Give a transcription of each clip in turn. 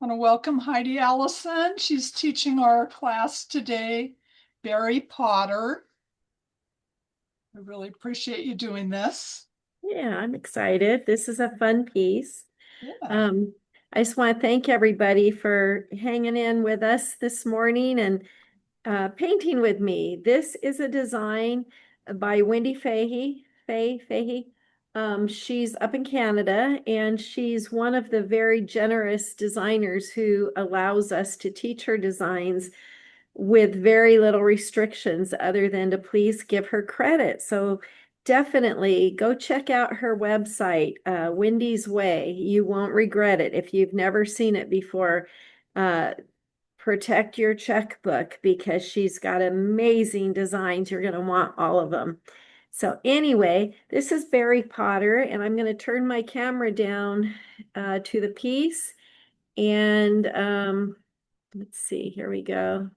I want to welcome Heidi Allison. She's teaching our class today, Beary Potter. I really appreciate you doing this. Yeah, I'm excited. This is a fun piece. Yeah. Um, I just want to thank everybody for hanging in with us this morning and painting with me. This is a design by Wendy Fahey. She's up in Canada, and she's one of the very generous designers who allows us to teach her designs with very little restrictions other than to please give her credit. So definitely go check out her website, Wendy's Way. You won't regret it. If you've never seen it before, protect your checkbook because she's got amazing designs. You're going to want all of them. So anyway, this is Beary Potter, and I'm going to turn my camera down to the piece. And let's see, here we go.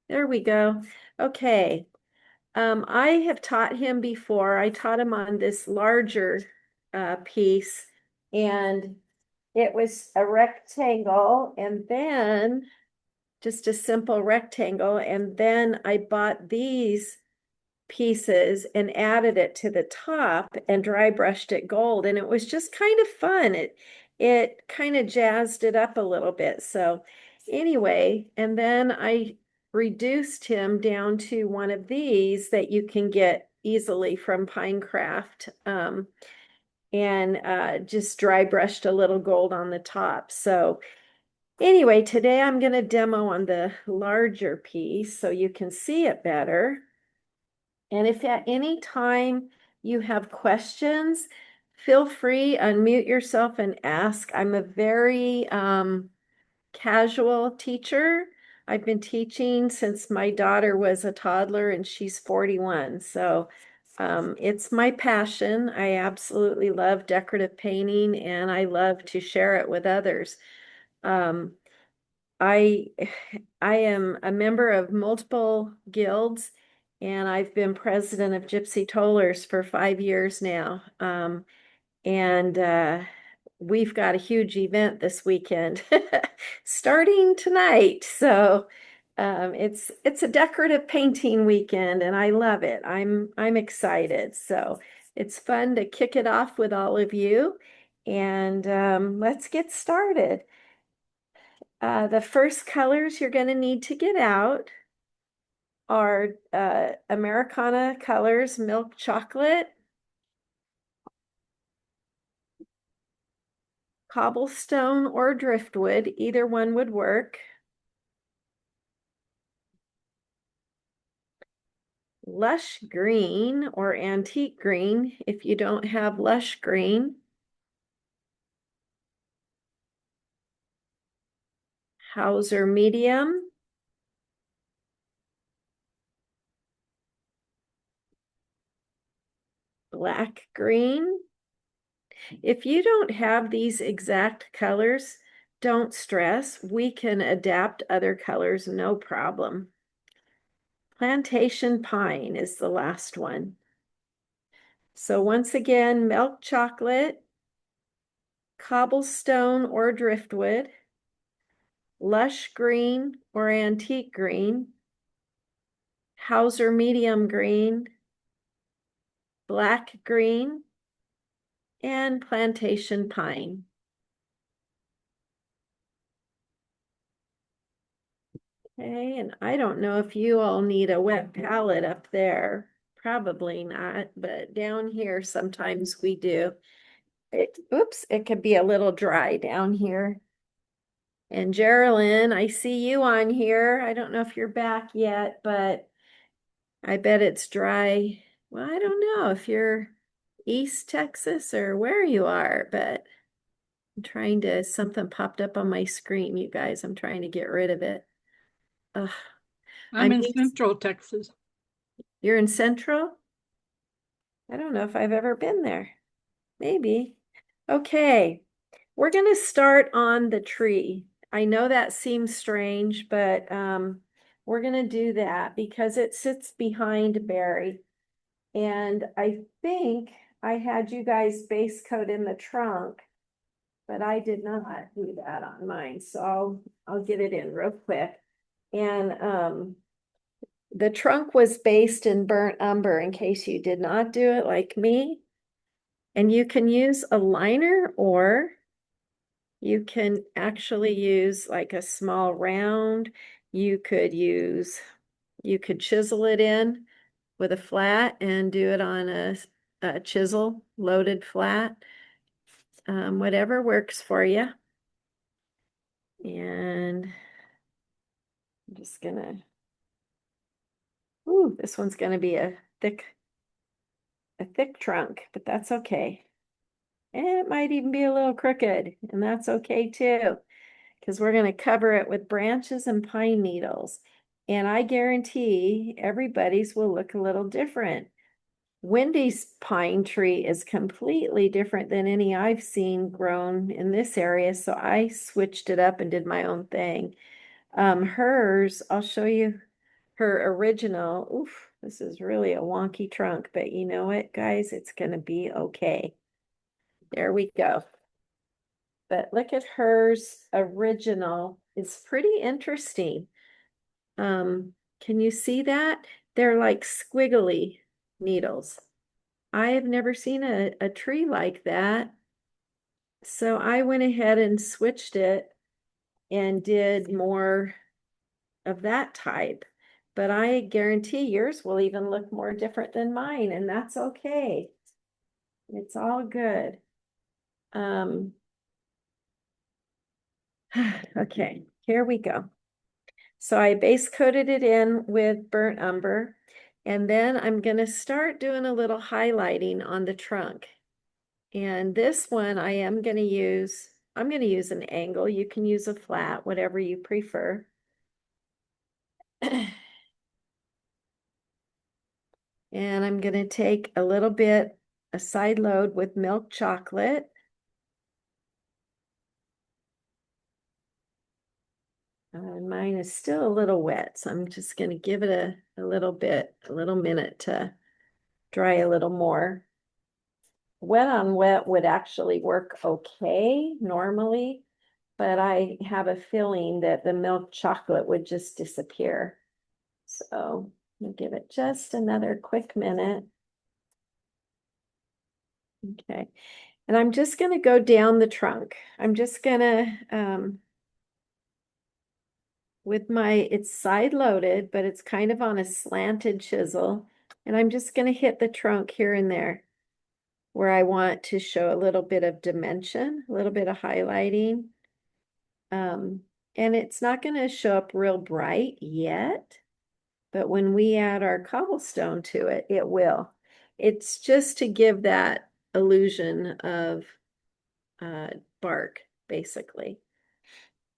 There we go. Okay. I have taught him before. I taught him on this larger piece, and it was a rectangle, and then just a simple rectangle. And then I bought these pieces and added it to the top and dry brushed it gold. And it was just kind of fun. It kind of jazzed it up a little bit. So anyway, and then I reduced him down to one of these that you can get easily from Pinecraft. And just dry brushed a little gold on the top. So anyway, today I'm going to demo on the larger piece so you can see it better. And if at any time you have questions, feel free, unmute yourself and ask. I'm a very casual teacher. I've been teaching since my daughter was a toddler and she's 41. So it's my passion. I absolutely love decorative painting and I love to share it with others. Um, I I am a member of multiple guilds, and I've been president of Gypsy Tollers for 5 years now. And we've got a huge event this weekend starting tonight. So it's a decorative painting weekend, and I love it. I'm excited. So it's fun to kick it off with all of you, and let's get started. The first colors you're going to need to get out are Americana colors, milk chocolate, cobblestone, or driftwood. Either one would work. Lush green or antique green if you don't have lush green. Hauser medium. Black green. If you don't have these exact colors, don't stress. We can adapt other colors, no problem. Plantation pine is the last one. So once again, milk chocolate, cobblestone or driftwood, lush green or antique green, Hauser medium green, black green, and plantation pine. Okay, and I don't know if you all need a wet palette up there. Probably not, but down here sometimes we do. Oops, it could be a little dry down here. And Geraldine, I see you on here. I don't know if you're back yet, but I bet it's dry. Well, I don't know if you're East Texas or where you are, but I'm trying to, something popped up on my screen, you guys. I'm trying to get rid of it. Ugh, I'm I'm in used, Central Texas. you're in Central? I don't know if I've ever been there. Maybe. Okay, we're going to start on the tree. I know that seems strange, but we're going to do that because it sits behind Barry. And I think I had you guys base coat in the trunk. but I did not do that on mine, so I'll get it in real quick. And the trunk was based in burnt umber in case you did not do it like me. And you can use a liner or you can actually use like a small round. You could chisel it in with a flat and do it on a chisel loaded flat. Whatever works for you. And I'm just gonna, ooh, this one's gonna be a thick trunk, but that's okay. And it might even be a little crooked, and that's okay too, because we're gonna cover it with branches and pine needles. And I guarantee everybody's will look a little different. Wendy's pine tree is completely different than any I've seen grown in this area, so I switched it up and did my own thing. Hers, I'll show you her original. Oof, this is really a wonky trunk, but you know what, guys? It's gonna be okay. There we go. But look at hers original. It's pretty interesting. Can you see that? They're like squiggly needles. I have never seen a tree like that. So I went ahead and switched it and did more of that type. But I guarantee yours will even look more different than mine, and that's okay. It's all good. Um, okay, here we go. So I base coated it in with burnt umber, and then I'm going to start doing a little highlighting on the trunk. And this one I'm going to use an angle. You can use a flat, whatever you prefer. And I'm going to take a side load with milk chocolate. And mine is still a little wet, so I'm just going to give it a little minute to dry a little more. Wet on wet would actually work okay normally, but I have a feeling that the milk chocolate would just disappear. So I'll give it just another quick minute. Okay. And I'm just going to go down the trunk. I'm just going to, it's side loaded, but it's kind of on a slanted chisel. And I'm just going to hit the trunk here and there where I want to show a little bit of dimension, a little bit of highlighting. Um, and it's not going to show up real bright yet, but when we add our cobblestone to it, it will. It's just to give that illusion of bark, basically.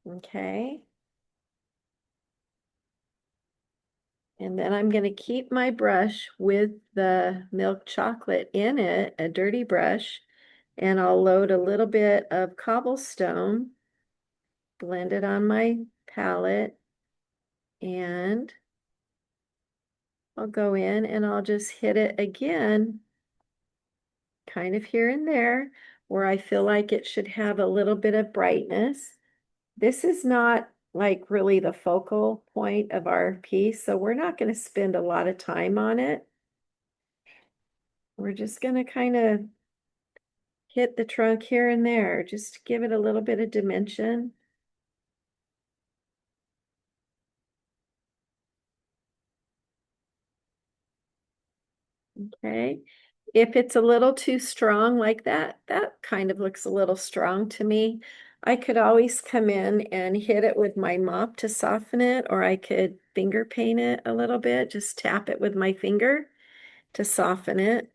Okay. And then I'm going to keep my brush with the milk chocolate in it, a dirty brush, and I'll load a little bit of cobblestone, blend it on my palette, and I'll go in and I'll just hit it again, kind of here and there, where I feel like it should have a little bit of brightness. This is not like really the focal point of our piece, so we're not going to spend a lot of time on it. We're just going to kind of hit the trunk here and there, just to give it a little bit of dimension. Okay. If it's a little too strong like that, that kind of looks a little strong to me. I could always come in and hit it with my mop to soften it, or I could finger paint it a little bit, just tap it with my finger to soften it.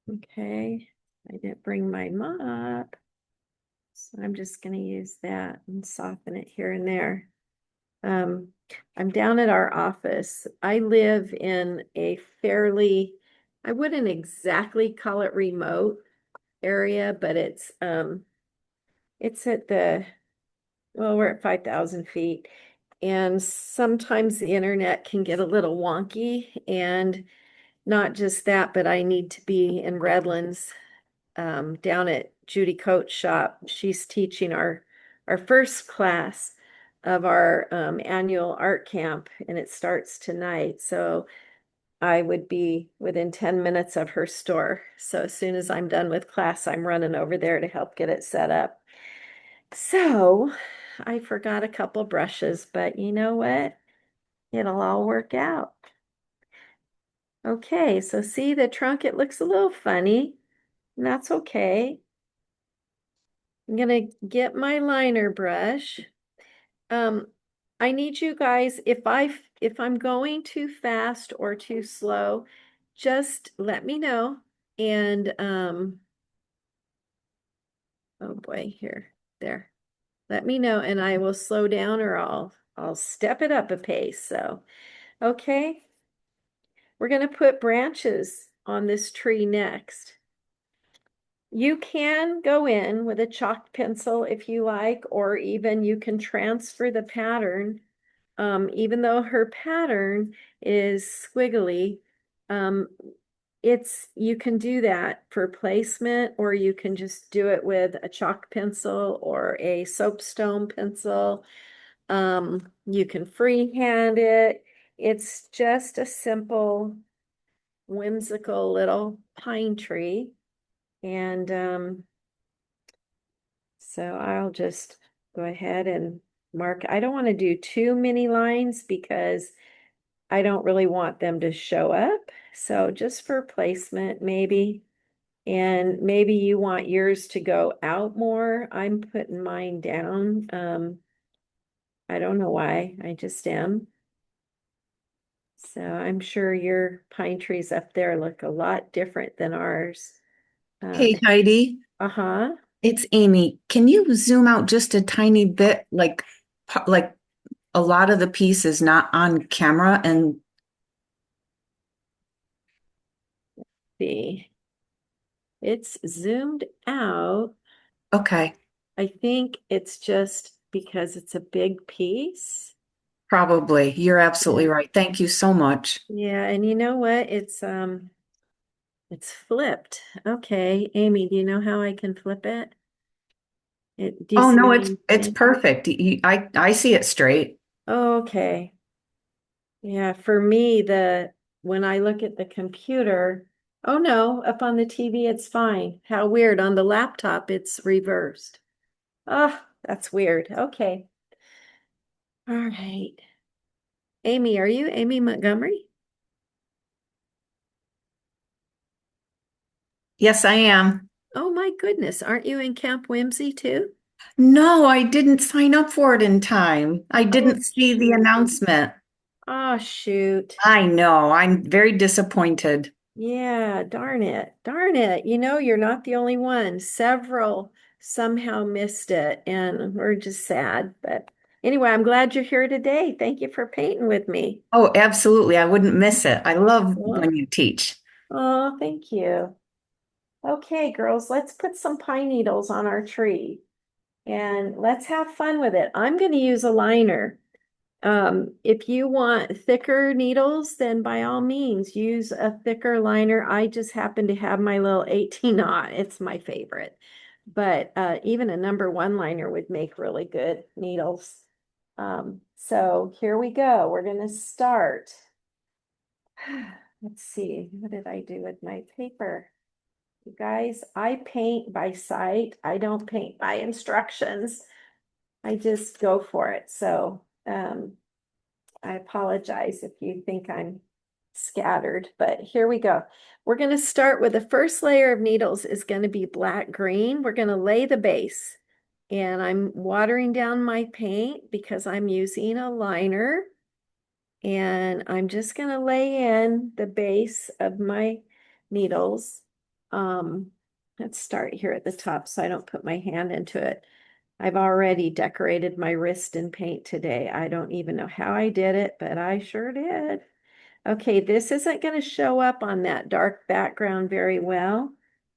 Okay, I didn't bring my mop, so I'm just going to use that and soften it here and there. Um, I'm down at our office. I live in a I wouldn't exactly call it remote area, but it's at well, we're at 5,000 feet. And sometimes the internet can get a little wonky. And not just that, but I need to be in Redlands, down at Judy Coates' shop. She's teaching our first class of our annual art camp, and it starts tonight. So I would be within 10 minutes of her store. So as soon as I'm done with class, I'm running over there to help get it set up. So I forgot a couple brushes, but you know what? It'll all work out. Okay, so see the trunk, it looks a little funny, and that's okay. I'm gonna get my liner brush. Um, I need you guys, if I'm going too fast or too slow, just let me know. And oh boy, there. Let me know and I will slow down or I'll step it up a pace. So, okay. We're gonna put branches on this tree next. You can go in with a chalk pencil if you like, or even you can transfer the pattern. Even though her pattern is squiggly, um, you can do that for placement, or you can just do it with a chalk pencil or a soapstone pencil. You can freehand it. It's just a simple, whimsical little pine tree. And so I'll just go ahead and mark. I don't want to do too many lines because I don't really want them to show up. So just for placement, maybe. And maybe you want yours to go out more. I'm putting mine down. I don't know why. I just am. So I'm sure your pine trees up there look a lot different than ours. Hey Um, Heidi, uh-huh. it's Amy. Can you zoom out just a tiny bit, like a lot of the piece is not on camera and See, it's zoomed out. okay, I think it's just because it's a big piece. probably. You're Yeah. absolutely right. Thank you so much. Yeah, and you know what? It's flipped. Okay, Amy, do you know how I can flip it? Do you Oh see no, what it's I'm it's saying? perfect. I see it straight. Okay. Yeah, for me, when I look at the computer, oh no, up on the TV it's fine. How weird. On the laptop it's reversed. Oh, that's weird. Okay. All right. Amy, are you Amy Montgomery? Yes, I am. Oh my goodness, aren't you in Camp Whimsy too? No, I didn't sign up for it in time. I Oh didn't see the shoot. announcement. Oh shoot. I know. I'm very disappointed. Yeah, darn it. Darn it. You're not the only one. Several somehow missed it, and we're just sad. But anyway, I'm glad you're here today. Thank you for painting with me. Oh, absolutely. I wouldn't miss it. I love Well, when you teach. oh, thank you. Okay, girls, let's put some pine needles on our tree and let's have fun with it. I'm going to use a liner. If you want thicker needles, then by all means use a thicker liner. I just happen to have my little 18-aught. It's my favorite. But even a number one liner would make really good needles. So here we go. We're going to start. Let's see, what did I do with my paper? You guys, I paint by sight. I don't paint by instructions. I just go for it. So I apologize if you think I'm scattered, but here we go. We're going to start with the first layer of needles is going to be black green. We're going to lay the base and I'm watering down my paint because I'm using a liner and I'm just going to lay in the base of my needles. Um, let's start here at the top so I don't put my hand into it. I've already decorated my wrist in paint today. I don't even know how I did it, but I sure did. Okay, this isn't going to show up on that dark background very well,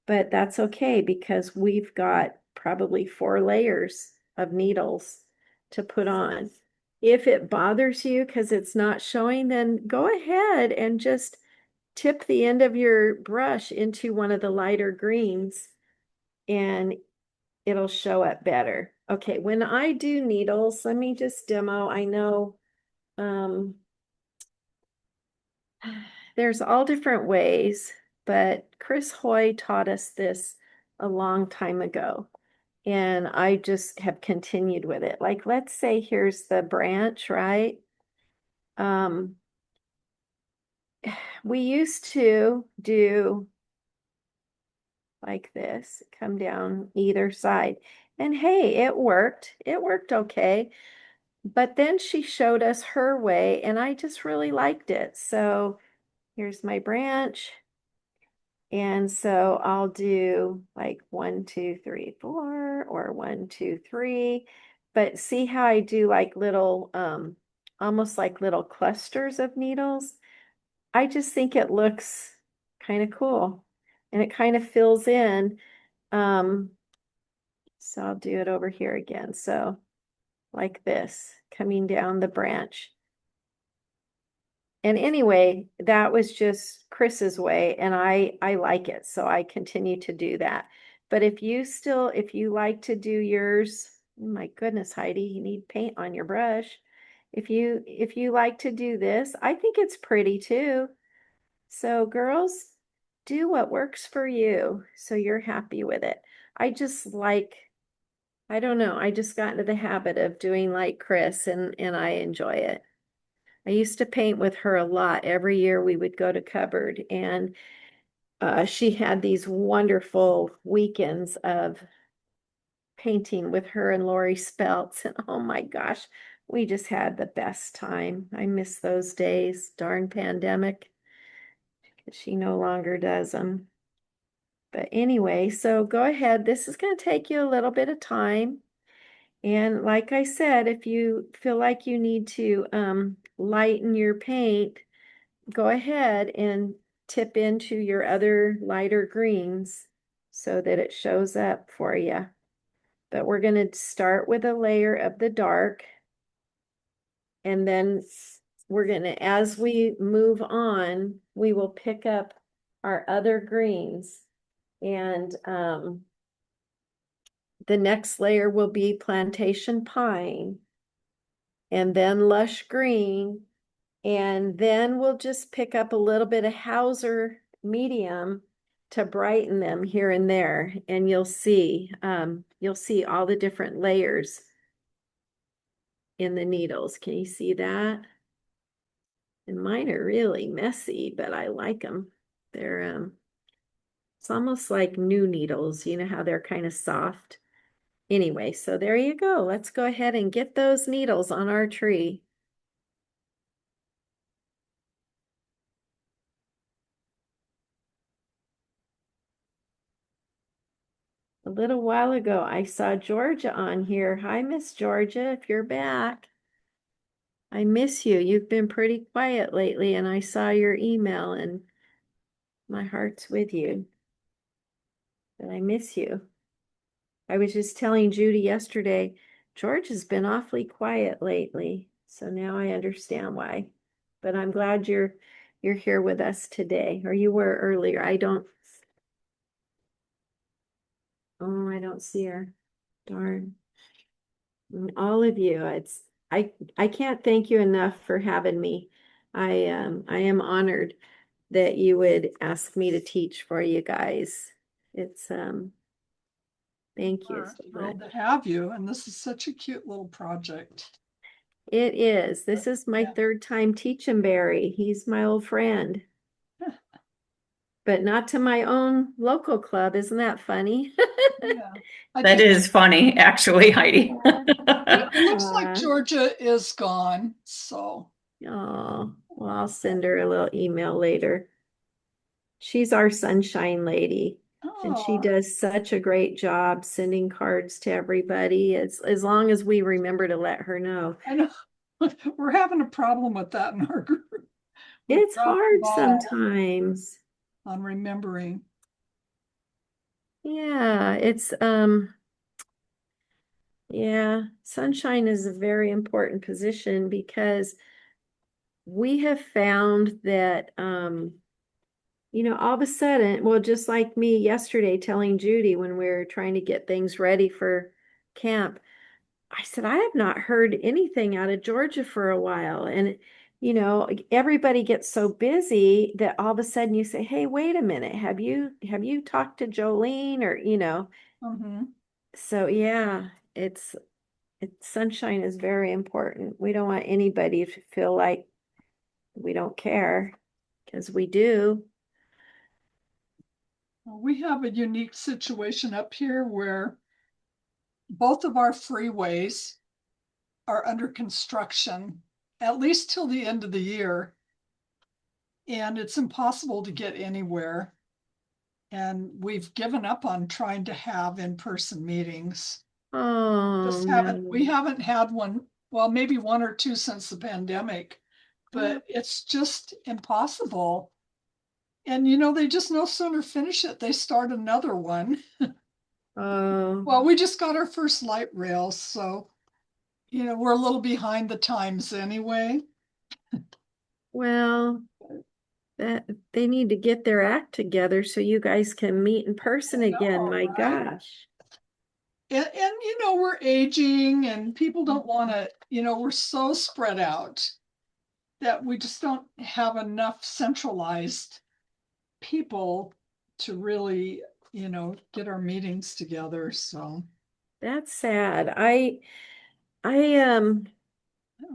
but that's okay because we've got probably 4 layers of needles to put on. If it bothers you because it's not showing, then go ahead and just tip the end of your brush into one of the lighter greens and it'll show up better. Okay, when I do needles, let me just demo. I know there's all different ways, but Chris Hoy taught us this a long time ago. And I just have continued with it. Like, let's say here's the branch, right? Um, we used to do like this, come down either side. And hey, it worked. It worked okay. But then she showed us her way, and I just really liked it. So here's my branch. And so I'll do like 1, 2, 3, 4, or 1, 2, 3. But see how I do like little, almost like little clusters of needles? I just think it looks kind of cool and it kind of fills in. Um, so I'll do it over here again. So like this, coming down the branch. And anyway, that was just Chris's way, and I like it, so I continue to do that. But if you like to do yours, oh my goodness, Heidi, you need paint on your brush. If you like to do this, I think it's pretty too. So girls, do what works for you so you're happy with it. I just like, I don't know, I just got into the habit of doing like Chris and I enjoy it. I used to paint with her a lot. Every year we would go to cupboard and she had these wonderful weekends of painting with her and Lori Speltz. And oh my gosh, we just had the best time. I miss those days. Darn pandemic. She no longer does them. But anyway, so go ahead. This is going to take you a little bit of time. And like I said, if you feel like you need to lighten your paint, go ahead and tip into your other lighter greens so that it shows up for you. But we're going to start with a layer of the dark. And then we're going to, as we move on, we will pick up our other greens. And the next layer will be plantation pine and then lush green. And then we'll just pick up a little bit of Hauser medium to brighten them here and there. And you'll see all the different layers in the needles. Can you see that? And mine are really messy, but I like them. They're, it's almost like new needles. You know how they're kind of soft. Anyway, so there you go. Let's go ahead and get those needles on our tree. A little while ago, I saw Georgia on here. Hi, Miss Georgia, if you're back. I miss you. You've been pretty quiet lately, and I saw your email, and my heart's with you. But I miss you. I was just telling Judy yesterday, George has been awfully quiet lately, so now I understand why. But I'm glad you're here with us today, or you were earlier. I don't see her. Darn. And all of you, I can't thank you enough for having me. I am honored that you would ask me to teach for you guys. It's thank you We're so thrilled much. to have you. And this is such a cute little project. It is. This is my Yeah. third time teaching Barry. He's my old friend, but not to my own local club. Isn't that funny? Yeah. I That think is funny, actually, Heidi. it looks like Aw. Georgia is gone. So, Oh, well, I'll send her a little email later. She's our sunshine lady, and she oh, does such a great job sending cards to everybody. As long as we remember to let her know. I know we're having a problem with that in our group. We've It's dropped the hard ball sometimes. on remembering. Yeah, yeah, sunshine is a very important position because we have found that all of a sudden, well, just like me yesterday telling Judy when we were trying to get things ready for camp, I said, I have not heard anything out of Georgia for a while. And, everybody gets so busy that all of a sudden you say, hey, wait a minute, have you talked to Jolene or. Mhm. So yeah, sunshine is very important. We don't want anybody to feel like we don't care because we do. Well, we have a unique situation up here where both of our freeways are under construction, at least till the end of the year. And it's impossible to get anywhere. And we've given up on trying to have in-person meetings. Oh We no. haven't had one, well, maybe one or two since the pandemic, Oh, but it's just impossible. And they just no sooner finish it, they start another one. oh, Well, we just got our first light rail, so we're a little behind the times anyway. well, that they need to get their act together so you guys can meet in person I again. know, My right? gosh. And we're aging and people don't want to, we're so spread out that we just don't have enough centralized people to really, get our meetings together. So, That's sad.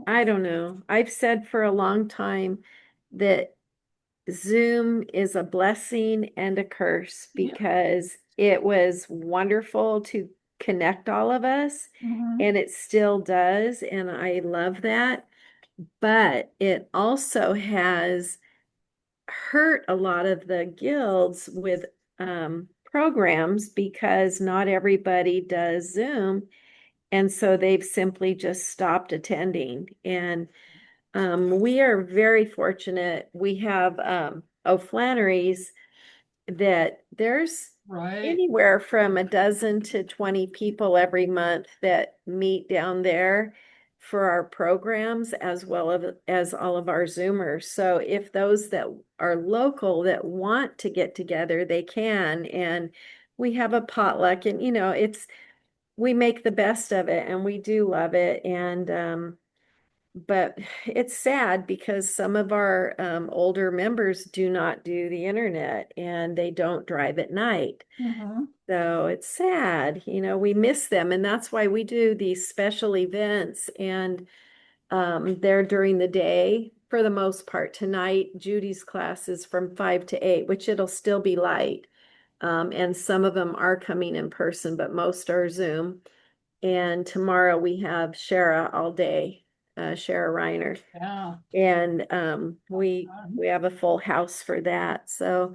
I don't know. I've said for a long time that Zoom is a blessing and a curse yeah. because it was wonderful to connect all of us, Mhm. and it still does, and I love that. But it also has hurt a lot of the guilds with programs because not everybody does Zoom. And so they've simply just stopped attending. And we are very fortunate. We have O'Flannery's that there's Right. anywhere from a dozen to 20 people every month that meet down there for our programs as well as all of our Zoomers. So if those that are local that want to get together, they can. And we have a potluck and we make the best of it and we do love it. And but it's sad because some of our older members do not do the internet and they don't drive at night. Mhm. So it's sad, we miss them. And that's why we do these special events. And they're during the day for the most part. Tonight, Judy's class is from 5 to 8, which it'll still be light. And some of them are coming in person, but most are Zoom. And tomorrow we have Shara all day, Shara Reiner. Yeah. And we Um, we have a full house for that. So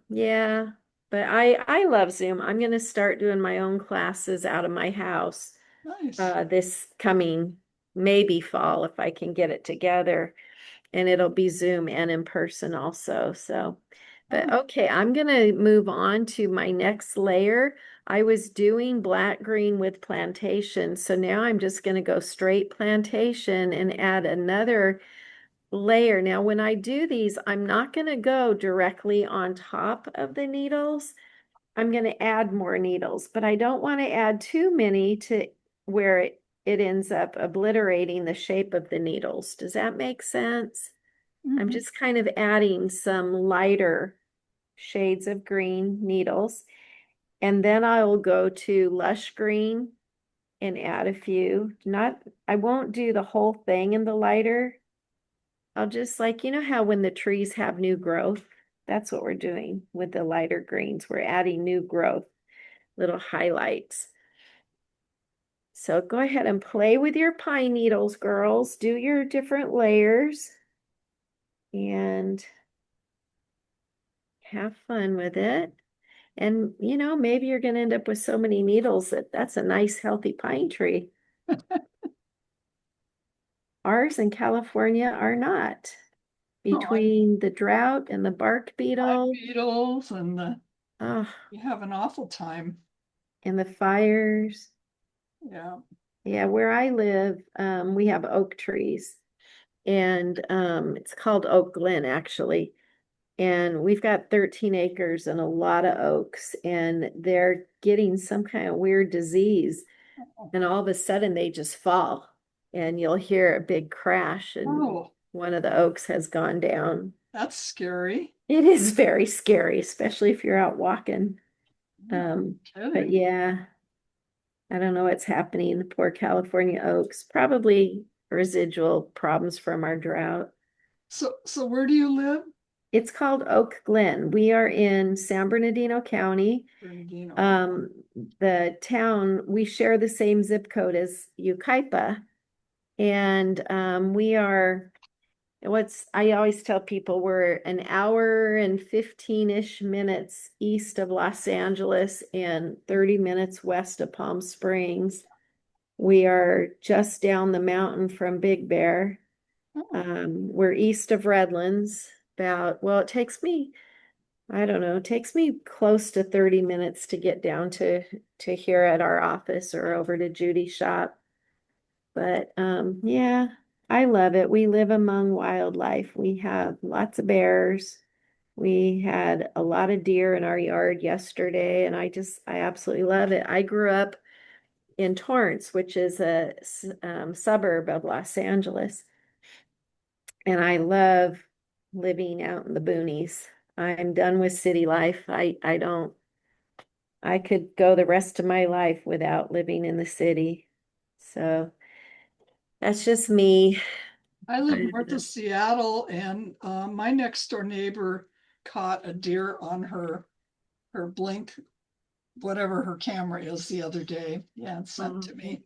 yeah, but I love Zoom. I'm gonna start doing my own classes out of my house Nice. this coming maybe fall if I can get it together. And it'll be Zoom and in person also. So, but Oh, okay, I'm gonna move on to my next layer. I was doing black green with plantation, so now I'm just gonna go straight plantation and add another layer. Now, when I do these, I'm not gonna go directly on top of the needles. I'm gonna add more needles, but I don't want to add too many to where it ends up obliterating the shape of the needles. Does that make sense? I'm mhm. just kind of adding some lighter shades of green needles. And then I will go to lush green and add a few. Not, I won't do the whole thing in the lighter. I'll just like, how when the trees have new growth, that's what we're doing with the lighter greens. We're adding new growth, little highlights. So go ahead and play with your pine needles, girls. Do your different layers and have fun with it. And maybe you're going to end up with so many needles that's a nice healthy pine tree. Ours in California are not. Oh, I Between the drought and the bark five beetle, beetles oh, you have an awful time. and the fires. Yeah. Yeah, where I live, we have oak trees, and it's called Oak Glen actually. And we've got 13 acres and a lot of oaks, and they're getting some kind of weird disease. And all of a sudden they just fall, and you'll hear a big crash, and Oh, one of the oaks has gone down. that's scary. It is very scary, especially if you're out walking. No But kidding. yeah, I don't know what's happening. The poor California oaks, probably residual problems from our drought. So where do you live? It's called Oak Glen. We are in San Bernardino County. Bernardino. Um, the town, we share the same zip code as Yucaipa. And we are what's I always tell people we're an hour and 15-ish minutes east of Los Angeles and 30 minutes west of Palm Springs. We are just down the mountain from Big Bear. Oh, We're east of Redlands, well, it takes me, I don't know, it takes me close to 30 minutes to get down to here at our office or over to Judy's shop. But yeah, I love it. We live among wildlife. We have lots of bears. We had a lot of deer in our yard yesterday, and I absolutely love it. I grew up in Torrance, which is a suburb of Los Angeles, and I love living out in the boonies. I'm done with city life. I don't, I could go the rest of my life without living in the city. So that's just me. I I live don't north of know. Seattle, and my next door neighbor caught a deer on her blink, whatever her camera is, the other day. Yeah, and sent Oh, to me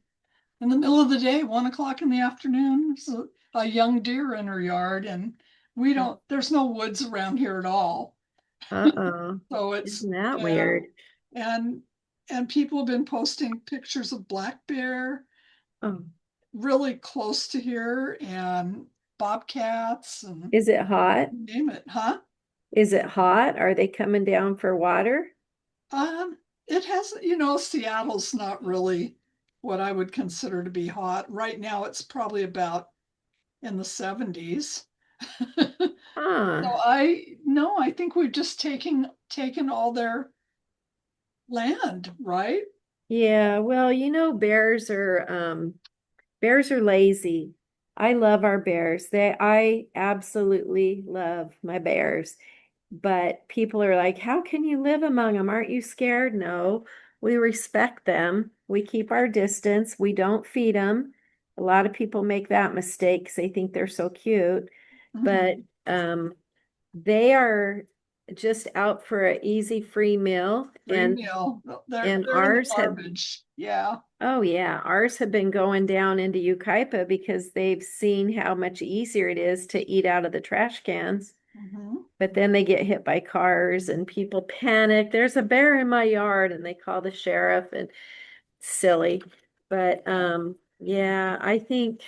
in the middle of the day, 1 o'clock in the afternoon. So a young deer in her yard, and we don't. There's no woods around here at all. uh-oh. So it's Isn't that yeah, weird? and people have been posting pictures of black bear Oh, really close to here and bobcats and is it hot? name it, huh? Is it hot? Are they coming down for water? It has, Seattle's not really what I would consider to be hot. Right now, it's probably about in the 70s. So Huh. no, I think we've just taken all their land, right? Yeah, well, bears are lazy. I love our bears. I absolutely love my bears. But people are like, how can you live among them? Aren't you scared? No, we respect them. We keep our distance. We don't feed them. A lot of people make that mistake because they think they're so cute. But Mhm. they are just out for an easy free meal. Free meal. They're And they're in the garbage. Yeah. oh yeah, ours have been going down into Yucaipa because they've seen how much easier it is to eat out of the trash cans. Mhm. But then they get hit by cars and people panic. There's a bear in my yard, and they call the sheriff, and silly. But Yeah. yeah, I think,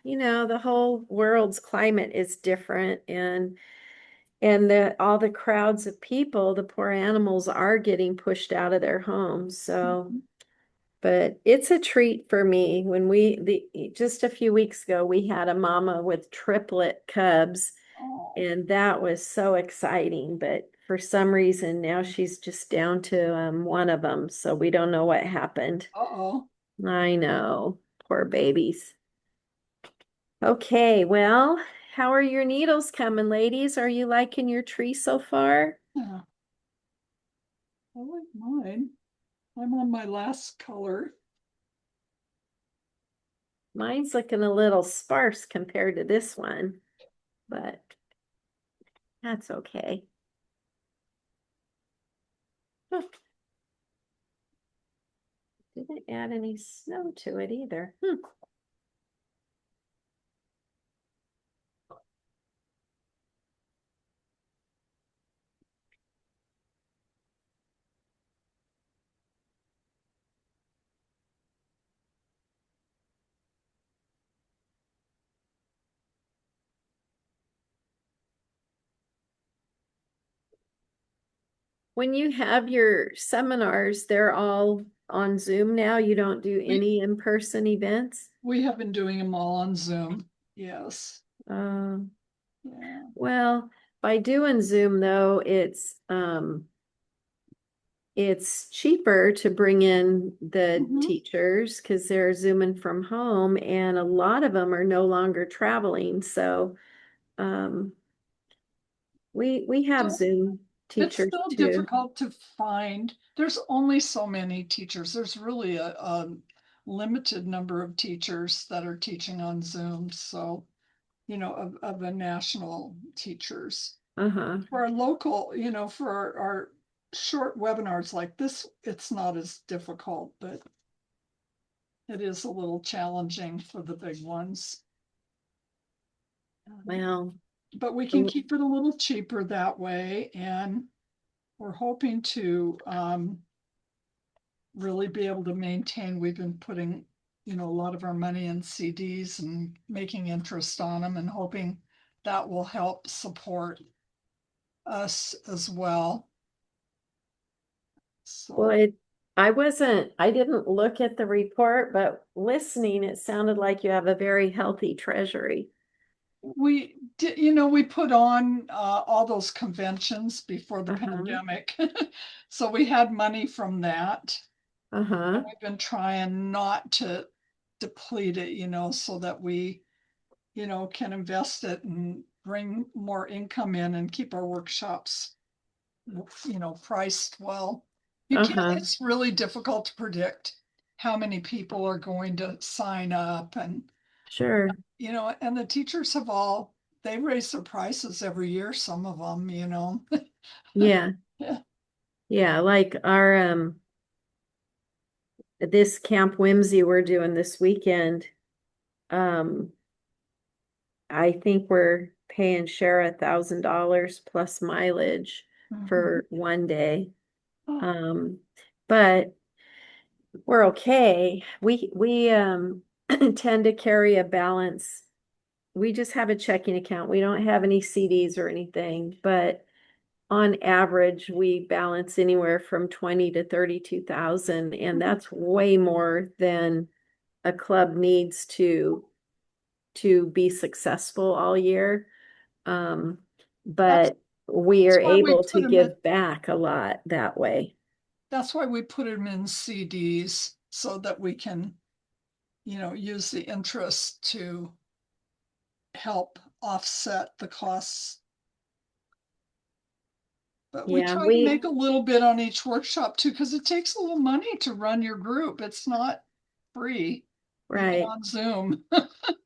the whole world's climate is different, and all the crowds of people, the poor animals are getting pushed out of their homes. So, Mhm. but it's a treat for me when just a few weeks ago we had a mama with triplet cubs, Oh. and that was so exciting. But for some reason now she's just down to one of them, so we don't know what happened. Uh-oh. I know, poor babies. Okay, well, how are your needles coming, ladies? Are you liking your tree so far? Yeah. I like mine. I'm on my last color. Mine's looking a little sparse compared to this one, but that's okay. Oh, didn't add any snow to it either. When you have your seminars, they're all on Zoom now. You don't do We any in-person events? we have been doing them all on Zoom. Yes. Uh, Yeah. well, By doing Zoom though, it's cheaper to bring in the Mhm. teachers because they're Zooming from home and a lot of them are no longer traveling. So um we have So Zoom it's teachers still too. difficult to find. There's only so many teachers. There's really a limited number of teachers that are teaching on Zoom. So, of the national teachers. Uh-huh. For our local, for our short webinars like this, it's not as difficult, but it is a little challenging for the big ones. Well, But we can keep it a little cheaper that way, and we're hoping to really be able to maintain. We've been putting, a lot of our money in CDs and making interest on them and hoping that will help support us as well. well, So I didn't look at the report, but listening, it sounded like you have a very healthy treasury. we did, we put on all those conventions before the Uh-huh. pandemic. So we had money from that. Uh-huh. We've been trying not to deplete it, so that we, can invest it and bring more income in and keep our workshops, priced well. Uh-huh. It's really difficult to predict how many people are going to sign up, and, Sure. and the teachers they raise their prices every year, some of them. Yeah. Yeah. Yeah, like our this Camp Whimsy we're doing this weekend, um, I think we're paying Shara $1,000 plus mileage Mhm. for one day. Oh, Um, but we're okay. We tend to carry a balance. We just have a checking account. We don't have any CDs or anything, but on average, we balance anywhere from 20 to 32,000, and that's way more than a club needs to be successful all year. Um, that's but we that's are why we able put to them in. give back a lot that way. That's why we put them in CDs so that we can, use the interest to help offset the costs. But we Yeah, try to make a little bit on each workshop too, because it takes a little money to run your group. It's not free, right, on Zoom.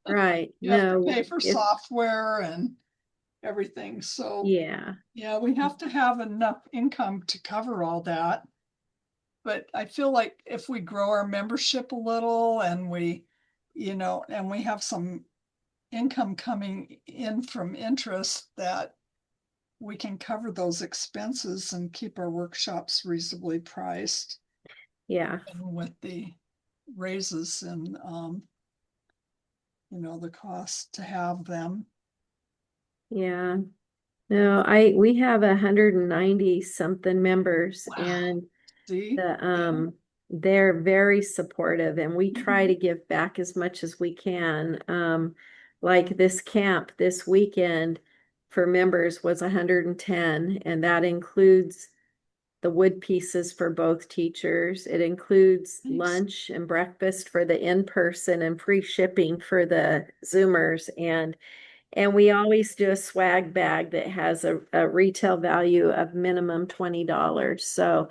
right. You have to No, pay for it, software and everything. So yeah, yeah, we have to have enough income to cover all that. But I feel like if we grow our membership a little and and we have some income coming in from interest, that we can cover those expenses and keep our workshops reasonably priced, yeah, and with the raises and, the cost to have them. yeah. No, we have 190 something members Wow. and See? Yeah. the they're very supportive and we try Mhm. to give back as much as we can. Like this camp this weekend for members was 110 and that includes the wood pieces for both teachers. It includes Nice. lunch and breakfast for the in-person and free shipping for the Zoomers and we always do a swag bag that has a retail value of minimum $20. So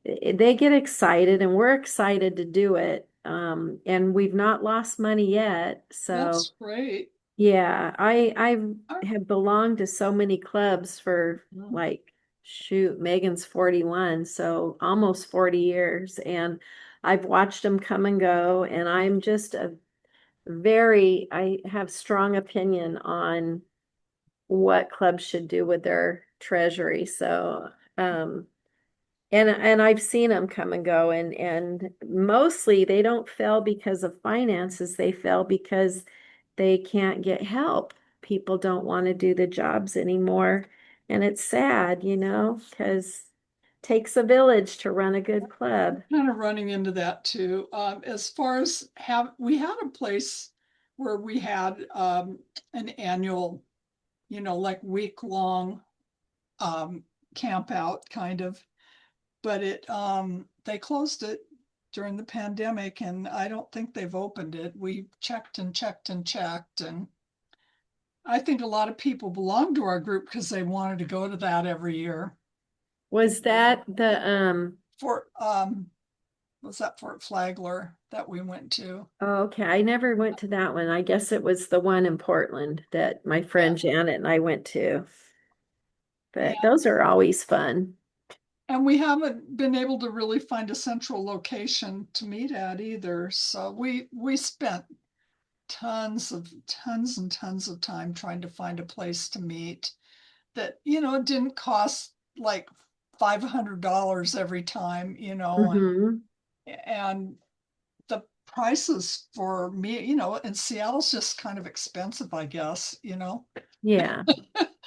they get excited and we're excited to do it. And we've not lost money yet. So That's great. yeah, Our- I have belonged to so many clubs for like shoot, Megan's 41, so almost 40 years. And I've watched them come and go, and I'm just I have strong opinion on what clubs should do with their treasury. So, and I've seen them come and go and mostly they don't fail because of finances. They fail because they can't get help. People don't want to do the jobs anymore. And it's sad, because it takes a village to run a good club. Kind of running into that too. As far as we had a place where we had an annual, like week long camp out kind of, but they closed it during the pandemic, and I don't think they've opened it. We checked and checked and checked, and I think a lot of people belong to our group because they wanted to go to that every year. Was that the Fort was that Fort Flagler that we went to? oh, okay, I never went to that one. I guess it was the one in Portland that my Yeah. friend Janet and I went to. And, But those are always fun. and we haven't been able to really find a central location to meet at either. So we spent tons and tons of time trying to find a place to meet that, it didn't cost like $500 every time, Hmm. and the prices for me, and Seattle's just kind of expensive, I guess. Yeah.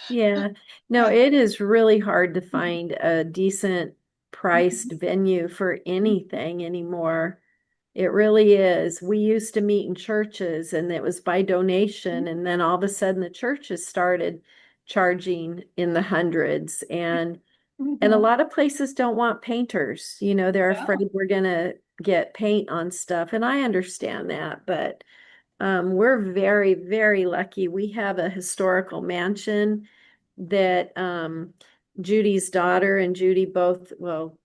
Yeah. No, And it is really hard to find a decent priced venue for anything anymore. It really is. We used to meet in churches and it was by donation, and then all of a sudden the churches started charging in the hundreds, and a Mhm. lot of places don't want painters. They're Yeah, afraid we're gonna get paint on stuff, and I understand that, but we're very, very lucky. We have a historical mansion that Judy's daughter and Judy both, well,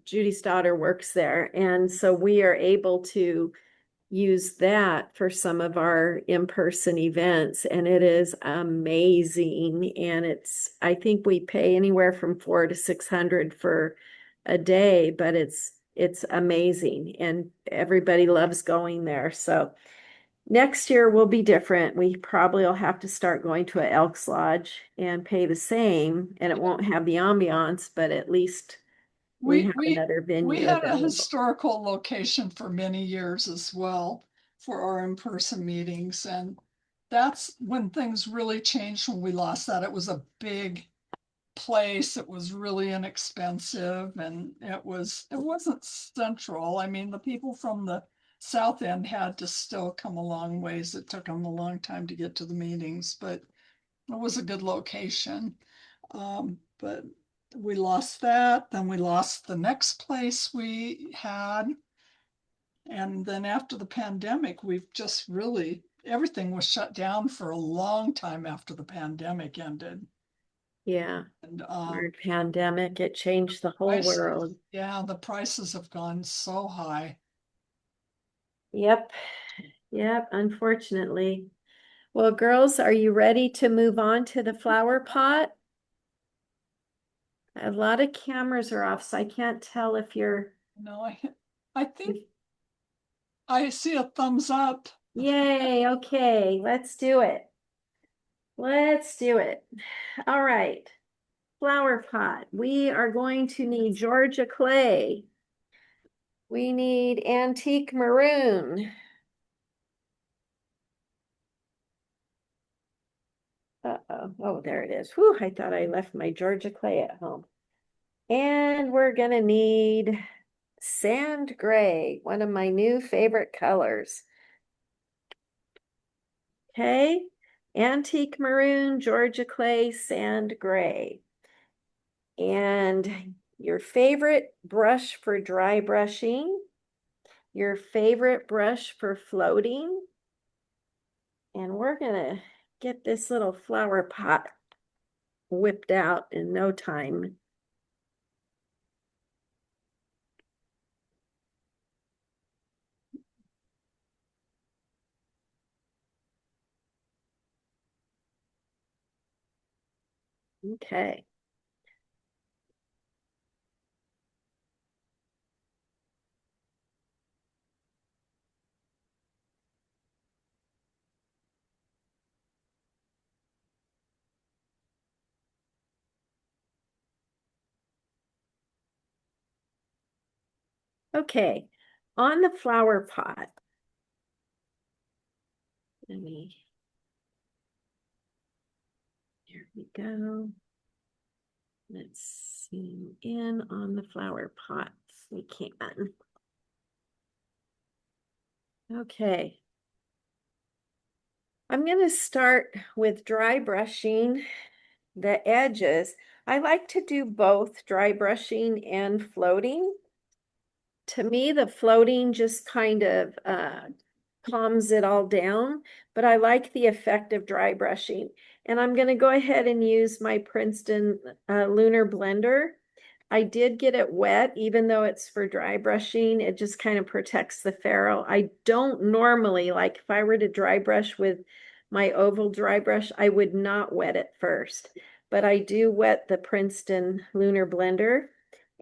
Judy's daughter works there. And so we are able to use that for some of our in-person events. And it is amazing. And I think we pay anywhere from 400 to 600 for a day, but it's amazing. And everybody loves going there. So next year will be different. We probably will have to start going to an Elks Lodge and pay the same, and it won't have the ambiance, but at least we we have we another we venue had a available. historical location for many years as well for our in-person meetings, and that's when things really changed when we lost that. It was a big place. It was really inexpensive, and it wasn't central. I mean, the people from the south end had to still come a long ways. It took them a long time to get to the meetings, but it was a good location. But we lost that. Then we lost the next place we had. And then after the pandemic, we've just really, everything was shut down for a long time after the pandemic ended. Yeah, And weird pandemic, it changed the whole prices, world. yeah, the prices have gone so high. Yep, yep, unfortunately. Well, girls, are you ready to move on to the flower pot? A lot of cameras are off, so I can't tell if you're, No, I think if, I see a thumbs up. yay, okay, let's do it. Let's do it. All right. Flower pot. We are going to need Georgia clay. We need antique maroon. Uh-oh. Oh, there it is. Whew, I thought I left my Georgia clay at home. And we're gonna need sand gray, one of my new favorite colors. Okay. Antique maroon, Georgia clay, sand gray. And your favorite brush for dry brushing, your favorite brush for floating. And we're gonna get this little flower pot whipped out in no time. Okay. Okay. On the flower pot, let me, here we go. Let's zoom in on the flower pot if we can. Okay. I'm going to start with dry brushing the edges. I like to do both dry brushing and floating. To me, the floating just kind of calms it all down, but I like the effect of dry brushing. And I'm going to go ahead and use my Princeton Lunar Blender. I did get it wet, even though it's for dry brushing. It just kind of protects the ferrule. I don't normally, like if I were to dry brush with my oval dry brush, I would not wet it first. But I do wet the Princeton Lunar Blender.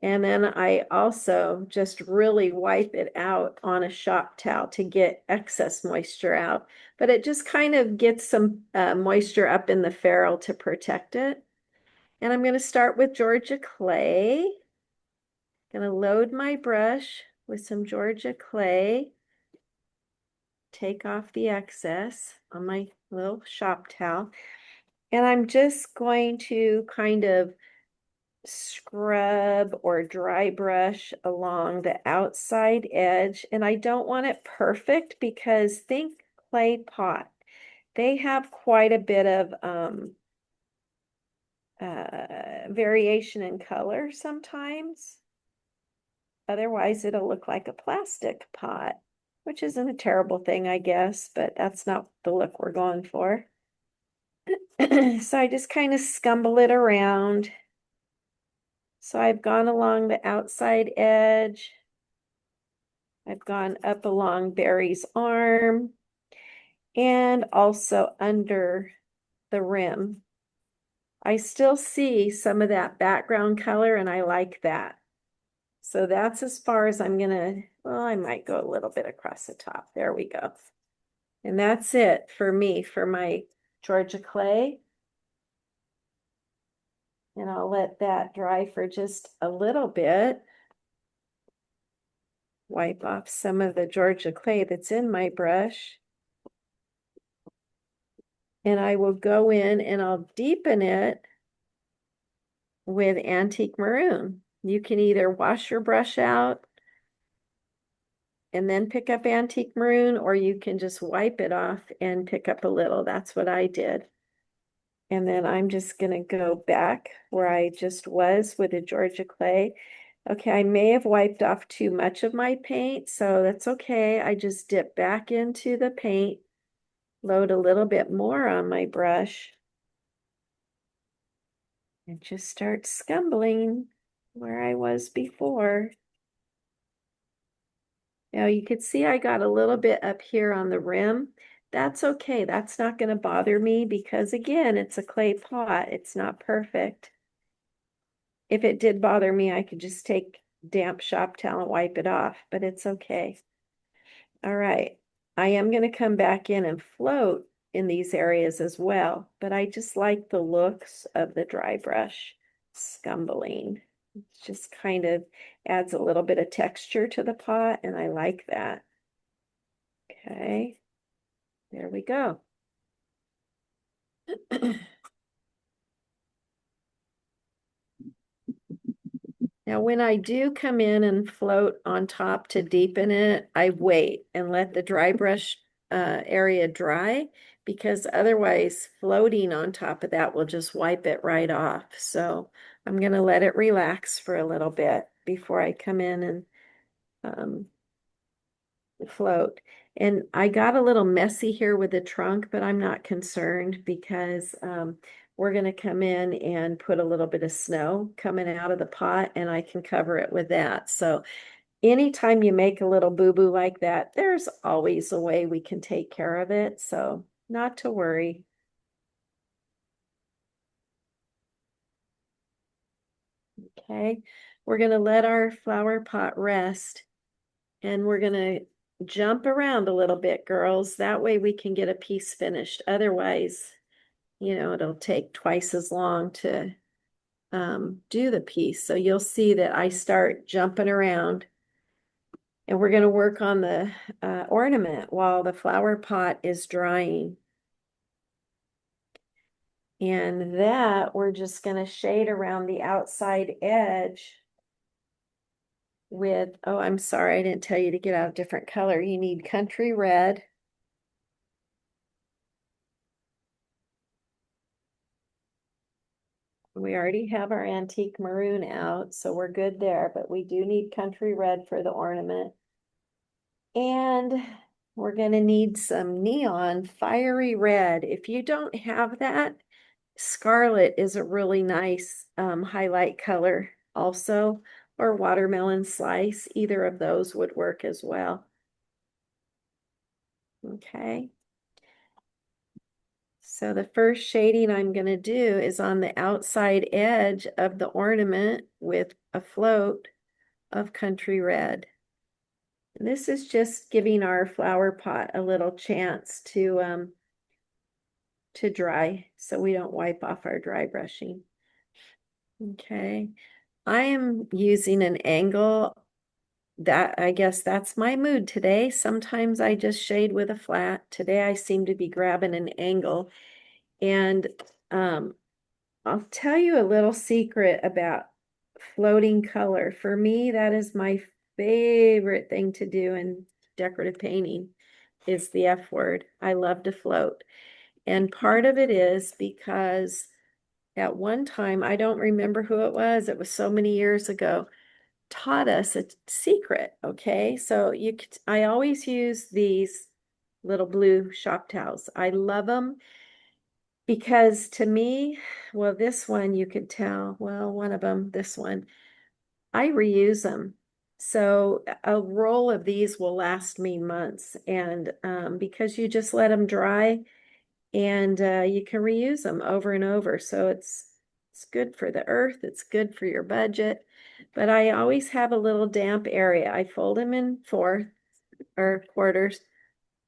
And then I also just really wipe it out on a shop towel to get excess moisture out. But it just kind of gets some moisture up in the ferrule to protect it. And I'm going to start with Georgia clay. Going to load my brush with some Georgia clay. Take off the excess on my little shop towel. And I'm just going to kind of scrub or dry brush along the outside edge. And I don't want it perfect because think clay pot. They have quite a bit of variation in color sometimes. Otherwise, it'll look like a plastic pot, which isn't a terrible thing, I guess, but that's not the look we're going for. So I just kind of scumble it around. So I've gone along the outside edge. I've gone up along Beary's arm and also under the rim. I still see some of that background color and I like that. So that's as far as I'm gonna, well, I might go a little bit across the top. There we go. And that's it for me, for my Georgia clay. And I'll let that dry for just a little bit. Wipe off some of the Georgia clay that's in my brush. And I will go in and I'll deepen it with antique maroon. You can either wash your brush out and then pick up antique maroon, or you can just wipe it off and pick up a little. That's what I did. And then I'm just gonna go back where I just was with the Georgia clay. Okay, I may have wiped off too much of my paint, so that's okay. I just dip back into the paint, load a little bit more on my brush, and just start scumbling where I was before. Now you could see I got a little bit up here on the rim. That's okay. That's not going to bother me because again, it's a clay pot. It's not perfect. If it did bother me, I could just take damp shop towel and wipe it off, but it's okay. All right. I am going to come back in and float in these areas as well, but I just like the looks of the dry brush scumbling. It just kind of adds a little bit of texture to the pot, and I like that. Okay, there we go. Now, when I do come in and float on top to deepen it, I wait and let the dry brush area dry because otherwise floating on top of that will just wipe it right off. So I'm going to let it relax for a little bit before I come in and float. And I got a little messy here with the trunk, but I'm not concerned because we're going to come in and put a little bit of snow coming out of the pot and I can cover it with that. So anytime you make a little boo-boo like that, there's always a way we can take care of it. So not to worry. Okay, we're going to let our flower pot rest and we're going to jump around a little bit, girls. That way we can get a piece finished. Otherwise, you know, it'll take twice as long to do the piece. So you'll see that I start jumping around and we're going to work on the ornament while the flower pot is drying. And that we're just going to shade around the outside edge with, oh, I'm sorry, I didn't tell you to get out a different color. You need country red. We already have our antique maroon out, so we're good there, but we do need country red for the ornament. And we're gonna need some neon fiery red. If you don't have that, scarlet is a really nice highlight color also, or watermelon slice. Either of those would work as well. Okay. So the first shading I'm going to do is on the outside edge of the ornament with a float of country red. And this is just giving our flower pot a little chance to dry so we don't wipe off our dry brushing. Okay. I am using an angle that I guess that's my mood today. Sometimes I just shade with a flat. Today I seem to be grabbing an angle. And I'll tell you a little secret about floating color. For me, that is my favorite thing to do in decorative painting is the F word. I love to float. And part of it is because at one time, I don't remember who it was so many years ago, taught us a secret, okay? So I always use these little blue shop towels. I love them because to me, well, this one you could tell, well, one of them, this one, I reuse them. So a roll of these will last me months. And because you just let them dry and you can reuse them over and over. So it's good for the earth. It's good for your budget. But I always have a little damp area. I fold them in fourths or quarters.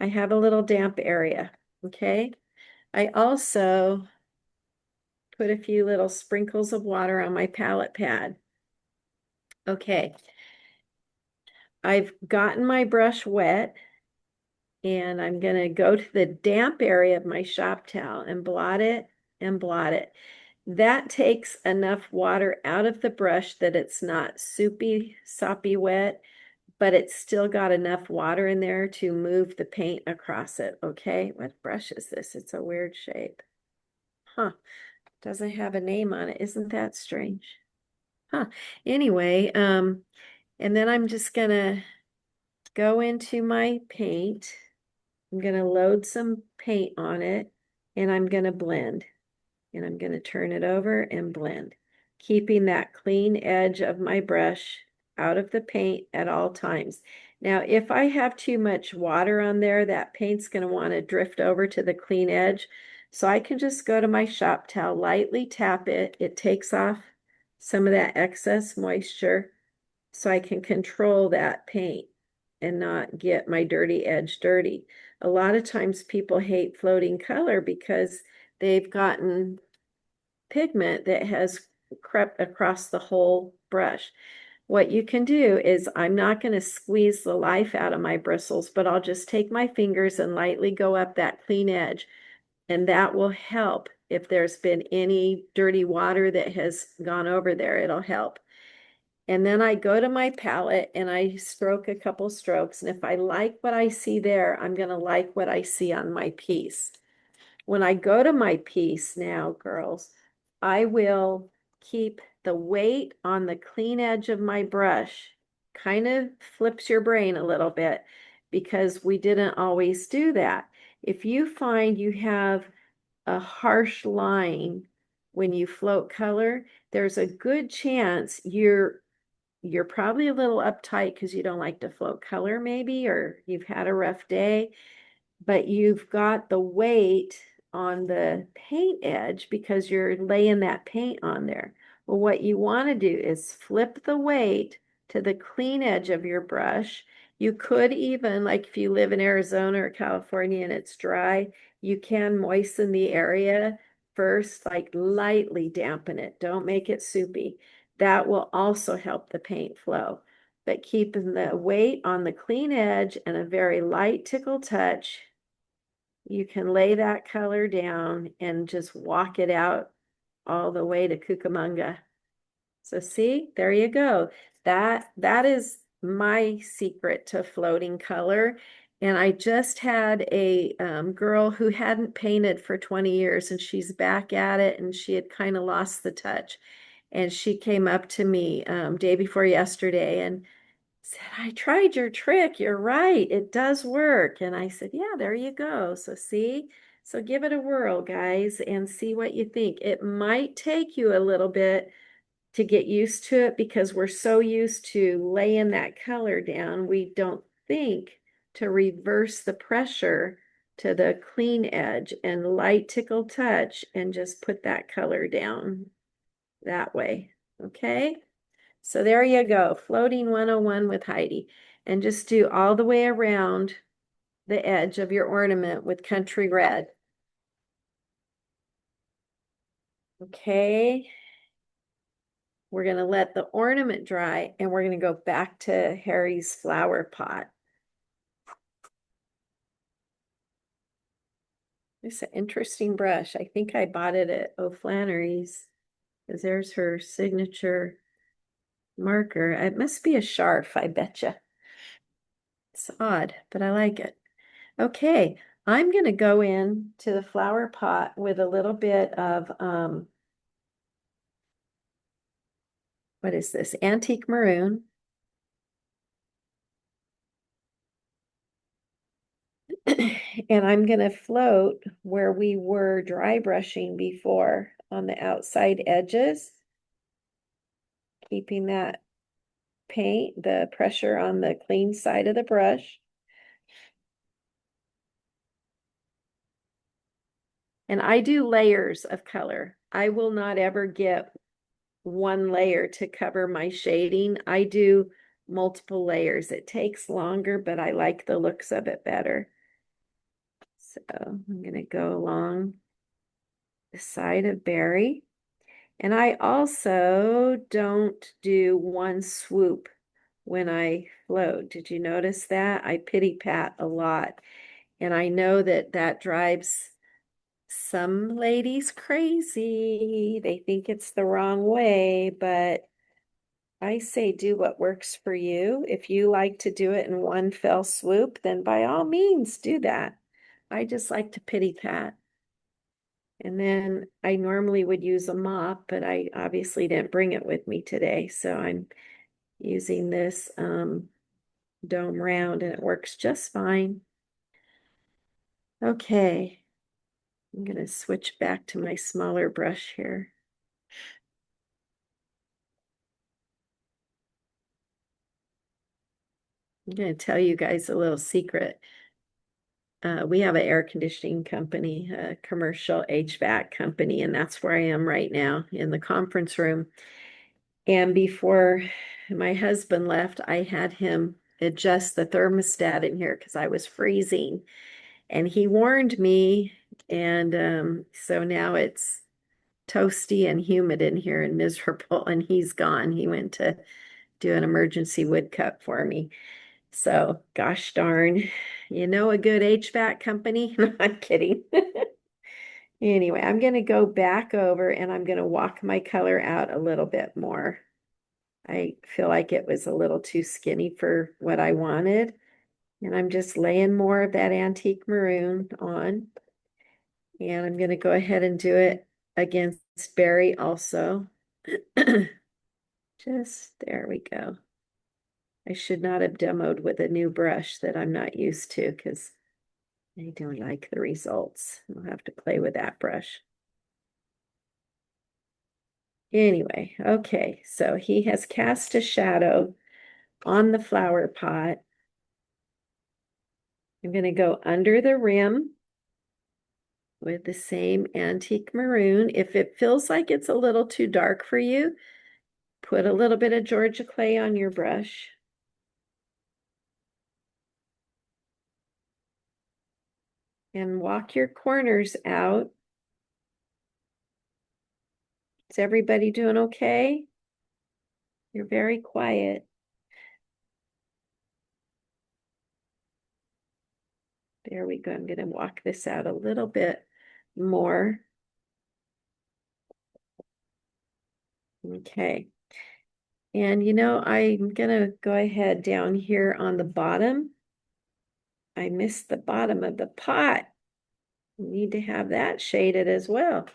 I have a little damp area. Okay. I also put a few little sprinkles of water on my palette pad. Okay. I've gotten my brush wet and I'm going to go to the damp area of my shop towel and blot it and blot it. That takes enough water out of the brush that it's not soupy, soppy wet, but it's still got enough water in there to move the paint across it. Okay, what brush is this? It's a weird shape. Huh, doesn't have a name on it. Isn't that strange? Huh, anyway, and then I'm just gonna go into my paint. I'm gonna load some paint on it and I'm gonna blend. And I'm going to turn it over and blend, keeping that clean edge of my brush out of the paint at all times. Now, if I have too much water on there, that paint's going to want to drift over to the clean edge. So I can just go to my shop towel, lightly tap it. It takes off some of that excess moisture so I can control that paint and not get my dirty edge dirty. A lot of times people hate floating color because they've gotten pigment that has crept across the whole brush. What you can do is I'm not going to squeeze the life out of my bristles, but I'll just take my fingers and lightly go up that clean edge. And that will help if there's been any dirty water that has gone over there, it'll help. And then I go to my palette and I stroke a couple strokes. And if I like what I see there, I'm going to like what I see on my piece. When I go to my piece now, girls, I will keep the weight on the clean edge of my brush. Kind of flips your brain a little bit because we didn't always do that. If you find you have a harsh line when you float color, there's a good chance you're probably a little uptight because you don't like to float color maybe, or you've had a rough day, but you've got the weight on the paint edge because you're laying that paint on there. Well, what you want to do is flip the weight to the clean edge of your brush. You could even, like if you live in Arizona or California and it's dry, you can moisten the area first, like lightly dampen it. Don't make it soupy. That will also help the paint flow. But keeping the weight on the clean edge and a very light tickle touch, you can lay that color down and just walk it out all the way to Cucamonga. So see, there you go. That is my secret to floating color. And I just had a girl who hadn't painted for 20 years and she's back at it and she had kind of lost the touch. And she came up to me day before yesterday and said, I tried your trick. You're right. It does work. And I said, yeah, there you go. So see, so give it a whirl, guys, and see what you think. It might take you a little bit to get used to it because we're so used to laying that color down. We don't think to reverse the pressure to the clean edge and light tickle touch and just put that color down that way. Okay. So there you go, floating 101 with Heidi. And just do all the way around the edge of your ornament with country red. Okay. We're going to let the ornament dry and we're going to go back to Harry's flower pot. It's an interesting brush. I think I bought it at O'Flannery's because there's her signature marker. It must be a Sharf, I betcha. It's odd, but I like it. Okay, I'm going to go in to the flower pot with a little bit of, what is this? Antique maroon. And I'm going to float where we were dry brushing before on the outside edges, keeping that paint, the pressure on the clean side of the brush. And I do layers of color. I will not ever get one layer to cover my shading. I do multiple layers. It takes longer, but I like the looks of it better. So I'm going to go along the side of Beary. And I also don't do one swoop when I float. Did you notice that? I pity pat a lot. And I know that that drives some ladies crazy. They think it's the wrong way, but I say do what works for you. If you like to do it in one fell swoop, then by all means do that. I just like to pity pat. And then I normally would use a mop, but I obviously didn't bring it with me today. So I'm using this dome round and it works just fine. Okay, I'm going to switch back to my smaller brush here. I'm going to tell you guys a little secret. We have an air conditioning company, a commercial HVAC company, and that's where I am right now in the conference room. And before my husband left, I had him adjust the thermostat in here because I was freezing. And he warned me, and so now it's toasty and humid in here and miserable, and he's gone. He went to do an emergency wood cut for me. So, gosh darn, you know a good HVAC company? No, I'm kidding. Anyway, I'm going to go back over and I'm going to walk my color out a little bit more. I feel like it was a little too skinny for what I wanted. And I'm just laying more of that antique maroon on. And I'm going to go ahead and do it against Beary also. Just there we go. I should not have demoed with a new brush that I'm not used to because I don't like the results. I'll have to play with that brush. Anyway, okay, so he has cast a shadow on the flower pot. I'm going to go under the rim with the same antique maroon. If it feels like it's a little too dark for you, put a little bit of Georgia clay on your brush. And walk your corners out. Is everybody doing okay? You're very quiet. There we go. I'm going to walk this out a little bit more. Okay. And you know, I'm going to go ahead down here on the bottom I missed the bottom of the pot. We need to have that shaded as well.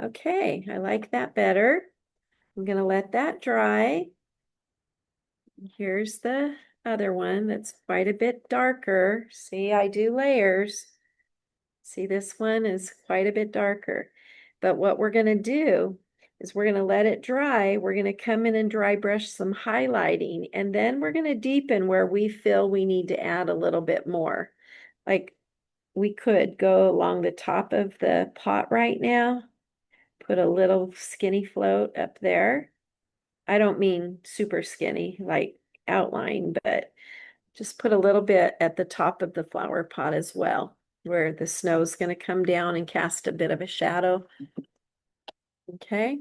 Okay, I like that better. I'm gonna let that dry. Here's the other one that's quite a bit darker. See, I do layers. See, this one is quite a bit darker. But what we're gonna do is we're gonna let it dry. We're gonna come in and dry brush some highlighting, and then we're gonna deepen where we feel we need to add a little bit more. Like we could go along the top of the pot right now, put a little skinny float up there. I don't mean super skinny, like outline, but just put a little bit at the top of the flower pot as well, where the snow's going to come down and cast a bit of a shadow. Okay.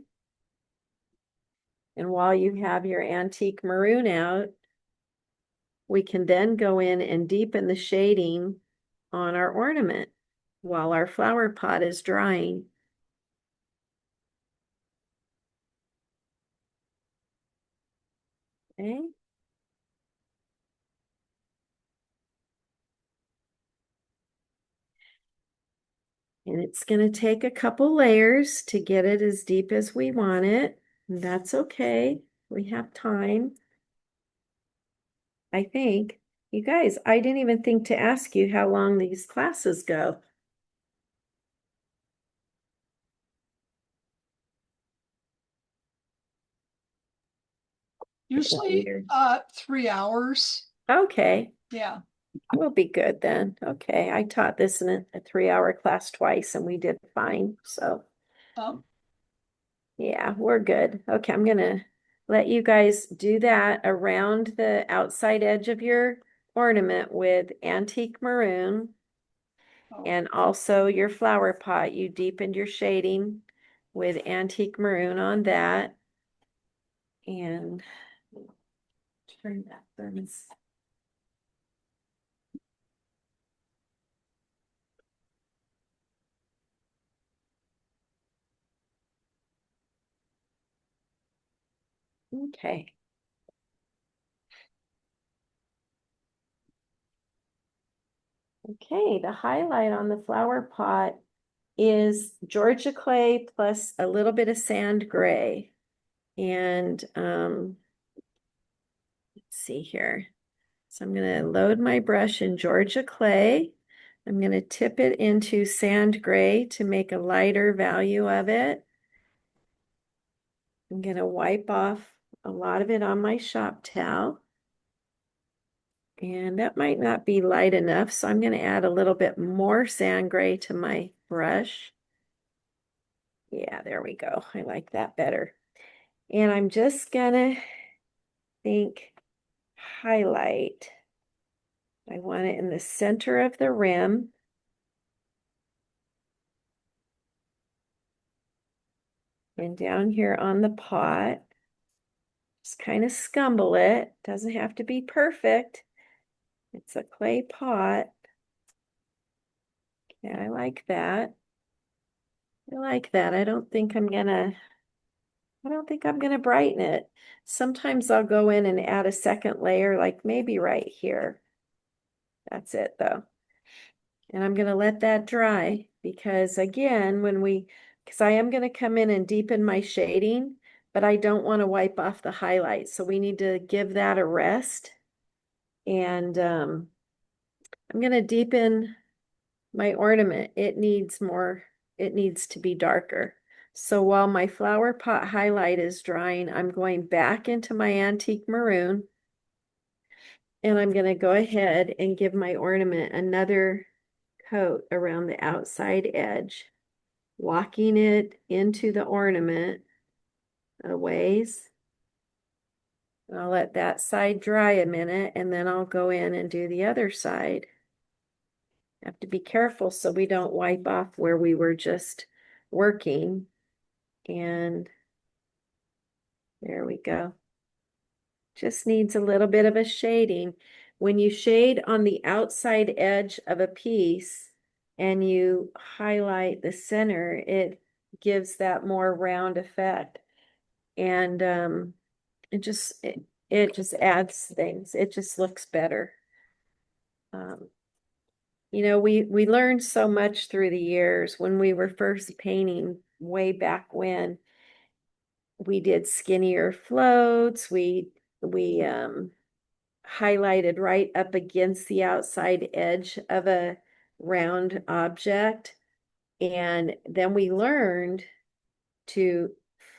And while you have your antique maroon out, we can then go in and deepen the shading on our ornament while our flower pot is drying. Okay. And it's going to take a couple layers to get it as deep as we want it. And that's okay. We have time. I think. You guys, I didn't even think to ask you how long these classes go. Usually, Weird. 3 hours. Okay, Yeah. we'll be good then. Okay, I taught this in a 3-hour class twice and we did fine. So, Um, yeah, we're good. Okay, I'm gonna let you guys do that around the outside edge of your ornament with antique maroon. oh, And also your flower pot, you deepened your shading with antique maroon on that. And turn that thermos. Okay. Okay, the highlight on the flower pot is Georgia clay plus a little bit of sand gray. And let's see here. So I'm going to load my brush in Georgia clay. I'm going to tip it into sand gray to make a lighter value of it. I'm going to wipe off a lot of it on my shop towel. And that might not be light enough, so I'm going to add a little bit more sand gray to my brush. Yeah, there we go. I like that better. And I'm just gonna think highlight. I want it in the center of the rim. And down here on the pot. Just kind of scumble it. Doesn't have to be perfect. It's a clay pot. Okay, I like that. I like that. I don't think I'm gonna brighten it. Sometimes I'll go in and add a second layer, like maybe right here. That's it though. And I'm gonna let that dry because again, because I am gonna come in and deepen my shading, but I don't want to wipe off the highlights. So we need to give that a rest. And I'm gonna deepen my ornament. It needs to be darker. So while my flower pot highlight is drying, I'm going back into my antique maroon and I'm going to go ahead and give my ornament another coat around the outside edge, walking it into the ornament a ways. I'll let that side dry a minute and then I'll go in and do the other side. Have to be careful so we don't wipe off where we were just working. And there we go. Just needs a little bit of a shading. When you shade on the outside edge of a piece and you highlight the center, it gives that more round effect. And it just adds things. It just looks better. Um, you know, we learned so much through the years. When we were first painting way back when, we did skinnier floats. We highlighted right up against the outside edge of a round object. And then we learned to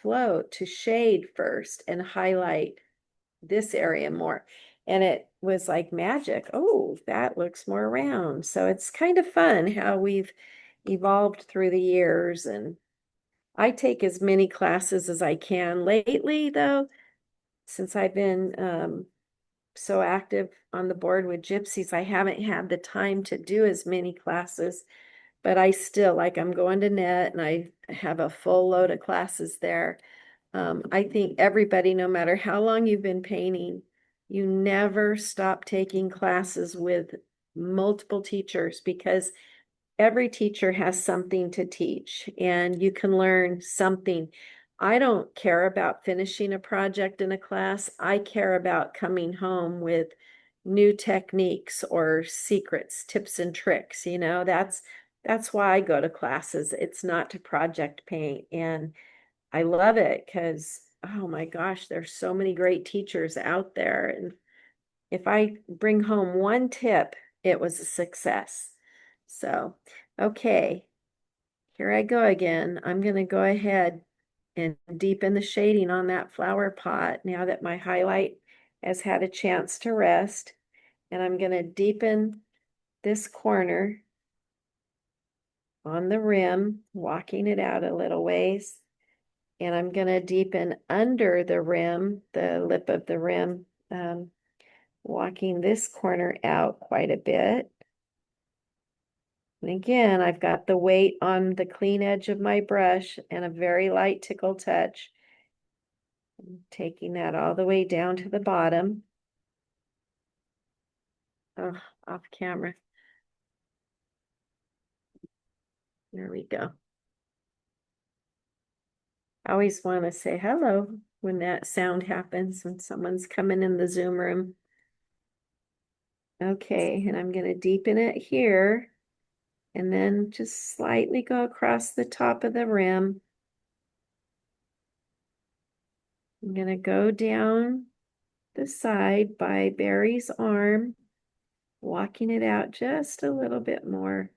float, to shade first and highlight this area more. And it was like magic. Oh, that looks more round. So it's kind of fun how we've evolved through the years. And I take as many classes as I can. Lately, though, since I've been so active on the board with gypsies, I haven't had the time to do as many classes, but I still like I'm going to net and I have a full load of classes there. I think everybody, no matter how long you've been painting, you never stop taking classes with multiple teachers because every teacher has something to teach and you can learn something. I don't care about finishing a project in a class. I care about coming home with new techniques or secrets, tips and tricks, you know. That's why I go to classes. It's not to project paint. And I love it because, oh my gosh, there's so many great teachers out there. And if I bring home one tip, it was a success. So, okay, here I go again. I'm going to go ahead and deepen the shading on that flower pot now that my highlight has had a chance to rest. And I'm going to deepen this corner on the rim, walking it out a little ways. And I'm going to deepen under the rim, the lip of the rim, walking this corner out quite a bit. And again, I've got the weight on the clean edge of my brush and a very light tickle touch. I'm taking that all the way down to the bottom. Oh, off camera. There we go. I always want to say hello when that sound happens, when someone's coming in the Zoom room. Okay, and I'm going to deepen it here and then just slightly go across the top of the rim. I'm going to go down the side by Beary's arm, walking it out just a little bit more.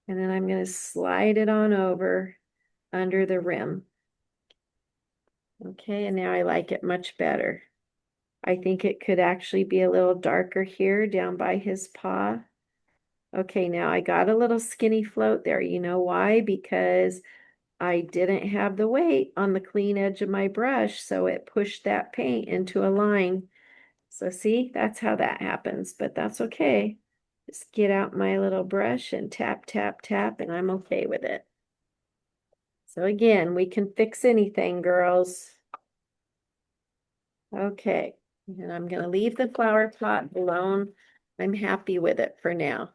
And then I'm going to slide it on over under the rim. Okay, and now I like it much better. I think it could actually be a little darker here down by his paw. Okay, now I got a little skinny float there. You know why? Because I didn't have the weight on the clean edge of my brush, so it pushed that paint into a line. So see, that's how that happens, but that's okay. Just get out my little brush and tap, tap, tap, and I'm okay with it. So again, we can fix anything, girls. Okay, and I'm going to leave the flower pot alone. I'm happy with it for now.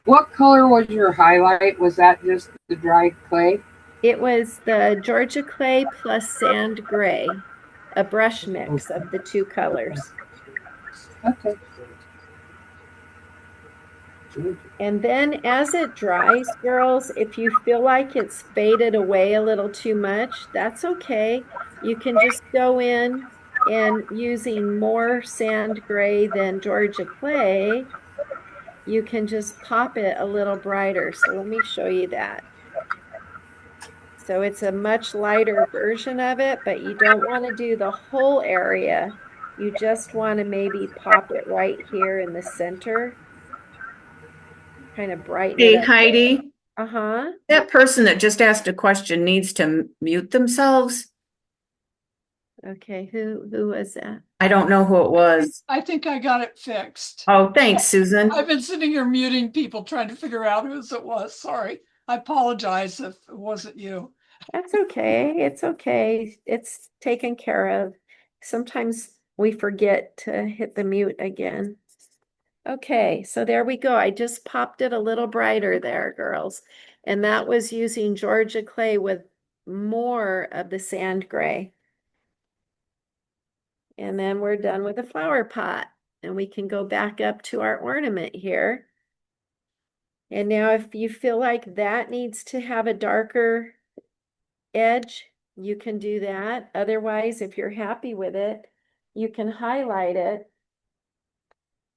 What color was your highlight? Was that just the dried clay? It was the Georgia clay plus sand gray, a brush mix of the two colors. Okay. And then as it dries, girls, if you feel like it's faded away a little too much, that's okay. You can just go in and using more sand gray than Georgia clay, you can just pop it a little brighter. So let me show you that. So it's a much lighter version of it, but you don't want to do the whole area. You just want to maybe pop it right here in the center, kind of brighten it Hey, up. Heidi, Uh-huh. that person that just asked a question needs to mute themselves. Okay, who was that? I don't know who it was. I think I got it fixed. Oh, thanks, Susan. I've been sitting here muting people trying to figure out whose it was. Sorry. I apologize if it wasn't you. That's okay. It's okay. It's taken care of. Sometimes we forget to hit the mute again. Okay, so there we go. I just popped it a little brighter there, girls. And that was using Georgia clay with more of the sand gray. And then we're done with the flower pot. And we can go back up to our ornament here. And now if you feel like that needs to have a darker edge, you can do that. Otherwise, if you're happy with it, you can highlight it.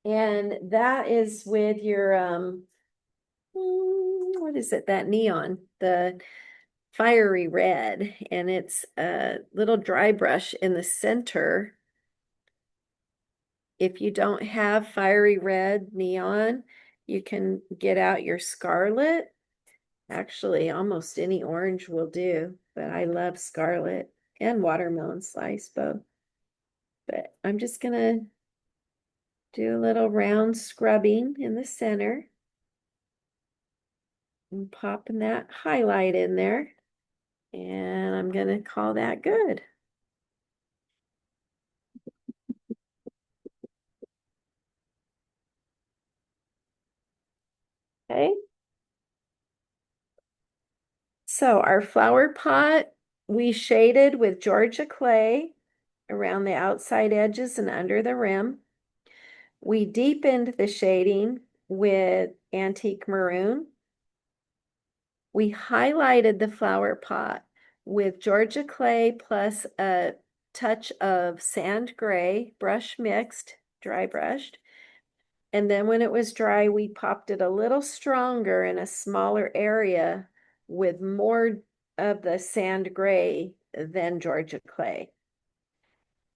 And that is with your, what is it, that neon, the fiery red. And it's a little dry brush in the center. If you don't have fiery red neon, you can get out your scarlet. Actually, almost any orange will do, but I love scarlet and watermelon slice both. But I'm just gonna do a little round scrubbing in the center and popping that highlight in there. And I'm gonna call that good. Okay. So our flower pot, we shaded with Georgia clay around the outside edges and under the rim. We deepened the shading with antique maroon. We highlighted the flower pot with Georgia clay plus a touch of sand gray, brush mixed, dry brushed. And then when it was dry, we popped it a little stronger in a smaller area with more of the sand gray than Georgia clay.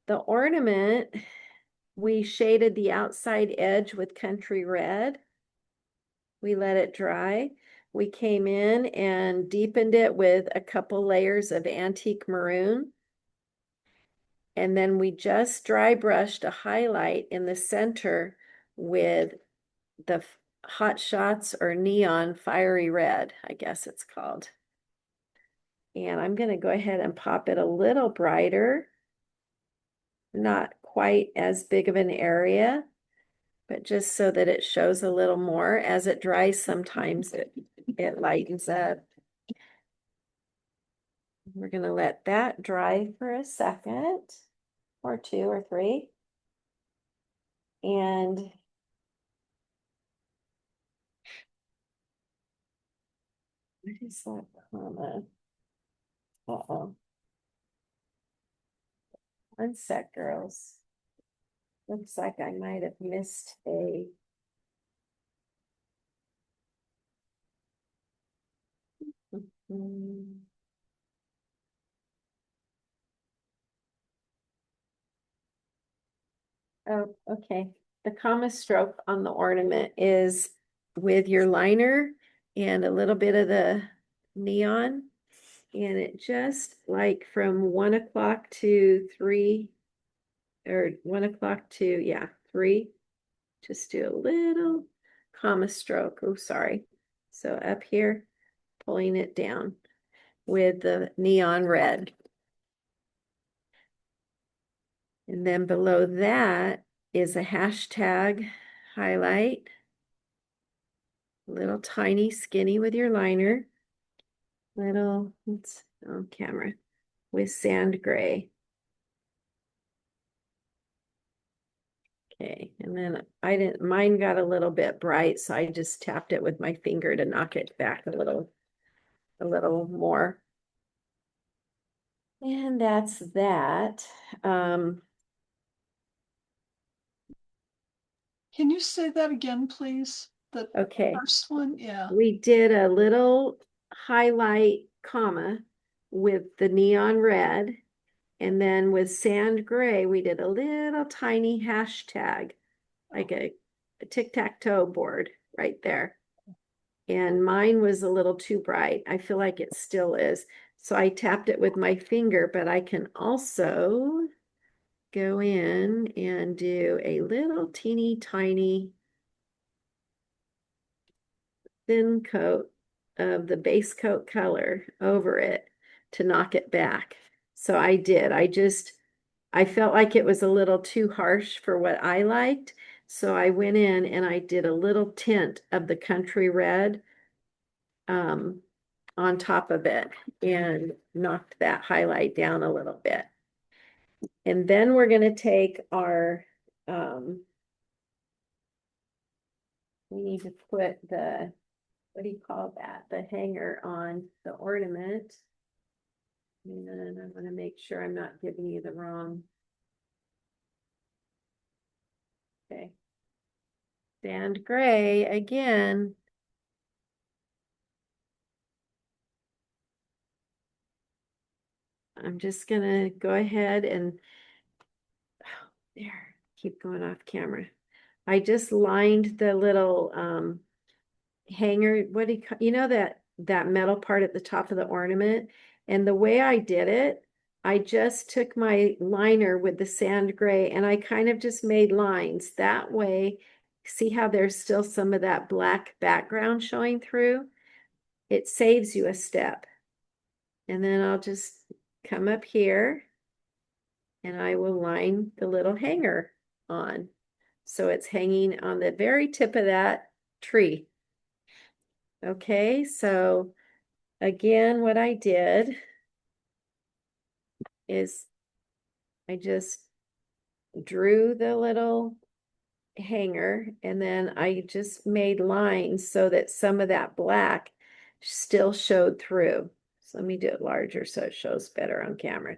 The ornament, we shaded the outside edge with country red. We let it dry. We came in and deepened it with a couple layers of antique maroon. And then we just dry brushed a highlight in the center with the hot shots or neon fiery red, I guess it's called. And I'm going to go ahead and pop it a little brighter. Not quite as big of an area, but just so that it shows a little more. As it dries, sometimes it lightens up. We're going to let that dry for a second or two or three. And what is that comma? Uh-oh. One sec, girls. Looks like I might have missed a Oh, okay. The comma stroke on the ornament is with your liner and a little bit of the neon. And it just like from 1 o'clock to 3, or 1 o'clock to, yeah, 3. Just do a little comma stroke. Oh, sorry. So up here, pulling it down with the neon red. And then below that is a hashtag highlight. Little tiny skinny with your liner. Little, it's on camera, with sand gray. Okay, and then mine got a little bit bright, so I just tapped it with my finger to knock it back a little more. And that's that. Can you say that again, please? The Okay, first one, yeah. we did a little highlight comma with the neon red, and then with sand gray, we did a little tiny hashtag, like a tic-tac-toe board right there. And mine was a little too bright. I feel like it still is. So I tapped it with my finger, but I can also go in and do a little teeny tiny thin coat of the base coat color over it to knock it back. So I did. I felt like it was a little too harsh for what I liked. So I went in and I did a little tint of the country red on top of it and knocked that highlight down a little bit. And then we're gonna take our, we need to put the, what do you call that? The hanger on the ornament. And I'm gonna make sure I'm not giving you the wrong. Okay. Sand gray again. I'm just gonna go ahead and, oh, there, keep going off camera. I just lined the little hanger, what do you call, you know, that metal part at the top of the ornament? And the way I did it, I just took my liner with the sand gray and I kind of just made lines that way. See how there's still some of that black background showing through? It saves you a step. And then I'll just come up here and I will line the little hanger on. So it's hanging on the very tip of that tree. Okay, so again, what I did is I just drew the little hanger and then I just made lines so that some of that black still showed through. So let me do it larger so it shows better on camera.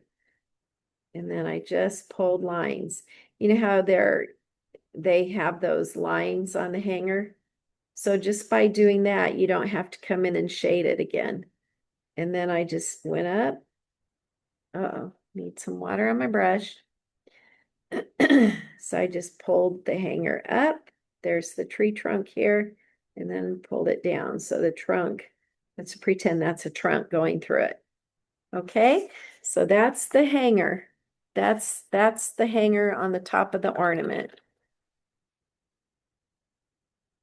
And then I just pulled lines. You know how they have those lines on the hanger? So just by doing that, you don't have to come in and shade it again. And then I just went up. Uh-oh, need some water on my brush. So I just pulled the hanger up. There's the tree trunk here, and then pulled it down. So the trunk, let's pretend that's a trunk going through it. Okay, so that's the hanger. That's the hanger on the top of the ornament.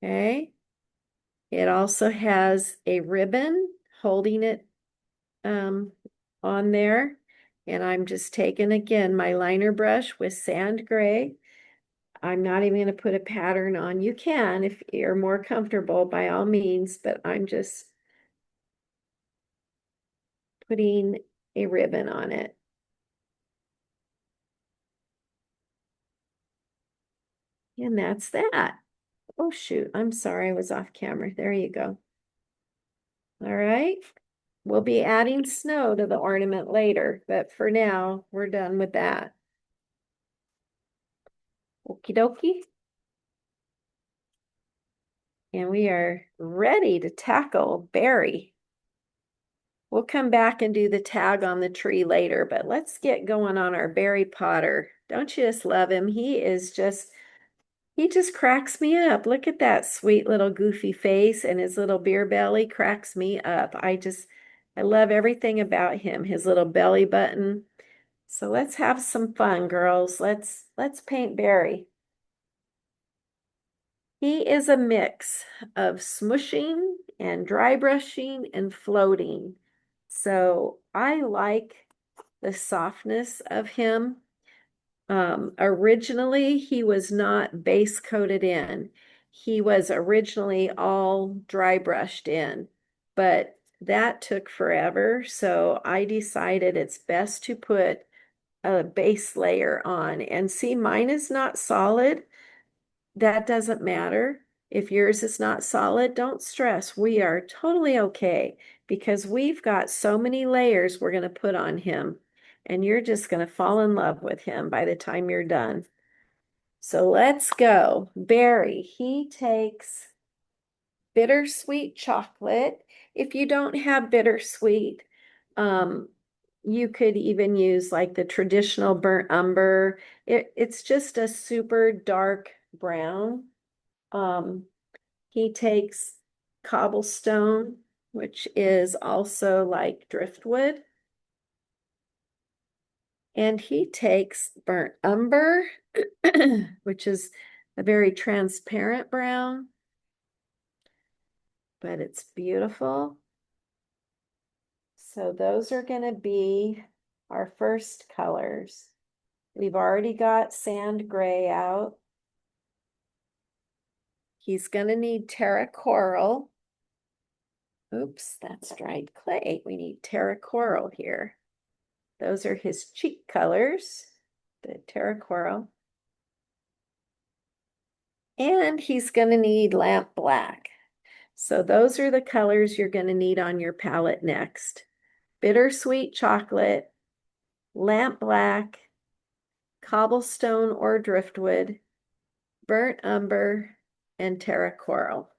Okay. It also has a ribbon holding it on there. And I'm just taking again my liner brush with sand gray. I'm not even going to put a pattern on. You can if you're more comfortable by all means, but I'm just putting a ribbon on it. And that's that. Oh shoot, I'm sorry, I was off camera. There you go. All right. We'll be adding snow to the ornament later, but for now, we're done with that. Okie dokie. And we are ready to tackle Beary. We'll come back and do the tag on the tree later, but let's get going on our Beary Potter. Don't you just love him? He just cracks me up. Look at that sweet little goofy face and his little beer belly cracks me up. I love everything about him, his little belly button. So let's have some fun, girls. Let's paint Beary. He is a mix of smushing and dry brushing and floating. So I like the softness of him. Originally, he was not base coated in. He was originally all dry brushed in, but that took forever. So I decided it's best to put a base layer on. And see, mine is not solid. That doesn't matter. If yours is not solid, don't stress. We are totally okay because we've got so many layers we're going to put on him, and you're just going to fall in love with him by the time you're done. So let's go. Beary, he takes bittersweet chocolate. If you don't have bittersweet, you could even use like the traditional burnt umber. It's just a super dark brown. He takes cobblestone, which is also like driftwood. And he takes burnt umber, which is a very transparent brown, but it's beautiful. So those are going to be our first colors. We've already got sand gray out. He's going to need terra coral. Oops, that's dried clay. We need terra coral here. Those are his cheek colors. the terra coral. And he's going to need lamp black. So those are the colors you're going to need on your palette next. Bittersweet chocolate, lamp black, cobblestone or driftwood, burnt umber, and terra coral.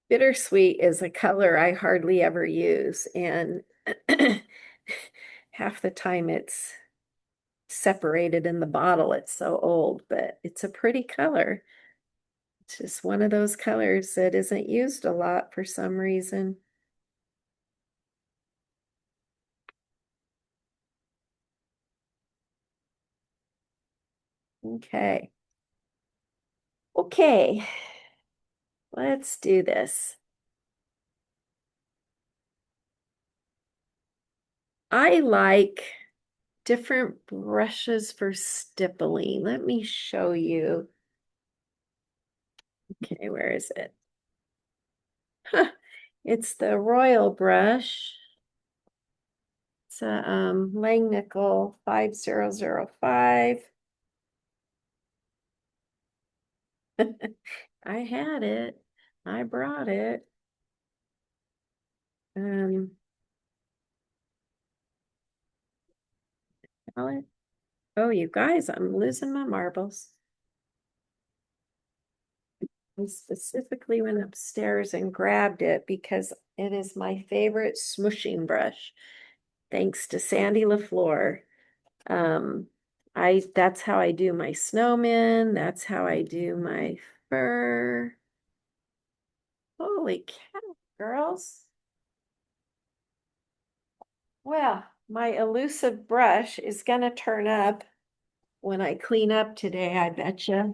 Bittersweet is a color I hardly ever use, and half the time it's separated in the bottle. It's so old, but it's a pretty color. It's just one of those colors that isn't used a lot for some reason. Okay. Okay. Let's do this. I like different brushes for stippling. Let me show you. Okay, where is it? Huh, it's the Royal brush. It's a Langnickel 5005. I had it. I brought it. Um, palette. Oh, you guys, I'm losing my marbles. I specifically went upstairs and grabbed it because it is my favorite smooshing brush. Thanks to Sandy LaFleur. Um, that's how I do my snowmen. That's how I do my fur. Holy cow, girls. Well, my elusive brush is gonna turn up when I clean up today, I betcha.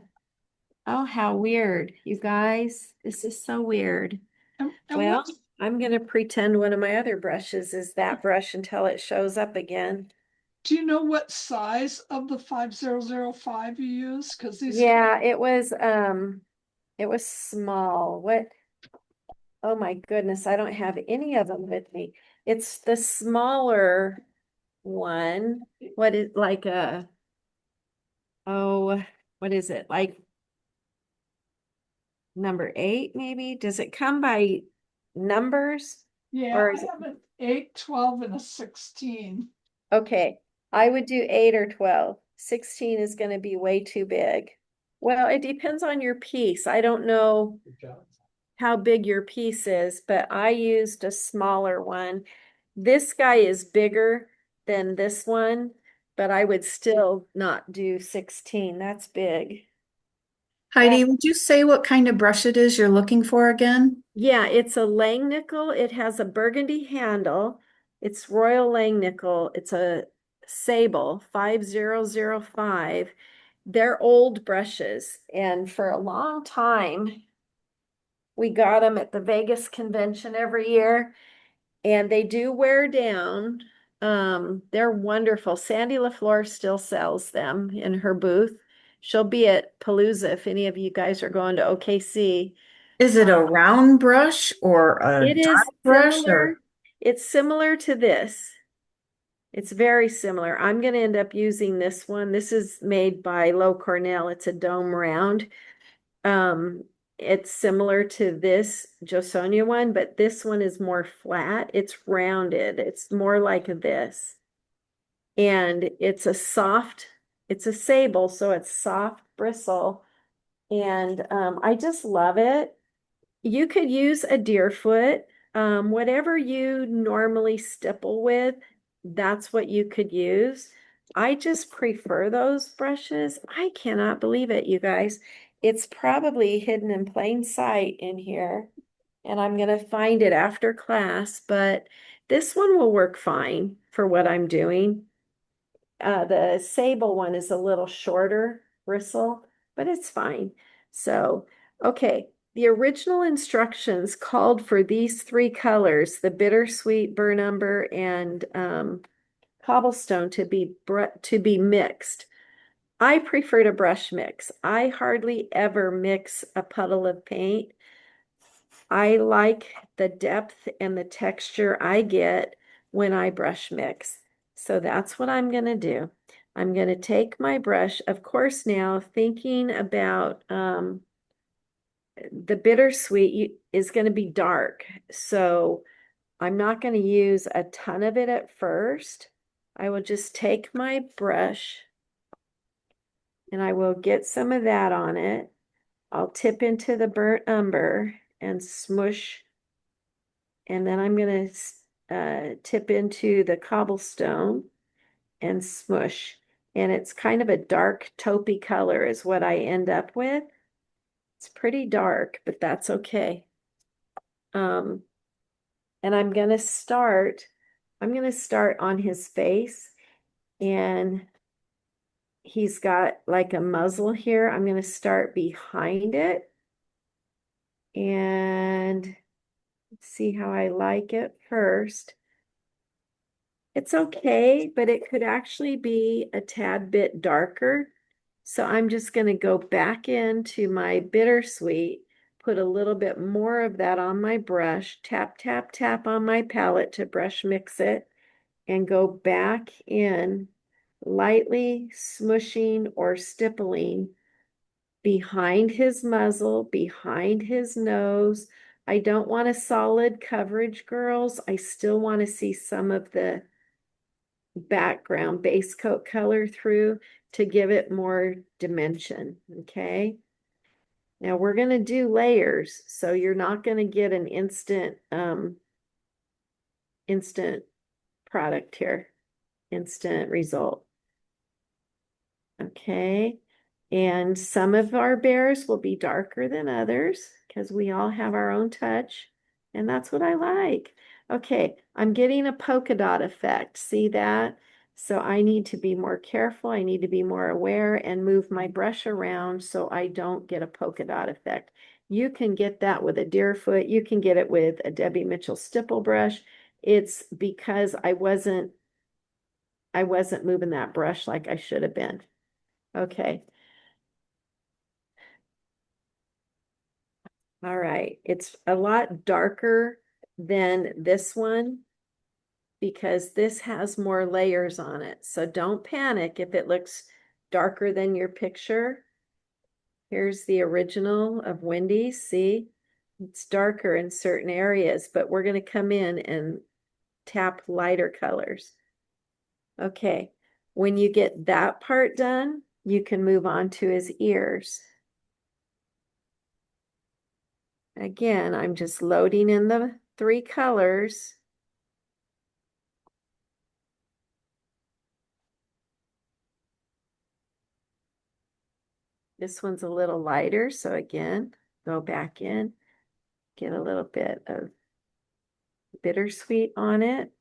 Oh, how weird, you guys. This is so weird. And Well, what, I'm gonna pretend one of my other brushes is that brush until it shows up again. do you know what size of the 5005 you use? Because these, Yeah, it was small. What? Oh my goodness, I don't have any of them with me. It's the smaller one. What is like a, oh, what is it? Like number 8, maybe? Does it come by numbers? yeah, Or I is it, have an 8, 12, and a 16. okay, I would do 8 or 12. 16 is going to be way too big. Well, it depends on your piece. I don't know how big your piece is, but I used a smaller one. This guy is bigger than this one, but I would still not do 16. That's big. Heidi, would you say what kind of brush it is you're looking for again? Yeah, it's a Langnickel. It has a burgundy handle. It's Royal Langnickel. It's a Sable 5005. They're old brushes, and for a long time, we got them at the Vegas convention every year, and they do wear down. They're wonderful. Sandy LaFleur still sells them in her booth. She'll be at Palooza if any of you guys are going to OKC. Is it a round brush or a It is dot brush or? similar. It's similar to this. It's very similar. I'm going to end up using this one. This is made by Low Cornell. It's a dome round. Um, it's similar to this Josonia one, but this one is more flat. It's rounded. It's more like this. And it's a soft, it's a sable, so it's soft bristle. And I just love it. You could use a deerfoot, whatever you normally stipple with, that's what you could use. I just prefer those brushes. I cannot believe it, you guys. It's probably hidden in plain sight in here, and I'm gonna find it after class, but this one will work fine for what I'm doing. The sable one is a little shorter bristle, but it's fine. So, okay, the original instructions called for these 3 colors, the bittersweet, burnt umber, and cobblestone to be mixed. I prefer to brush mix. I hardly ever mix a puddle of paint. I like the depth and the texture I get when I brush mix. So that's what I'm going to do. I'm going to take my brush, of course, now thinking about the bittersweet is going to be dark. So I'm not going to use a ton of it at first. I will just take my brush and I will get some of that on it. I'll tip into the burnt umber and smush, and then I'm going to tip into the cobblestone and smush. And it's kind of a dark taupey color is what I end up with. It's pretty dark, but that's okay. And I'm going to start on his face, and he's got like a muzzle here. I'm going to start behind it and see how I like it first. It's okay, but it could actually be a tad bit darker. So I'm just going to go back into my bittersweet, put a little bit more of that on my brush, tap, tap, tap on my palette to brush mix it, and go back in, lightly smushing or stippling behind his muzzle, behind his nose. I don't want a solid coverage, girls. I still want to see some of the background base coat color through to give it more dimension, okay? Now we're going to do layers, so you're not going to get an instant product here, instant result. Okay, and some of our bears will be darker than others because we all have our own touch, and that's what I like. Okay, I'm getting a polka dot effect. See that? So I need to be more careful. I need to be more aware and move my brush around so I don't get a polka dot effect. You can get that with a Deerfoot. You can get it with a Debbie Mitchell stipple brush. It's because I wasn't moving that brush like I should have been. Okay. All right. It's a lot darker than this one because this has more layers on it. So don't panic if it looks darker than your picture. Here's the original of Wendy's. See, it's darker in certain areas, but we're going to come in and tap lighter colors. Okay. When you get that part done, you can move on to his ears. Again, I'm just loading in the 3 colors. This one's a little lighter, so again, go back in, get a little bit of bittersweet on it.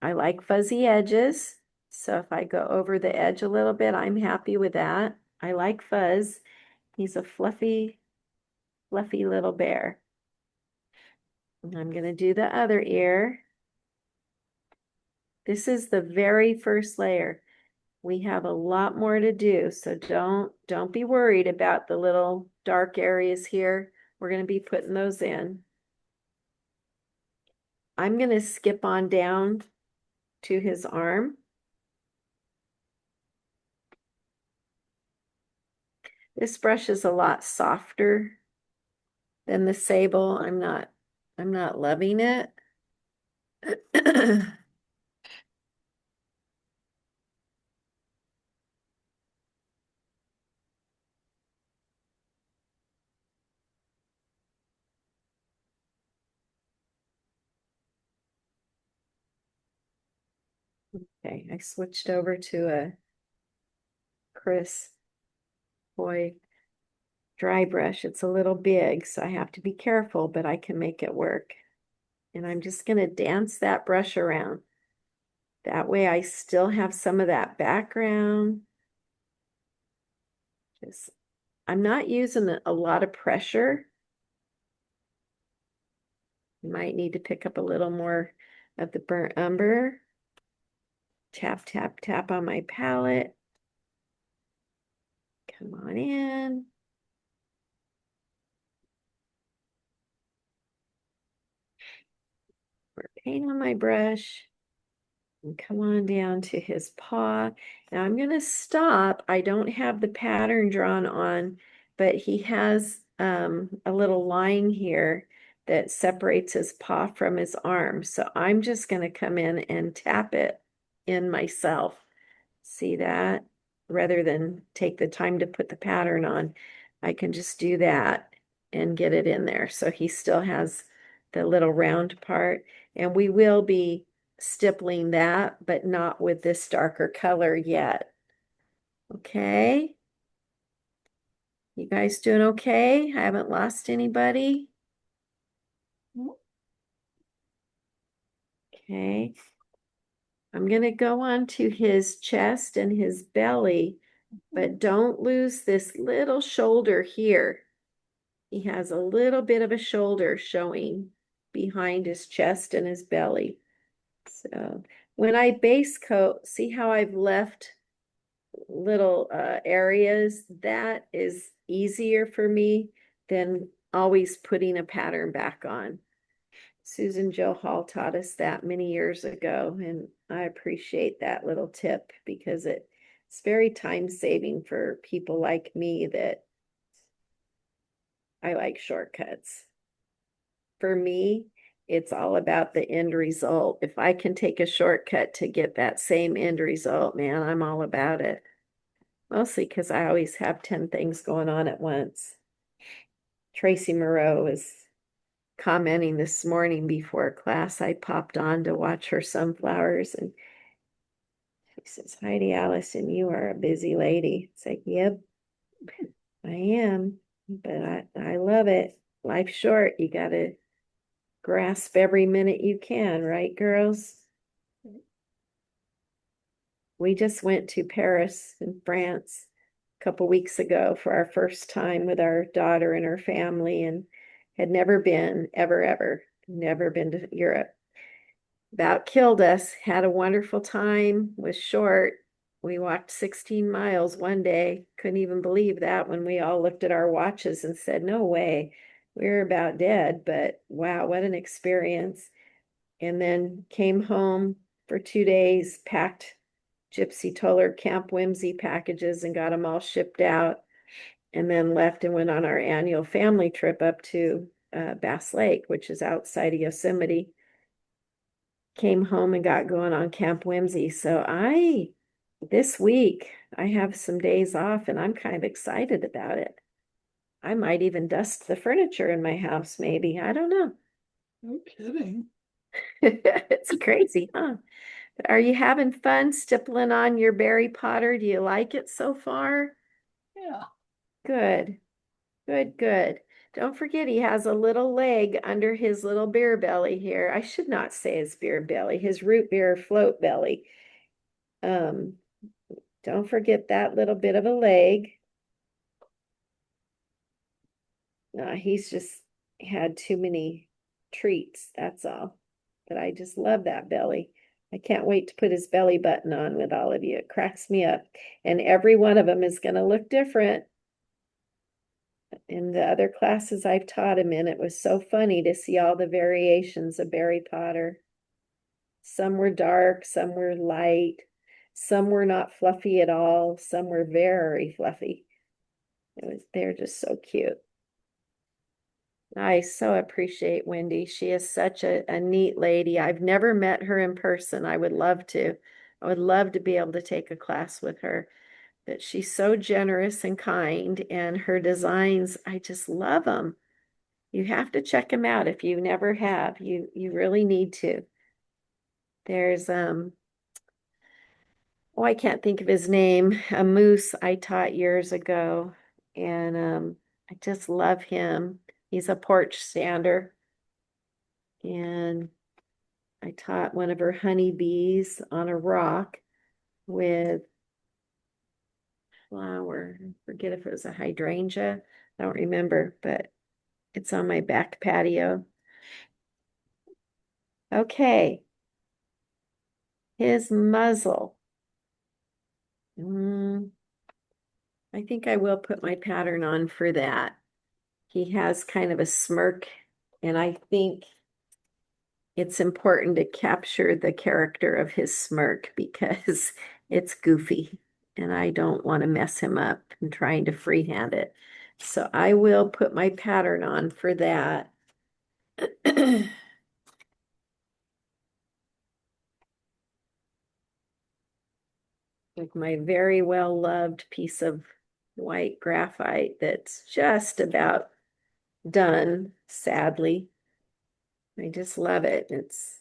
I like fuzzy edges, so if I go over the edge a little bit, I'm happy with that. I like fuzz. He's a fluffy, fluffy little bear. And I'm going to do the other ear. This is the very first layer. We have a lot more to do, so don't be worried about the little dark areas here. We're going to be putting those in. I'm going to skip on down to his arm. This brush is a lot softer than the sable. I'm not loving it. Okay, I switched over to a Chris Boy dry brush. It's a little big, so I have to be careful, but I can make it work. And I'm just going to dance that brush around. That way I still have some of that background. Just, I'm not using a lot of pressure. Might need to pick up a little more of the burnt umber. Tap, tap, tap on my palette. Come on in. More paint on my brush. And come on down to his paw. Now I'm going to stop. I don't have the pattern drawn on, but he has a little line here that separates his paw from his arm. So I'm just going to come in and tap it in myself. See that? Rather than take the time to put the pattern on, I can just do that and get it in there. So he still has the little round part, and we will be stippling that, but not with this darker color yet. Okay. You guys doing okay? I haven't lost anybody. Okay. I'm going to go on to his chest and his belly, but don't lose this little shoulder here. He has a little bit of a shoulder showing behind his chest and his belly. So when I base coat, see how I've left little areas? That is easier for me than always putting a pattern back on. Susan Jo Hall taught us that many years ago, and I appreciate that little tip because it's very time saving for people like me that I like shortcuts. For me, it's all about the end result. If I can take a shortcut to get that same end result, man, I'm all about it. Mostly because I always have 10 things going on at once. Tracy Moreau was commenting this morning before class. I popped on to watch her sunflowers, and she says, Heidi Allison, you are a busy lady. It's like, yep, I am, but I love it. Life's short. You got to grasp every minute you can, right, girls? We just went to Paris in France a couple weeks ago for our first time with our daughter and her family, and had never been, ever, never been to Europe. About killed us, had a wonderful time, was short. We walked 16 miles one day. Couldn't even believe that when we all looked at our watches and said, no way, we were about dead, but wow, what an experience. And then came home for 2 days, packed Gypsy Toller Camp Whimsy packages and got them all shipped out, and then left and went on our annual family trip up to Bass Lake, which is outside of Yosemite. Came home and got going on Camp Whimsy. So this week, I have some days off and I'm kind of excited about it. I might even dust the furniture in my house, maybe. I don't know. No kidding. It's crazy, huh? Are you having fun stippling on your Beary Potter? Do you like it so far? Yeah. Good, good, good. Don't forget he has a little leg under his little beer belly here. I should not say his beer belly, his root beer float belly. Um, don't forget that little bit of a leg. He's just had too many treats, that's all. But I just love that belly. I can't wait to put his belly button on with all of you. It cracks me up. And every one of them is going to look different. In the other classes I've taught him in, it was so funny to see all the variations of Beary Potter. Some were dark, some were light, some were not fluffy at all, some were very fluffy. They're just so cute. I so appreciate Wendy. She is such a neat lady. I've never met her in person. I would love to. I would love to be able to take a class with her. But she's so generous and kind, and her designs, I just love them. You have to check them out if you never have. You really need to. There's oh, I can't think of his name, a moose I taught years ago, and I just love him. He's a porch stander, and I taught one of her honeybees on a rock with flower. I forget if it was a hydrangea. I don't remember, but it's on my back patio. Okay. His muzzle. I think I will put my pattern on for that. He has kind of a smirk, and I think it's important to capture the character of his smirk because it's goofy and I don't want to mess him up in trying to freehand it. So I will put my pattern on for that. Like my very well loved piece of white graphite that's just about done, sadly. I just love it. It's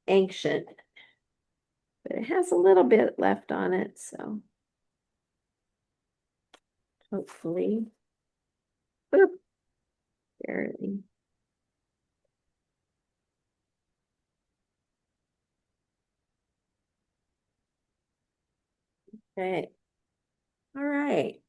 ancient, but it has a little bit left on it, so hopefully, boop, barely. Okay. All right.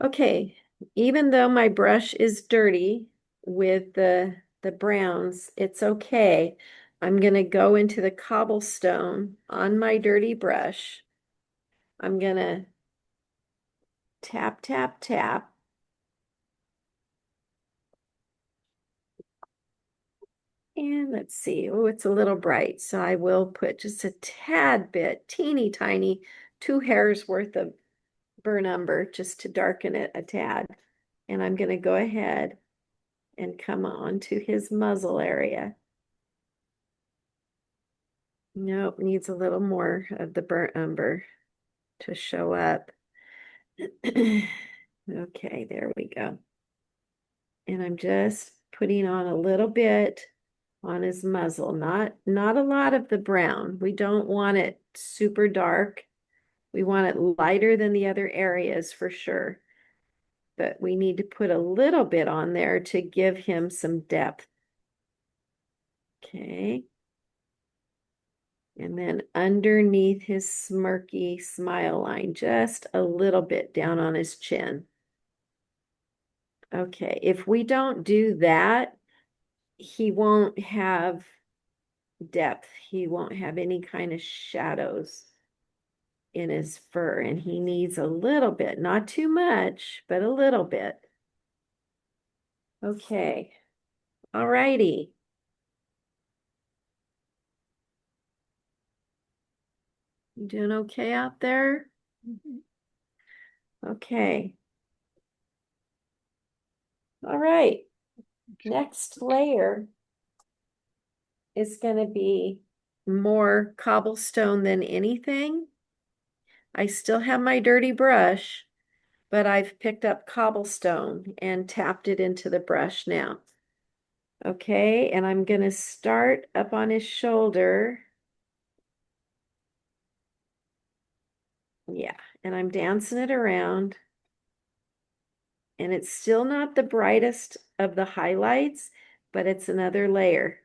Okay. Even though my brush is dirty with the browns, it's okay. I'm going to go into the cobblestone on my dirty brush. I'm going to tap, tap, tap. And let's see. Oh, it's a little bright. So I will put just a tad bit, teeny tiny, 2 hairs worth of burn umber just to darken it a tad. And I'm going to go ahead and come on to his muzzle area. Nope, needs a little more of the burnt umber to show up. Okay, there we go. And I'm just putting on a little bit on his muzzle, not a lot of the brown. We don't want it super dark. We want it lighter than the other areas for sure. But we need to put a little bit on there to give him some depth. Okay. And then underneath his smirky smile line, just a little bit down on his chin. Okay, if we don't do that, he won't have depth. He won't have any kind of shadows in his fur, and he needs a little bit, not too much, but a little bit. Okay, all righty. You doing okay out there? Okay. All right. Next layer is going to be more cobblestone than anything. I still have my dirty brush, but I've picked up cobblestone and tapped it into the brush now. Okay, and I'm going to start up on his shoulder. Yeah, and I'm dancing it around. And it's still not the brightest of the highlights, but it's another layer.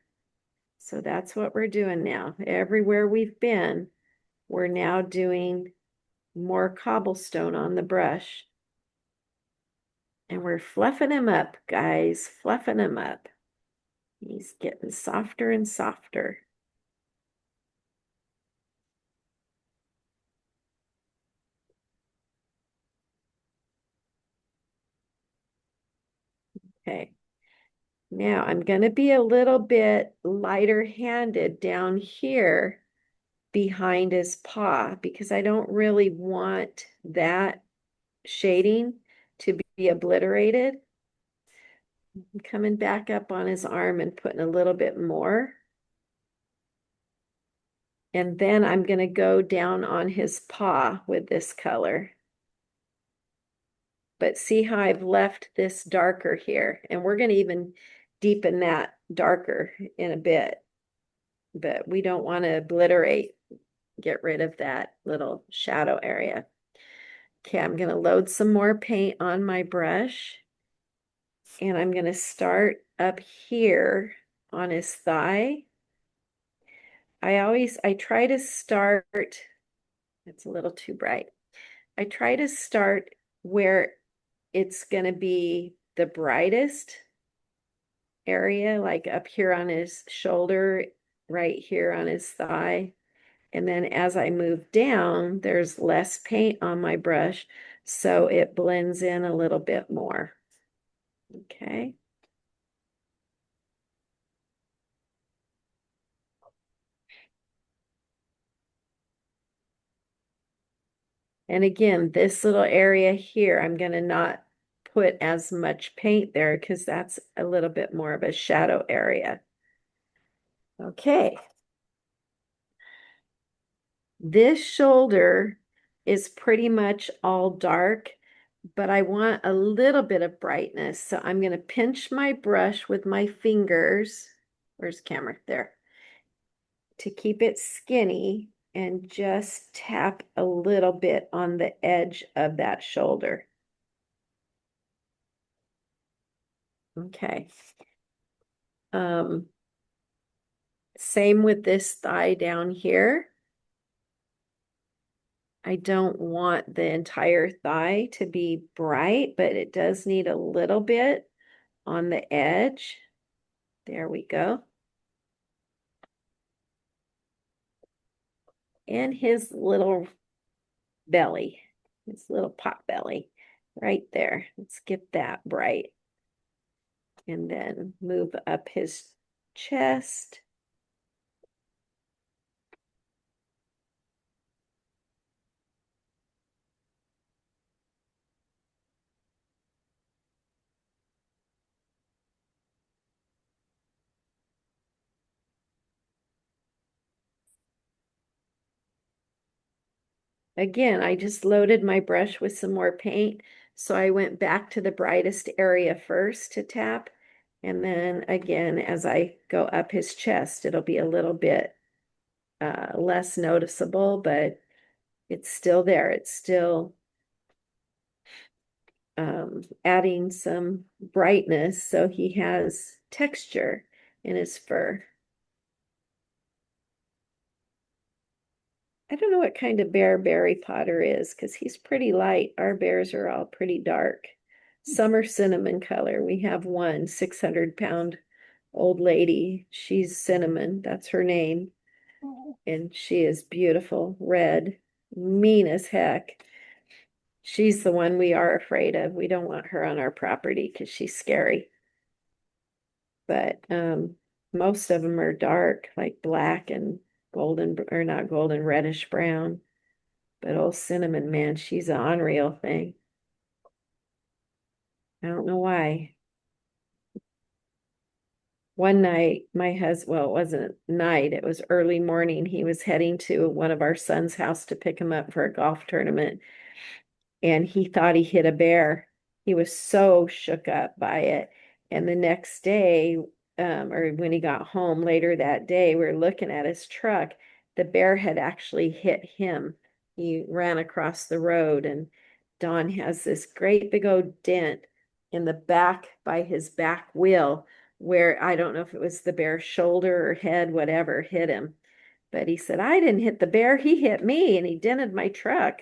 So that's what we're doing now. Everywhere we've been, we're now doing more cobblestone on the brush. And we're fluffing him up, guys, fluffing him up. He's getting softer and softer. Okay. Now I'm going to be a little bit lighter handed down here behind his paw because I don't really want that shading to be obliterated. I'm coming back up on his arm and putting a little bit more. And then I'm going to go down on his paw with this color. But see how I've left this darker here, and we're going to even deepen that darker in a bit, but we don't want to obliterate, get rid of that little shadow area. Okay, I'm going to load some more paint on my brush, and I'm going to start up here on his thigh. I try to start, it's a little too bright. I try to start where it's going to be the brightest area, like up here on his shoulder right here on his thigh. And then as I move down, there's less paint on my brush, so it blends in a little bit more. Okay. And again, this little area here, I'm going to not put as much paint there because that's a little bit more of a shadow area. Okay. This shoulder is pretty much all dark, but I want a little bit of brightness. So I'm going to pinch my brush with my fingers. Where's the camera? There. To keep it skinny and just tap a little bit on the edge of that shoulder. Okay. Same with this thigh down here. I don't want the entire thigh to be bright, but it does need a little bit on the edge. There we go. And his little belly, his little pot belly right there. Let's get that bright. And then move up his chest. Again, I just loaded my brush with some more paint. So I went back to the brightest area first to tap. And then again, as I go up his chest, it'll be a little bit less noticeable, but it's still there. It's still adding some brightness. So he has texture in his fur. I don't know what kind of bear Beary Potter is because he's pretty light. Our bears are all pretty dark. Some are cinnamon color. We have one 600-pound old lady. She's cinnamon. That's her name. Oh, And she is beautiful, red, mean as heck. She's the one we are afraid of. We don't want her on our property because she's scary. But most of them are dark, like black and golden, or not golden, reddish brown. But old Cinnamon, man, she's an unreal thing. I don't know why. One night, my husband, well, it wasn't night, it was early morning. He was heading to one of our son's house to pick him up for a golf tournament. And he thought he hit a bear. He was so shook up by it. And the next day, or when he got home later that day, we were looking at his truck. The bear had actually hit him. He ran across the road, and Don has this great big old dent in the back by his back wheel, where I don't know if it was the bear's shoulder or head, whatever hit him. But he said, I didn't hit the bear, he hit me, and he dented my truck.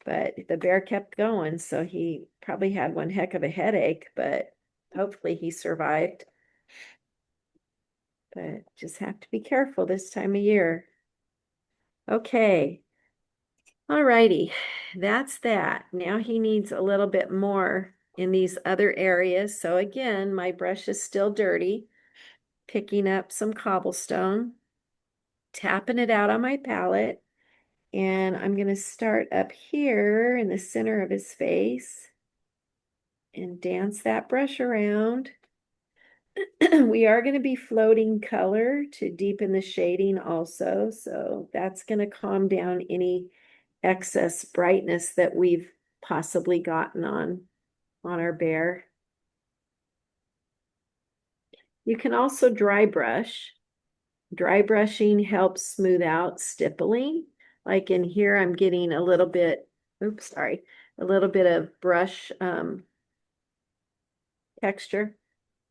But the bear kept going, so he probably had one heck of a headache, but hopefully he survived. But just have to be careful this time of year. Okay. All righty. That's that. Now he needs a little bit more in these other areas. So again, my brush is still dirty. Picking up some cobblestone, tapping it out on my palette. And I'm going to start up here in the center of his face and dance that brush around. We are going to be floating color to deepen the shading also. So that's going to calm down any excess brightness that we've possibly gotten on our bear. You can also dry brush. Dry brushing helps smooth out stippling. Like in here, I'm getting a little bit, oops, sorry, a little bit of brush texture.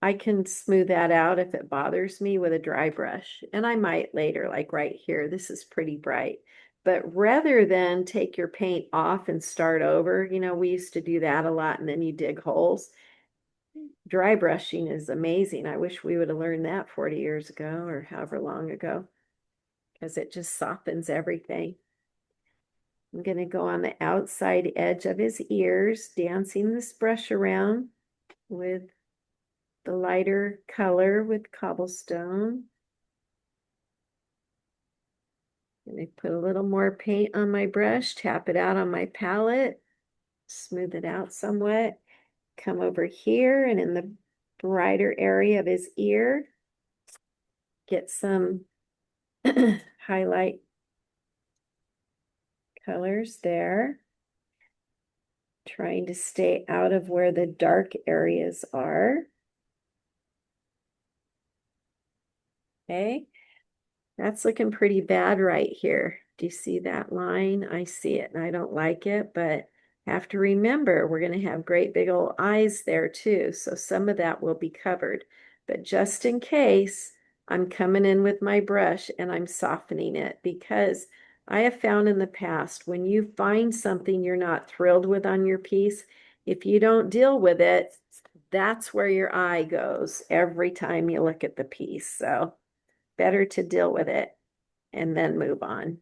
I can smooth that out if it bothers me with a dry brush. And I might later, like right here, this is pretty bright. But rather than take your paint off and start over, we used to do that a lot and then you dig holes. dry brushing is amazing. I wish we would have learned that 40 years ago or however long ago, because it just softens everything. I'm going to go on the outside edge of his ears, dancing this brush around with the lighter color with cobblestone. And I put a little more paint on my brush, tap it out on my palette, smooth it out somewhat. Come over here and in the brighter area of his ear, get some highlight colors there. Trying to stay out of where the dark areas are. Okay, that's looking pretty bad right here. Do you see that line? I see it and I don't like it, but have to remember we're going to have great big old eyes there too. So some of that will be covered. But just in case, I'm coming in with my brush and I'm softening it, because I have found in the past when you find something you're not thrilled with on your piece, if you don't deal with it, that's where your eye goes every time you look at the piece. So better to deal with it and then move on.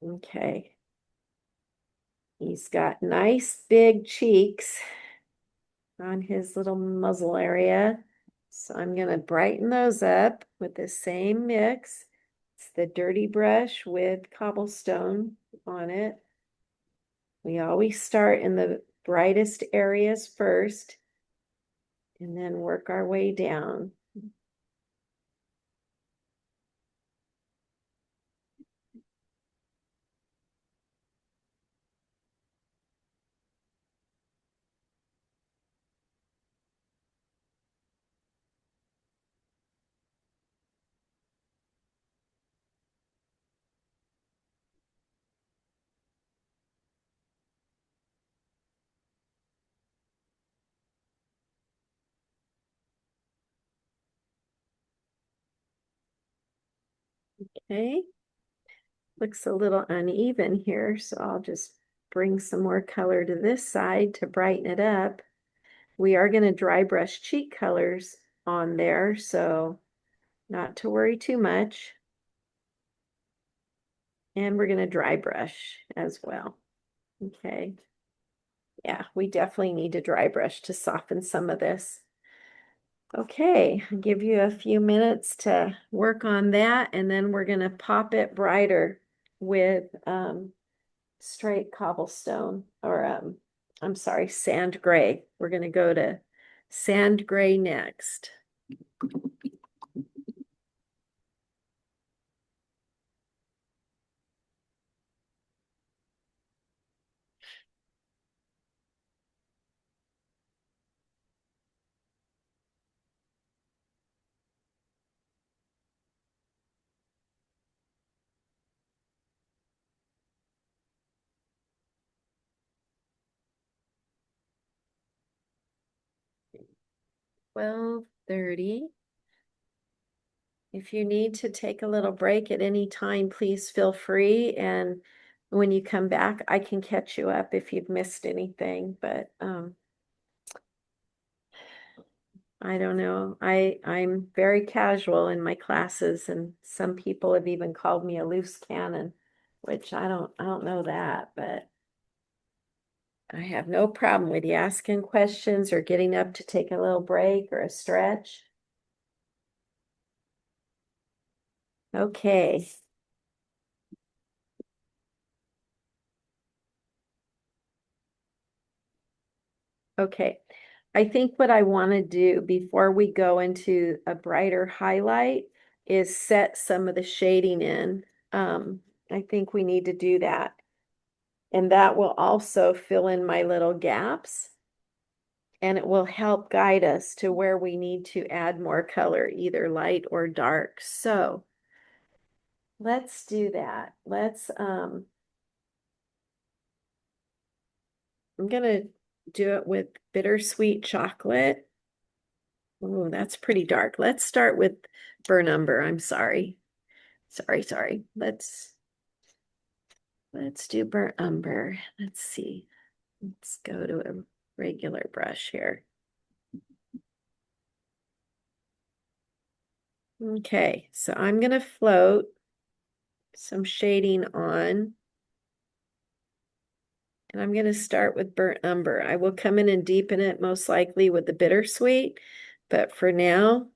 Okay. He's got nice big cheeks on his little muzzle area. So I'm going to brighten those up with the same mix. It's the dirty brush with cobblestone on it. We always start in the brightest areas first and then work our way down. Okay. Looks a little uneven here, so I'll just bring some more color to this side to brighten it up. We are going to dry brush cheek colors on there, so not to worry too much. And we're going to dry brush as well. Okay. Yeah, we definitely need to dry brush to soften some of this. Okay, I'll give you a few minutes to work on that, and then we're going to pop it brighter with straight cobblestone, or I'm sorry, sand gray. We're going to go to sand gray next. $12:30. If you need to take a little break at any time, please feel free. And when you come back, I can catch you up if you've missed anything. But I don't know. I'm very casual in my classes, and some people have even called me a loose cannon, which I don't know that, but I have no problem with you asking questions or getting up to take a little break or a stretch. Okay. Okay. I think what I want to do before we go into a brighter highlight is set some of the shading in. I think we need to do that. And that will also fill in my little gaps. And it will help guide us to where we need to add more color, either light or dark. So let's do that. I'm gonna do it with bittersweet chocolate. Oh, that's pretty dark. Let's start with burnt umber. I'm sorry. Sorry. Let's do burnt umber. Let's see. Let's go to a regular brush here. Okay, so I'm going to float some shading on. And I'm going to start with burnt umber. I will come in and deepen it most likely with the bittersweet, but for now,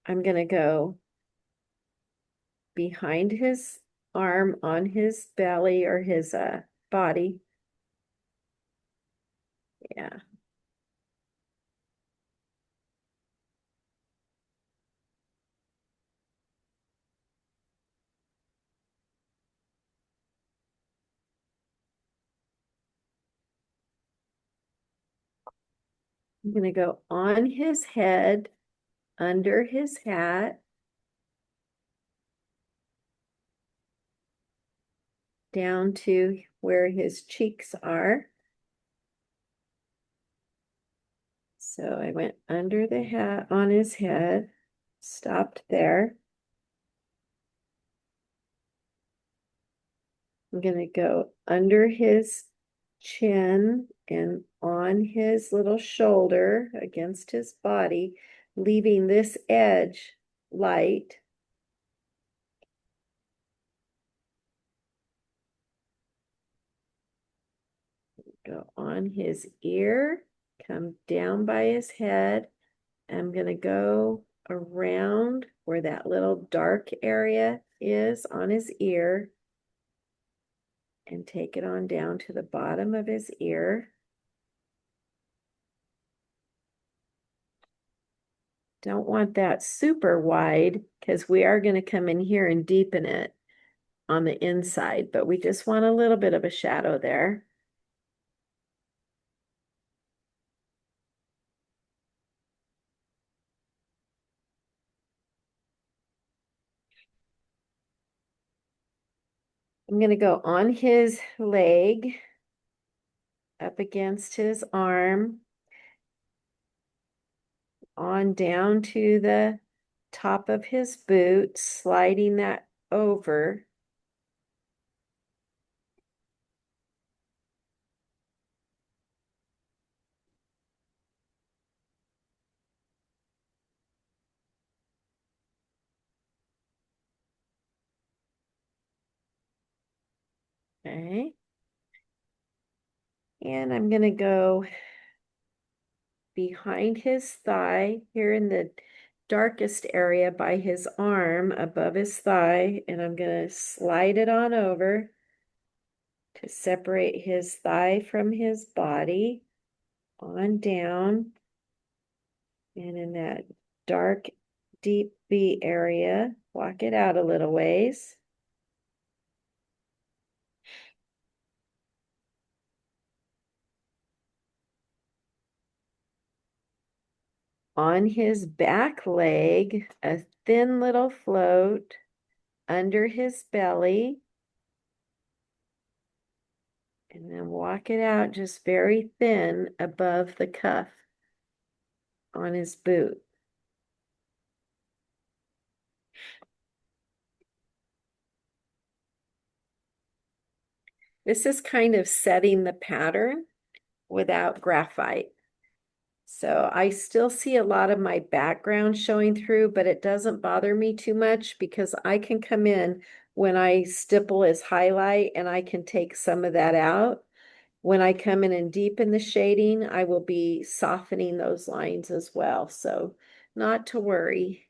I'm going to go behind his arm on his belly or his body. Yeah. I'm going to go on his head, under his hat, down to where his cheeks are. So I went under the hat on his head, stopped there. I'm going to go under his chin and on his little shoulder against his body, leaving this edge light. Go on his ear, come down by his head. I'm going to go around where that little dark area is on his ear and take it on down to the bottom of his ear. Don't want that super wide because we are going to come in here and deepen it on the inside, but we just want a little bit of a shadow there. I'm going to go on his leg, up against his arm, on down to the top of his boot, sliding that over. Okay. And I'm going to go behind his thigh here in the darkest area by his arm above his thigh, and I'm going to slide it on over to separate his thigh from his body, on down, and in that dark deep V area, walk it out a little ways. On his back leg, a thin little float under his belly. And then walk it out just very thin above the cuff on his boot. This is kind of setting the pattern without graphite. So I still see a lot of my background showing through, but it doesn't bother me too much because I can come in when I stipple as highlight and I can take some of that out. When I come in and deepen the shading, I will be softening those lines as well. So not to worry.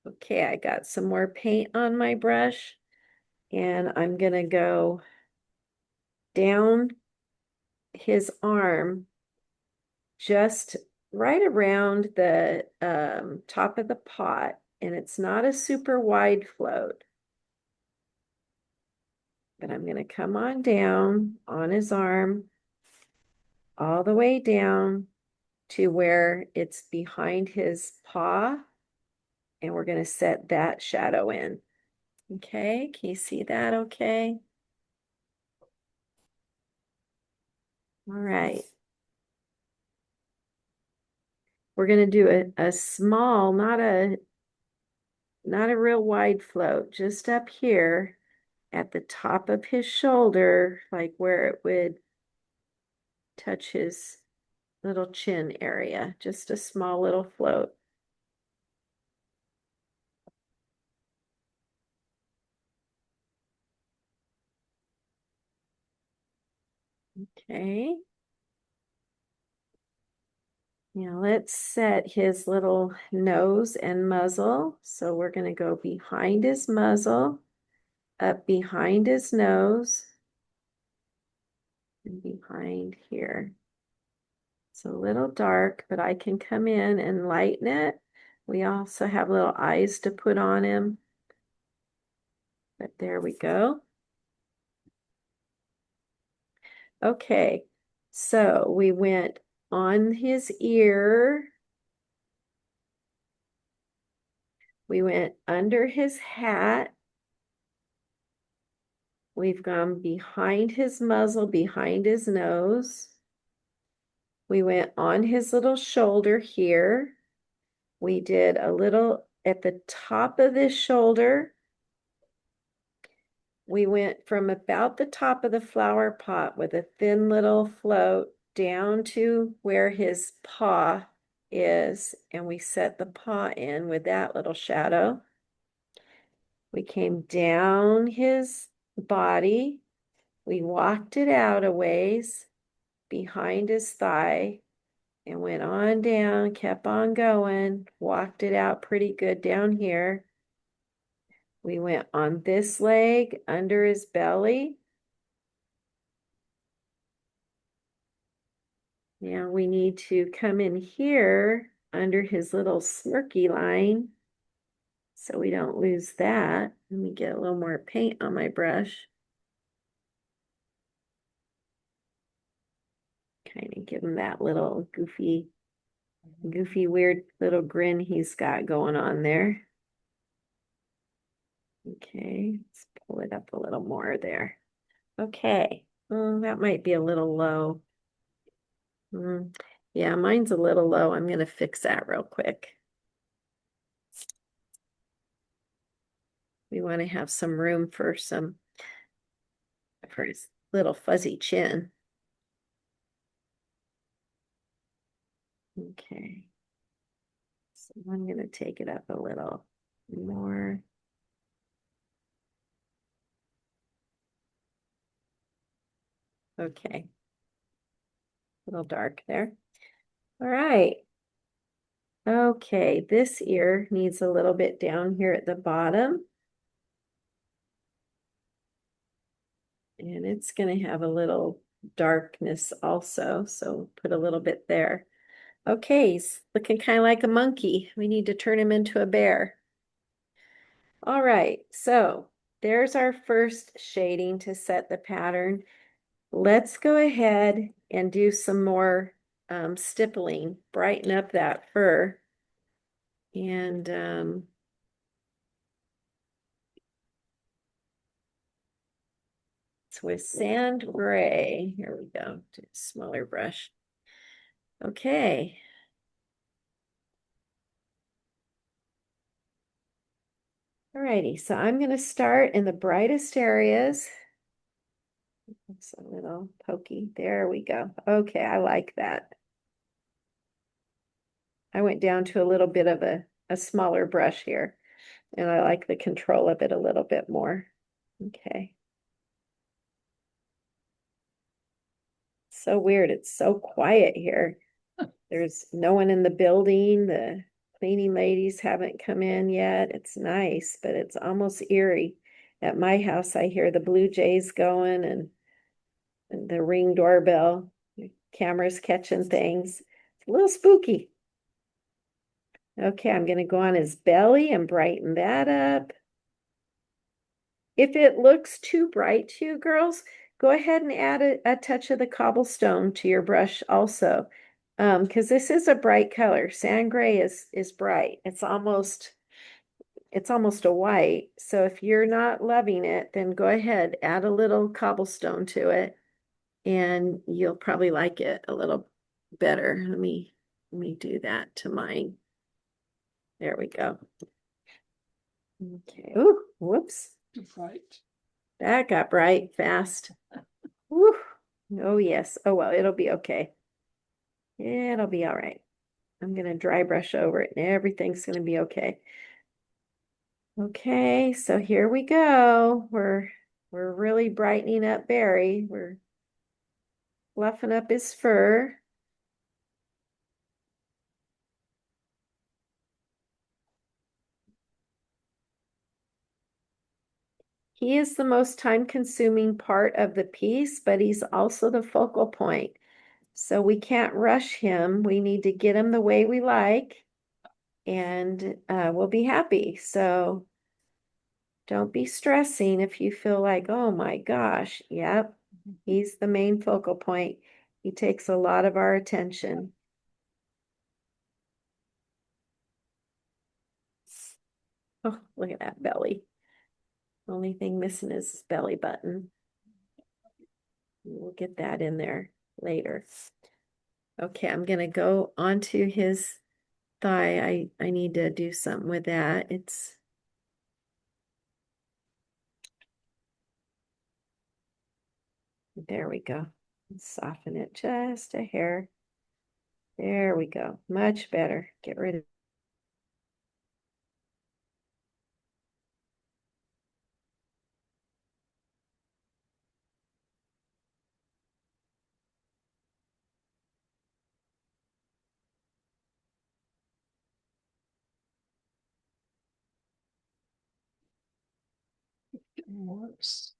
Okay, I got some more paint on my brush and I'm gonna go down his arm just right around the top of the pot, and it's not a super wide float, but I'm gonna come on down on his arm all the way down to where it's behind his paw, and we're gonna set that shadow in. Okay, can you see that okay? All right. We're going to do a small, not a real wide float, just up here at the top of his shoulder, like where it would touch his little chin area, just a small little float. Okay. Now let's set his little nose and muzzle. So we're going to go behind his muzzle, up behind his nose, and behind here. It's a little dark, but I can come in and lighten it. We also have little eyes to put on him. But there we go. Okay, so we went on his ear. We went under his hat. We've gone behind his muzzle, behind his nose. We went on his little shoulder here. We did a little at the top of this shoulder. We went from about the top of the flower pot with a thin little float down to where his paw is, and we set the paw in with that little shadow. We came down his body. We walked it out a ways behind his thigh and went on down, kept on going, walked it out pretty good down here. We went on this leg under his belly. Now we need to come in here under his little smirky line so we don't lose that. Let me get a little more paint on my brush. Kind of give him that little goofy, weird little grin he's got going on there. Okay, let's pull it up a little more there. Okay, that might be a little low. Yeah, mine's a little low. I'm going to fix that real quick. We want to have some room for his little fuzzy chin. Okay. So I'm going to take it up a little more. Okay. A little dark there. All right. Okay, this ear needs a little bit down here at the bottom. And it's going to have a little darkness also, so put a little bit there. Okay, he's looking kind of like a monkey. We need to turn him into a bear. All right, so there's our first shading to set the pattern. Let's go ahead and do some more stippling, brighten up that fur. And it's with sand gray. Here we go, to a smaller brush. Okay. Alrighty, so I'm going to start in the brightest areas. It's a little pokey. There we go. Okay, I like that. I went down to a little bit of a smaller brush here, and I like the control of it a little bit more. Okay. So weird. It's so quiet here. There's no one in the building. The cleaning ladies haven't come in yet. It's nice, but it's almost eerie. At my house, I hear the Blue Jays going and the Ring doorbell. Cameras catching things. It's a little spooky. Okay, I'm going to go on his belly and brighten that up. If it looks too bright to you girls, go ahead and add a touch of the cobblestone to your brush also. Because this is a bright color. Sand gray is bright. It's almost a white. So if you're not loving it, then go ahead, add a little cobblestone to it, and you'll probably like it a little better. Let me do that to mine. There we go. Okay. Ooh, whoops. Too bright. That got bright fast. Woo. Oh, yes. Oh, well, it'll be okay. It'll be all right. I'm going to dry brush over it and everything's going to be okay. Okay, so here we go. We're really brightening up Barry. We're fluffing up his fur. He is the most time-consuming part of the piece, but he's also the focal point. So we can't rush him. We need to get him the way we like, and we'll be happy. So don't be stressing if you feel like, oh my gosh, yep, he's the main focal point. He takes a lot of our attention. Oh, look at that belly. Only thing missing is his belly button. We'll get that in there later. Okay, I'm gonna go onto his thigh. I need to do something with that. There we go. Soften it just a hair. There we go. Much better. Get rid of Getting worse.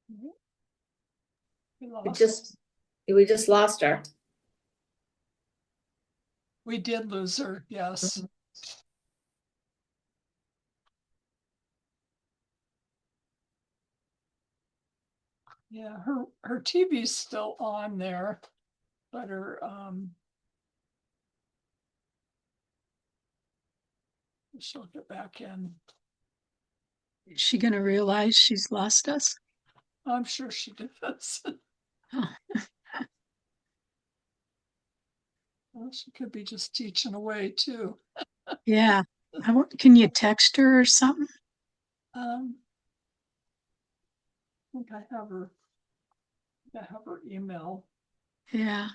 We We lost. just we just lost her. We did lose her, yes. Yeah, her TV's still on there, but her she'll get back in. Is she going to realize she's lost us? I'm sure she does. Oh, Well, she could be just teaching away too. yeah. Can you text her or something? I think I have her email. Yeah.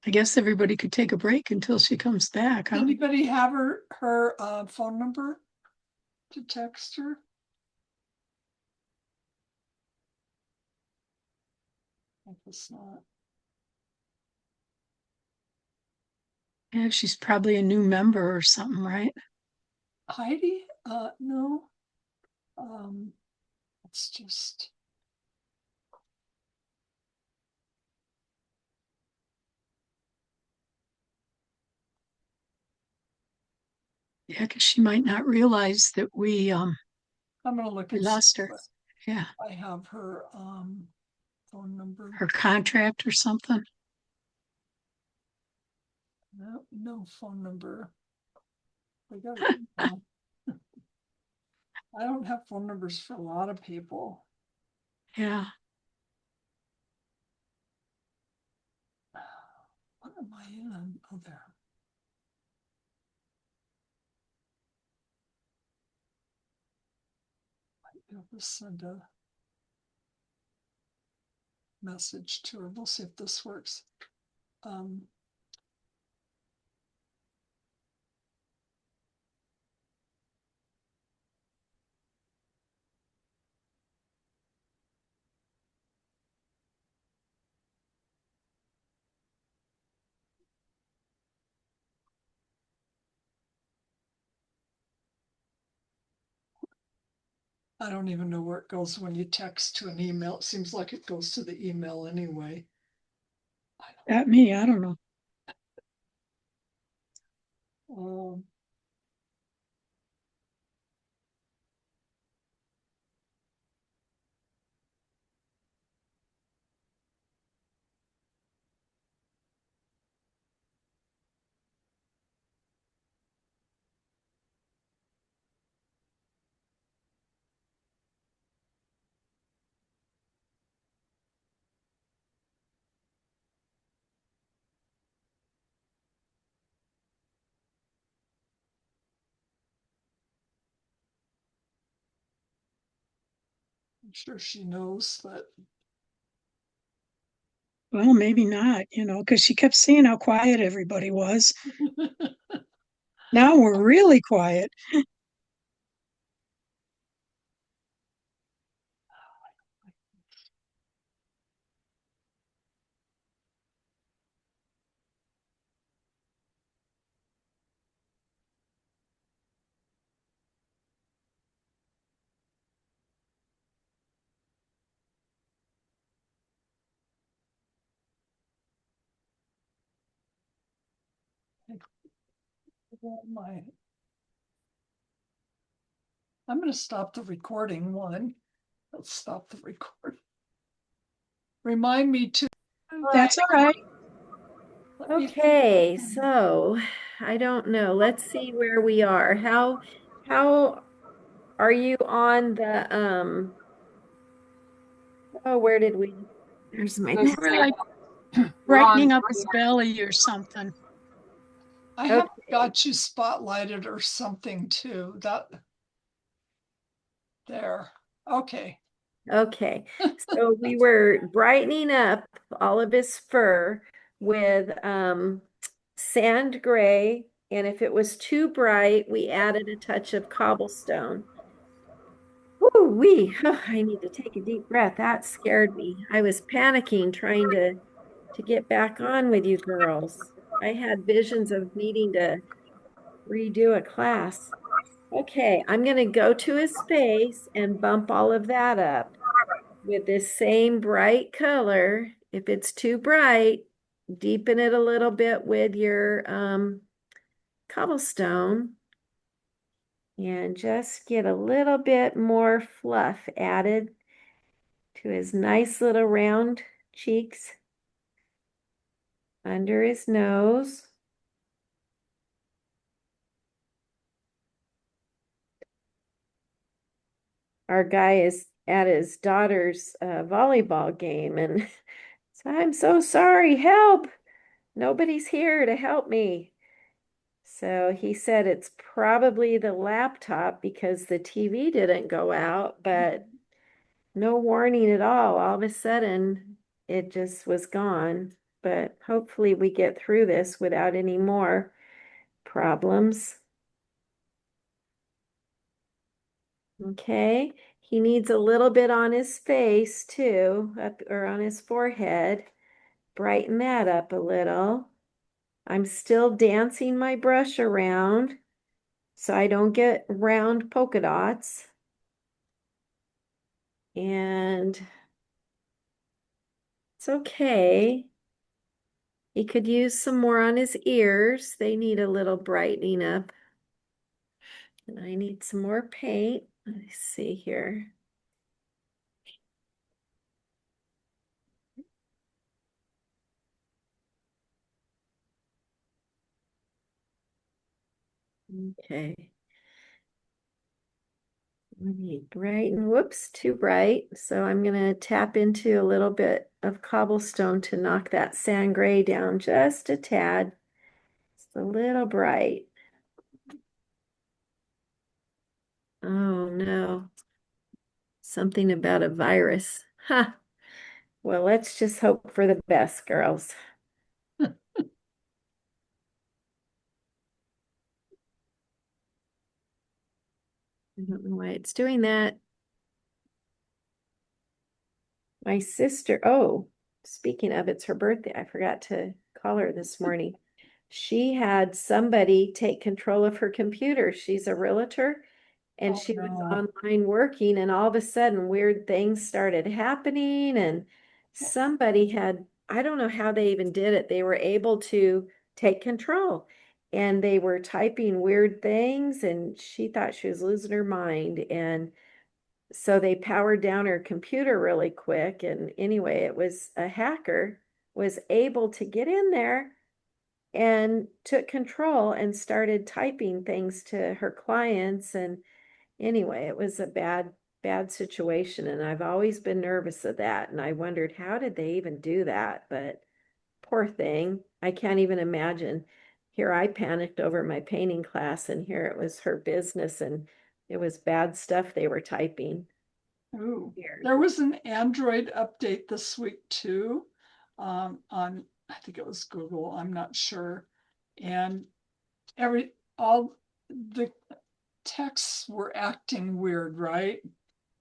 I guess everybody could take a break until she comes back, huh? Anybody have her phone number to text her? I guess not. Yeah, she's probably a new member or something, right? Heidi? No. It's just Yeah, because she might not realize that we I'm gonna look we and see lost her. what Yeah, I have her phone number. her contract or something. No phone number. I got her email. I don't have phone numbers for a lot of people. Yeah. What am I in? Oh, there. Might be able to send a message to her. We'll see if this works. I don't even know where it goes when you text to an email. It seems like it goes to the email anyway. At me, I don't know. Um, I'm sure she knows that. Well, maybe not, because she kept seeing how quiet everybody was. Now we're really quiet. I'm going to stop the recording one. Let's stop the record. Remind me to. That's all right. Okay, so I don't know. Let's see where we are. How are you on the oh, where did we? There's my This- We're like We're on brightening up his belly or something. I have Okay. got you spotlighted or something too. That there. Okay. Okay, so we were brightening up all of his fur with sand gray, and if it was too bright, we added a touch of cobblestone. Woo wee! I need to take a deep breath. That scared me. I was panicking trying to get back on with you girls. I had visions of needing to redo a class. Okay, I'm going to go to his face and bump all of that up with this same bright color. If it's too bright, deepen it a little bit with your cobblestone and just get a little bit more fluff added to his nice little round cheeks under his nose. Our guy is at his daughter's volleyball game and so I'm so sorry, help! Nobody's here to help me. So he said it's probably the laptop because the TV didn't go out, but no warning at all. All of a sudden, it just was gone. But hopefully, we get through this without any more problems. Okay, he needs a little bit on his face too, up or on his forehead. Brighten that up a little. I'm still dancing my brush around so I don't get round polka dots. And it's okay. He could use some more on his ears. They need a little brightening up. And I need some more paint. Let me see here. Okay. Let me brighten. Whoops, too bright. So I'm going to tap into a little bit of cobblestone to knock that sand gray down just a tad. It's a little bright. Oh no. Something about a virus. Huh. Well, let's just hope for the best, girls. I don't know why it's doing that. My sister, oh, speaking of, it's her birthday. I forgot to call her this morning. She had somebody take control of her computer. She's a realtor and Oh, she was no. online working, and all of a sudden weird things started happening. And somebody had, I don't know how they even did it. They were able to take control and they were typing weird things, and she thought she was losing her mind. And so they powered down her computer really quick. And anyway, it was a hacker was able to get in there and took control and started typing things to her clients. And anyway, it was a bad situation. And I've always been nervous of that. And I wondered, how did they even do that? But poor thing, I can't even imagine. Here I panicked over my painting class, and here it was her business, and it was bad stuff they were typing. Ooh. Weird. There was an Android update this week too, on, I think it was Google, I'm not sure. And all the texts were acting weird, right?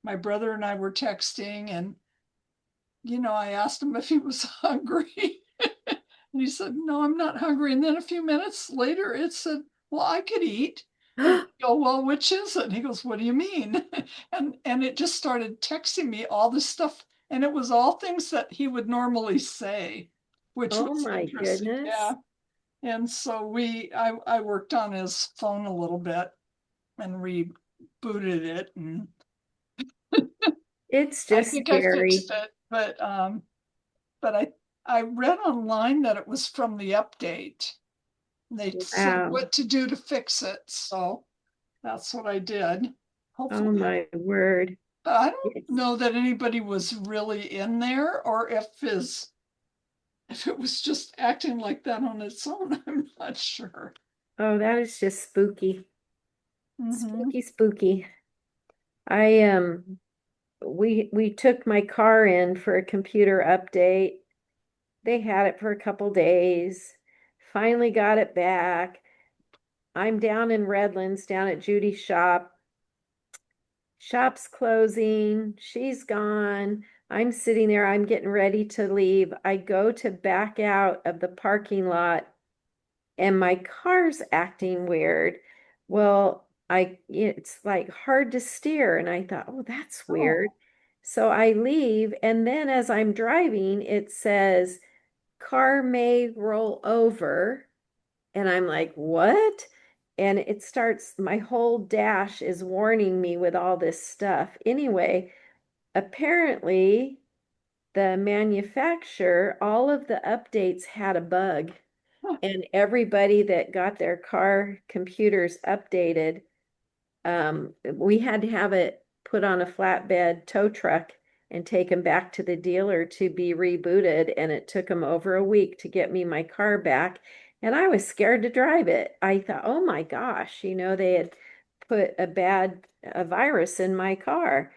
My brother and I were texting, and I asked him if he was hungry. And he said, "No, I'm not hungry." And then a few minutes later, it said, "Well, I could eat." And I go, "Well, which is it?" And he goes, "What do you mean?" And it just started texting me all this stuff. And it was all things that he would normally say, which Oh was my interesting. goodness. Yeah. And so I worked on his phone a little bit and rebooted it, and It's I just think I scary. fixed it. But I read online that it was from the update. They said Wow. what to do to fix it, so that's what I did. Oh Hopefully, my word. but I don't It's, know that anybody was really in there, or if it was just acting like that on its own. I'm not sure. oh, that is just spooky. Hmm. Spooky, spooky. I we took my car in for a computer update. They had it for a couple days. Finally got it back. I'm down in Redlands, down at Judy's shop. Shop's closing. She's gone. I'm sitting there. I'm getting ready to leave. I go to back out of the parking lot and my car's acting weird. Well, it's like hard to steer. And I thought, oh, that's weird. Oh, So I leave. And then as I'm driving, it says, car may roll over. And I'm like, what? And it starts, my whole dash is warning me with all this stuff. Anyway, apparently, the manufacturer, all of the updates had a bug, huh. and everybody that got their car computers updated, we had to have it put on a flatbed tow truck and taken back to the dealer to be rebooted. And it took them over a week to get me my car back. And I was scared to drive it. I thought, oh my gosh, they had put a virus in my car.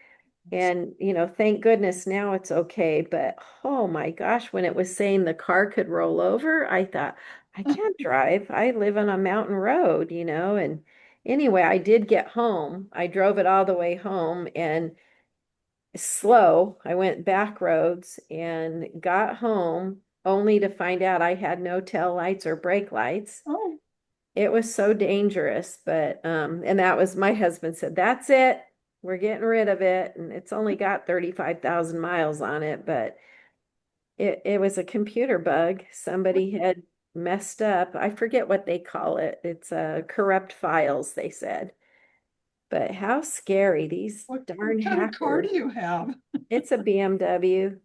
And, thank goodness now it's okay. But oh my gosh, when it was saying the car could roll over, I thought, I can't drive. I live on a mountain road, and anyway, I did get home. I drove it all the way home and slow. I went back roads and got home only to find out I had no tail lights or brake lights. Oh, It was so dangerous, but and that was my husband said, "That's it. We're getting rid of it." And it's only got 35,000 miles on it, but it was a computer bug. Somebody had messed up. I forget what they call it. It's corrupt files, they said. But how scary, these what darn kind of car hackers. do you have? It's a BMW.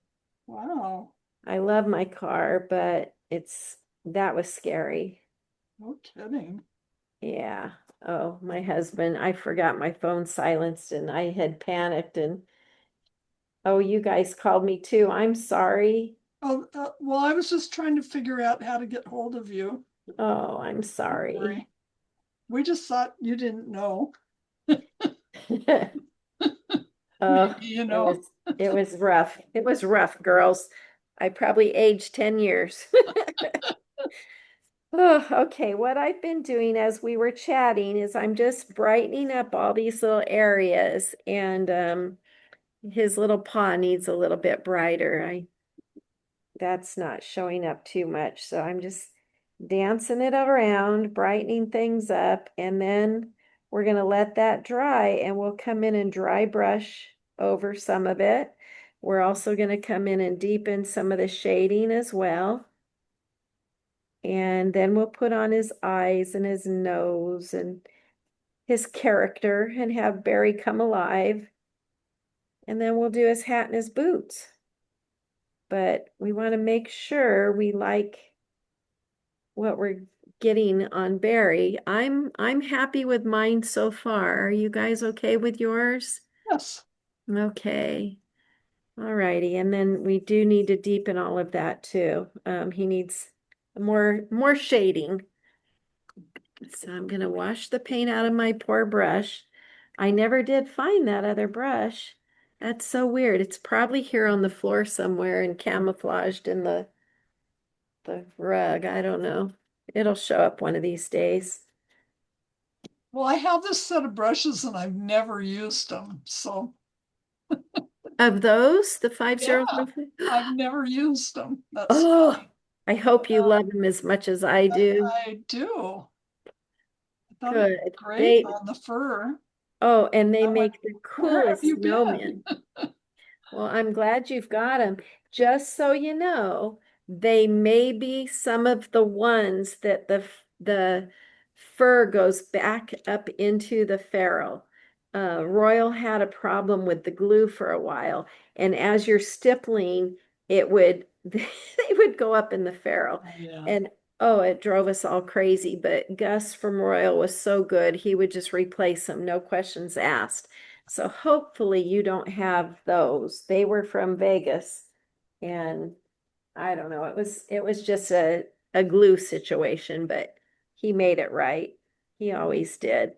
Wow, I love my car, but that was scary. no kidding. Yeah. Oh, my husband, I forgot my phone silenced and I had panicked, and oh, you guys called me too. I'm sorry. Oh, well, I was just trying to figure out how to get hold of you. Oh, I'm Don't sorry. worry. We just thought you didn't know. Oh, You it know, was it was rough. It was rough, girls. I probably aged 10 years. Oh, okay. What I've been doing as we were chatting is I'm just brightening up all these little areas, and his little paw needs a little bit brighter. I That's not showing up too much, so I'm just dancing it around, brightening things up, and then we're gonna let that dry, and we'll come in and dry brush over some of it. We're also gonna come in and deepen some of the shading as well. And then we'll put on his eyes and his nose and his character and have Barry come alive. And then we'll do his hat and his boots. But we want to make sure we like what we're getting on Barry. I'm happy with mine so far. Are you guys okay with yours? yes. Okay. All righty. And then we do need to deepen all of that too. He needs more shading. So I'm gonna wash the paint out of my poor brush. I never did find that other brush. That's so weird. It's probably here on the floor somewhere and camouflaged in the rug. I don't know. It'll show up one of these days. Well, I have this set of brushes and I've never used them. So Of those, the yeah, 501. I've never used them. That's Oh, funny. I hope you Yeah, love them as much as I do. I do. I thought it was Good. great They, on the fur. oh, and they I went, make the where have coolest you been? snowmen. Well, I'm glad you've got them. Just so you know, they may be some of the ones that the fur goes back up into the ferrule. Royal had a problem with the glue for a while, and as you're stippling, it would they would go up in the ferrule. Yeah. And oh, it drove us all crazy. But Gus from Royal was so good, he would just replace them, no questions asked. So hopefully you don't have those. They were from Vegas, and I don't know, it was just a glue situation, but he made it right. He always did.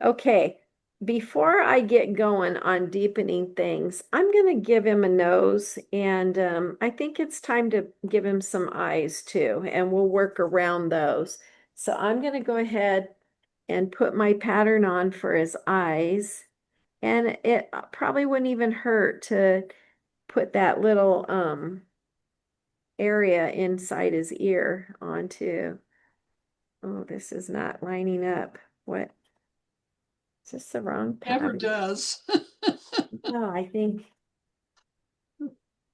Okay, before I get going on deepening things, I'm gonna give him a nose, and I think it's time to give him some eyes too, and we'll work around those. So I'm gonna go ahead and put my pattern on for his eyes. And it probably wouldn't even hurt to put that little area inside his ear onto. Oh, this is not lining up. What? Is this the wrong Never pattern? does. No, I think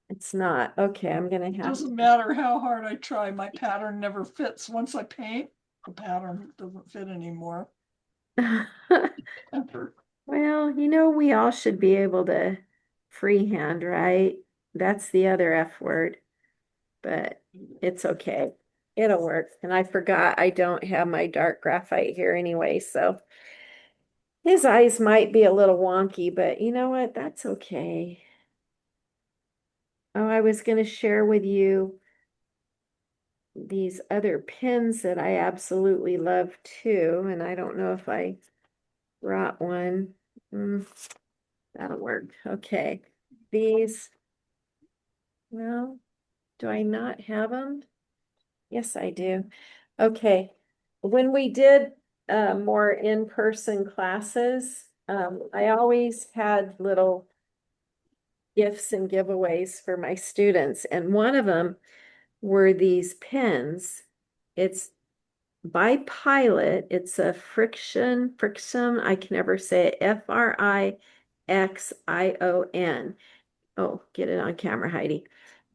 it's not. Okay, I'm gonna have Doesn't matter how hard I try, my pattern never fits. Once I paint, the pattern doesn't fit anymore. to. Ever. Well, we all should be able to freehand, right? That's the other F word, but it's okay. It'll work. And I forgot I don't have my dark graphite here anyway, so his eyes might be a little wonky, but you know what? That's okay. Oh, I was going to share with you these other pins that I absolutely love too, and I don't know if I brought one. Mm, that'll work. Okay. These, well, do I not have them? Yes, I do. Okay. When we did more in-person classes, I always had little gifts and giveaways for my students, and one of them were these pins. It's by Pilot. It's a friction, I can never say it, Frixion. Oh, get it on camera, Heidi.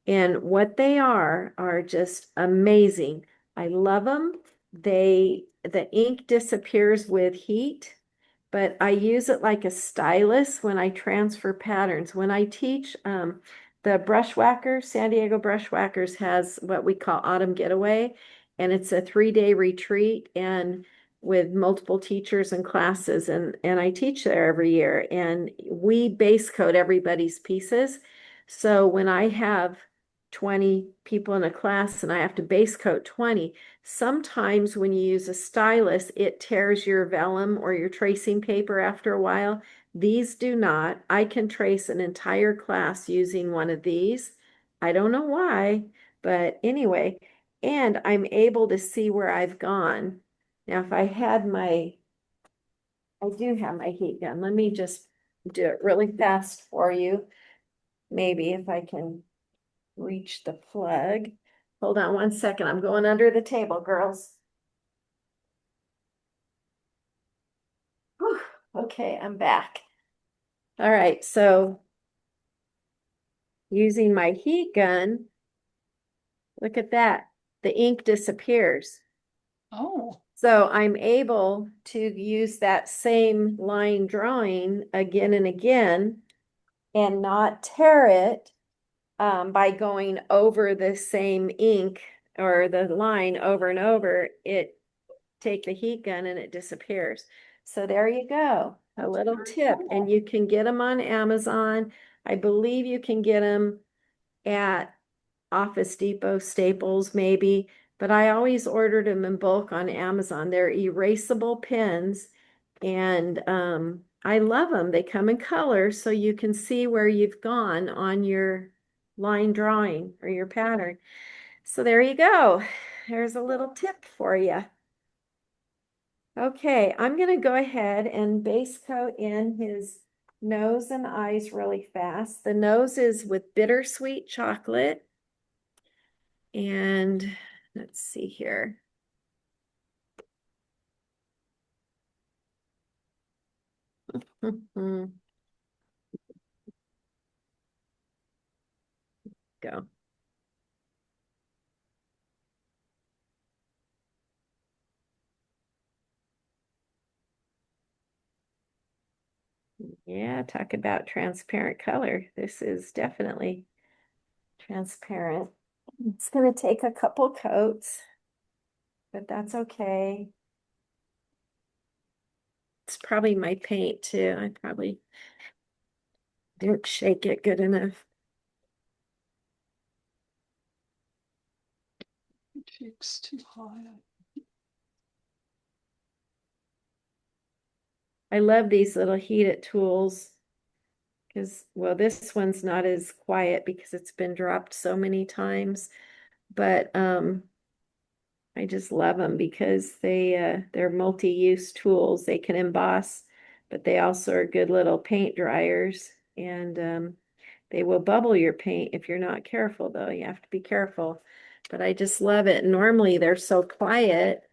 And what they are just amazing. I love them. The ink disappears with heat, but I use it like a stylus when I transfer patterns. When I teach, the Brushwhackers, San Diego Brushwhackers has what we call Autumn Getaway, and it's a 3-day retreat and with multiple teachers and classes, and I teach there every year, and we base coat everybody's pieces. So when I have 20 people in a class and I have to base coat 20. Sometimes when you use a stylus, it tears your vellum or your tracing paper after a while. These do not. I can trace an entire class using one of these. I don't know why, but anyway, and I'm able to see where I've gone. Now, if I had I do have my heat gun. Let me just do it really fast for you. Maybe if I can reach the plug. Hold on 1 second. I'm going under the table, girls. Whew. Okay, I'm back. All right, so using my heat gun, look at that. The ink disappears. Oh, So I'm able to use that same line drawing again and again and not tear it by going over the same ink or the line over and over. It take the heat gun and it disappears. So there you go, a That's little very tip. cool. And you can get them on Amazon. I believe you can get them at Office Depot, Staples, maybe, but I always ordered them in bulk on Amazon. They're erasable pens and I love them. They come in color so you can see where you've gone on your line drawing or your pattern. So there you go. There's a little tip for you. Okay, I'm gonna go ahead and base coat in his nose and eyes really fast. The nose is with bittersweet chocolate. And let's see here. Go. Yeah, talk about transparent color. This is definitely transparent. It's going to take a couple coats, but that's okay. It's probably my paint too. I probably didn't shake it good enough. cheeks too high. I love these little heated tools because, well, this one's not as quiet because it's been dropped so many times, but I just love them because they're multi-use tools. They can emboss, but they also are good little paint dryers, and they will bubble your paint if you're not careful, though. You have to be careful. But I just love it. Normally they're so quiet,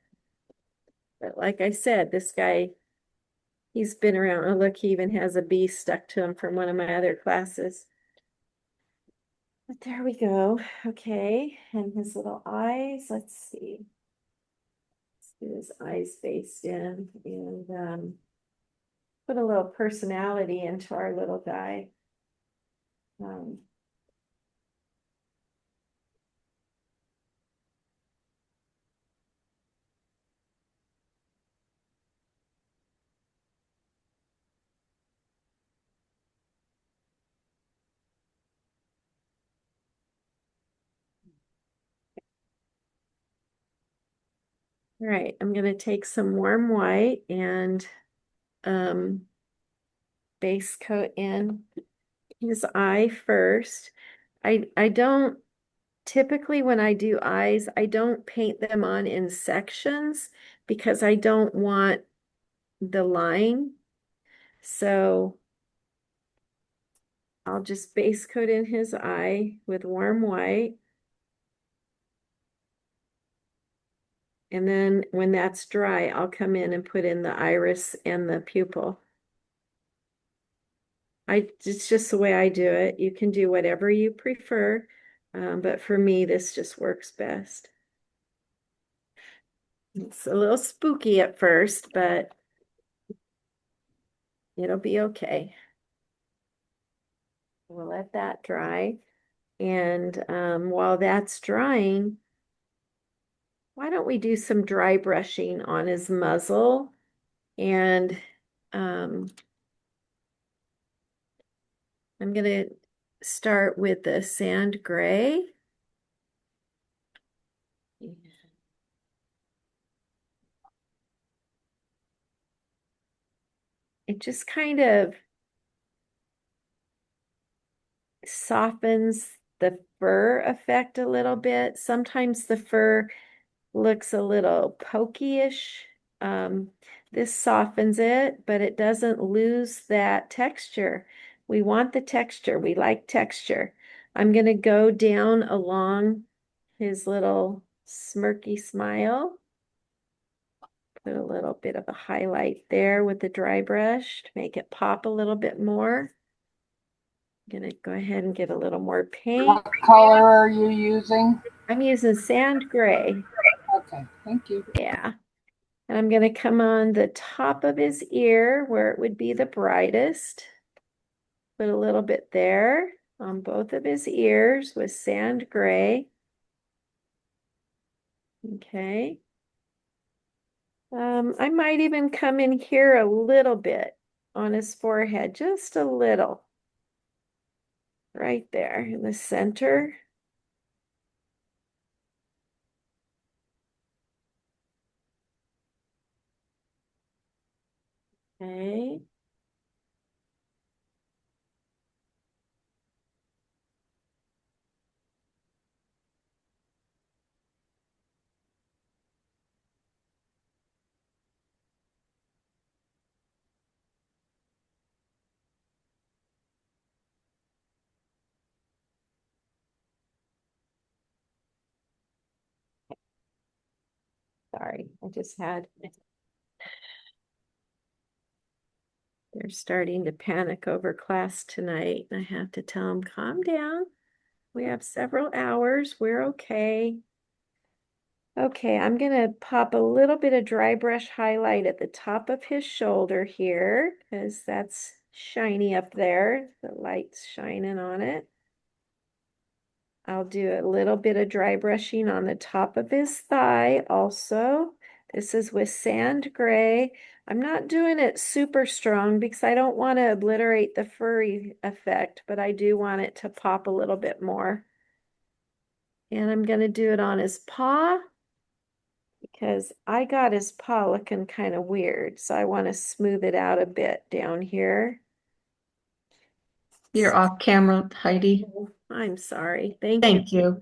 but like I said, this guy, he's been around. Oh, look, he even has a bee stuck to him from one of my other classes. But there we go. Okay, and his little eyes. Let's see. Get his eyes spaced in and put a little personality into our little guy. Um, all right, I'm going to take some warm white and um, base coat in his eye first. I don't typically when I do eyes, I don't paint them on in sections because I don't want the line. So I'll just base coat in his eye with warm white. And then when that's dry, I'll come in and put in the iris and the pupil. It's just the way I do it. You can do whatever you prefer, but for me, this just works best. It's a little spooky at first, but it'll be okay. We'll let that dry. And while that's drying, why don't we do some dry brushing on his muzzle? And I'm going to start with the sand gray. it just kind of softens the fur effect a little bit. Sometimes the fur looks a little pokey-ish. This softens it, but it doesn't lose that texture. We want the texture. We like texture. I'm going to go down along his little smirky smile. Put a little bit of a highlight there with the dry brush to make it pop a little bit more. I'm going to go ahead and get a little more paint. What color are you using? I'm using sand gray. Okay, thank you. Yeah. And I'm going to come on the top of his ear where it would be the brightest. Put a little bit there on both of his ears with sand gray. Okay. I might even come in here a little bit on his forehead, just a little. Right there in the center. Okay. Sorry, I just had. They're starting to panic over class tonight. I have to tell them, calm down. We have several hours. We're okay. Okay, I'm going to pop a little bit of dry brush highlight at the top of his shoulder here because that's shiny up there. The light's shining on it. I'll do a little bit of dry brushing on the top of his thigh also. This is with sand gray. I'm not doing it super strong because I don't want to obliterate the furry effect, but I do want it to pop a little bit more. And I'm going to do it on his paw because I got his paw looking kind of weird. So I want to smooth it out a bit down here. You're off camera, Heidi. I'm sorry. Thank you. Thank you.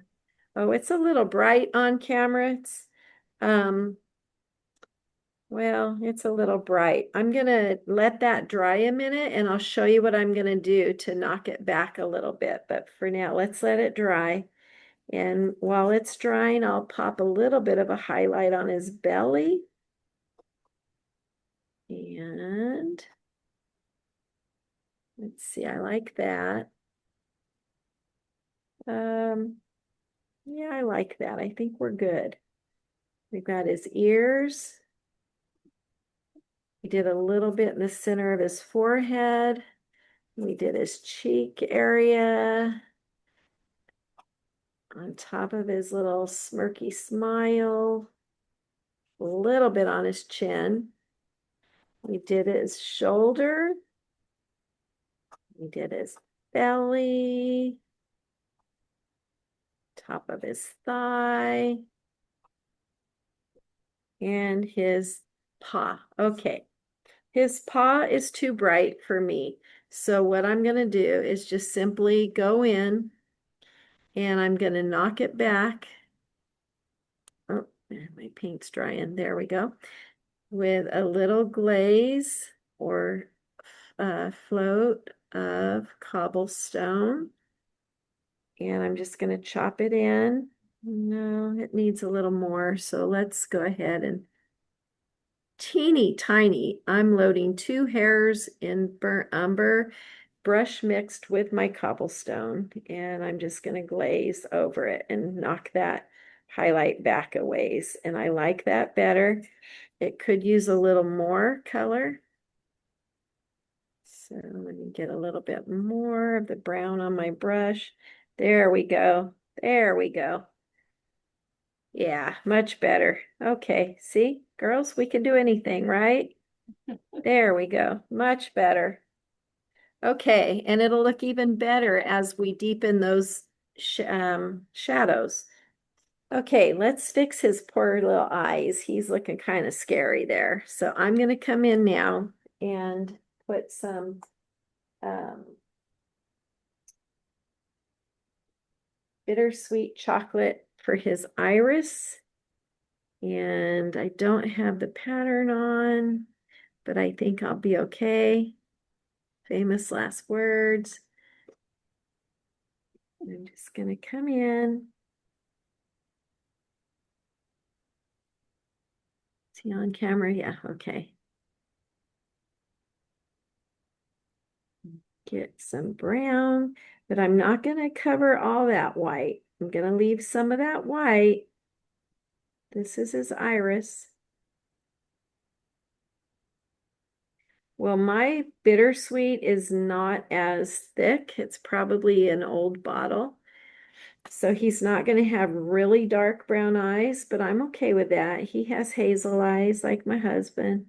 Oh, it's a little bright on camera. It's, well, it's a little bright. I'm gonna let that dry a minute and I'll show you what I'm gonna do to knock it back a little bit. But for now, let's let it dry. And while it's drying, I'll pop a little bit of a highlight on his belly. And let's see, I like that. Yeah, I like that. I think we're good. We've got his ears. We did a little bit in the center of his forehead. We did his cheek area. On top of his little smirky smile. A little bit on his chin. We did his shoulder. We did his belly. Top of his thigh. And his paw. Okay. His paw is too bright for me. So what I'm going to do is just simply go in and I'm going to knock it back. Oh, my paint's drying. There we go. With a little glaze or float of cobblestone. And I'm just going to chop it in. No, it needs a little more. So let's go ahead and teeny tiny. I'm loading 2 hairs in burnt umber, brush mixed with my cobblestone. And I'm just going to glaze over it and knock that highlight back a ways. And I like that better. It could use a little more color. So let me get a little bit more of the brown on my brush. There we go. There we go. Yeah, much better. Okay, see, girls, we can do anything, right? There we go. Much better. Okay, and it'll look even better as we deepen those shadows. Okay, let's fix his poor little eyes. He's looking kind of scary there. So I'm going to come in now and put some bittersweet chocolate for his iris. And I don't have the pattern on, but I think I'll be okay. Famous last words. I'm just going to come in. Is he on camera? Yeah, okay. Get some brown, but I'm not going to cover all that white. I'm going to leave some of that white. This is his iris. Well, my bittersweet is not as thick. It's probably an old bottle. So he's not going to have really dark brown eyes, but I'm okay with that. He has hazel eyes like my husband.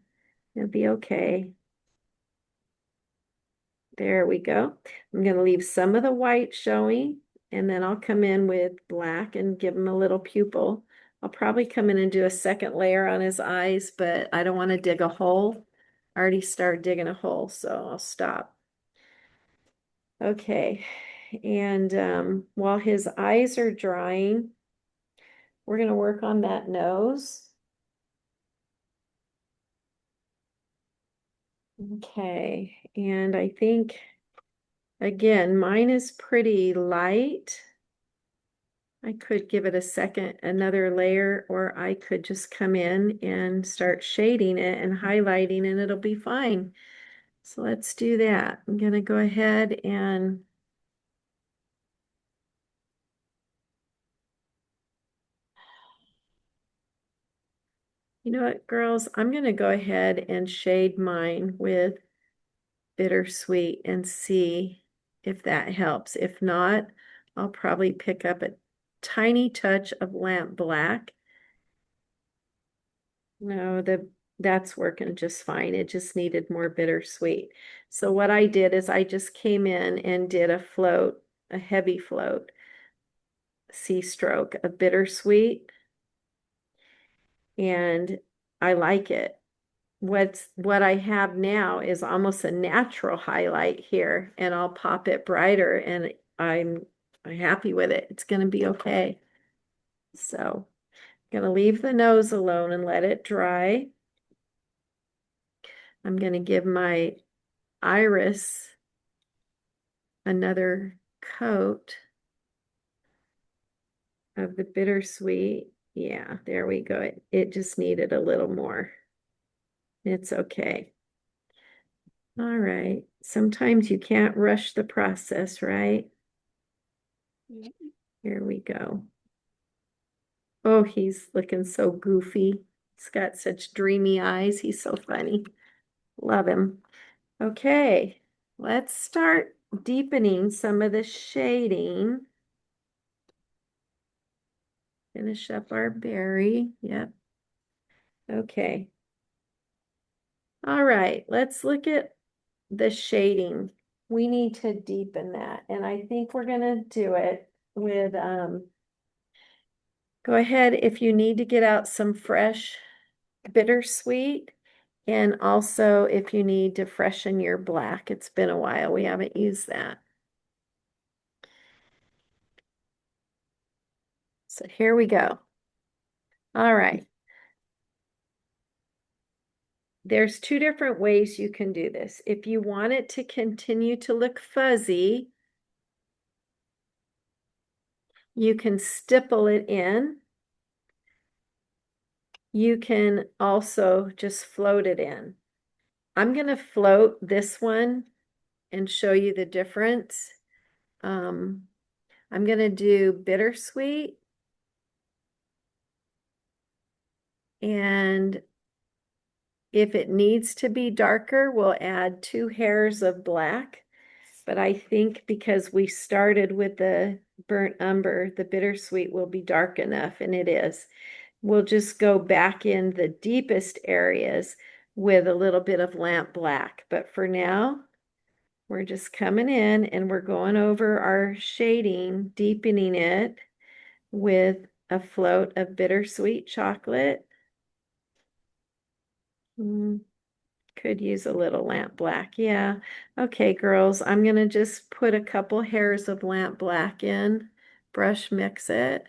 He'll be okay. There we go. I'm going to leave some of the white showing, and then I'll come in with black and give him a little pupil. I'll probably come in and do a second layer on his eyes, but I don't want to dig a hole. I already started digging a hole, so I'll stop. Okay, and while his eyes are drying, we're going to work on that nose. Okay, and I think, again, mine is pretty light. I could give it a second, another layer, or I could just come in and start shading it and highlighting, and it'll be fine. So let's do that. I'm going to go ahead and you know what, girls? I'm going to go ahead and shade mine with bittersweet and see if that helps. If not, I'll probably pick up a tiny touch of lamp black. No, that's working just fine. It just needed more bittersweet. So what I did is I just came in and did a float, a heavy float, C stroke of bittersweet, and I like it. What I have now is almost a natural highlight here, and I'll pop it brighter, and I'm happy with it. It's going to be okay. So I'm going to leave the nose alone and let it dry. I'm going to give my iris another coat of the bittersweet. Yeah, there we go. It just needed a little more. It's okay. All right. Sometimes you can't rush the process, right? Here we go. Oh, he's looking so goofy. He's got such dreamy eyes. He's so funny. Love him. Okay, let's start deepening some of the shading. Finish up our berry. Yep. Okay. All right, let's look at the shading. We need to deepen that, and I think we're gonna do it with go ahead if you need to get out some fresh bittersweet, and also if you need to freshen your black. It's been a while, we haven't used that. So here we go. All right. There's two different ways you can do this. If you want it to continue to look fuzzy, you can stipple it in. You can also just float it in. I'm going to float this one and show you the difference. I'm going to do bittersweet, and if it needs to be darker, we'll add 2 hairs of black. But I think because we started with the burnt umber, the bittersweet will be dark enough, and it is. We'll just go back in the deepest areas with a little bit of lamp black. But for now, we're just coming in and we're going over our shading, deepening it with a float of bittersweet chocolate. Could use a little lamp black. Yeah. Okay, girls, I'm gonna just put a couple hairs of lamp black in, brush mix it.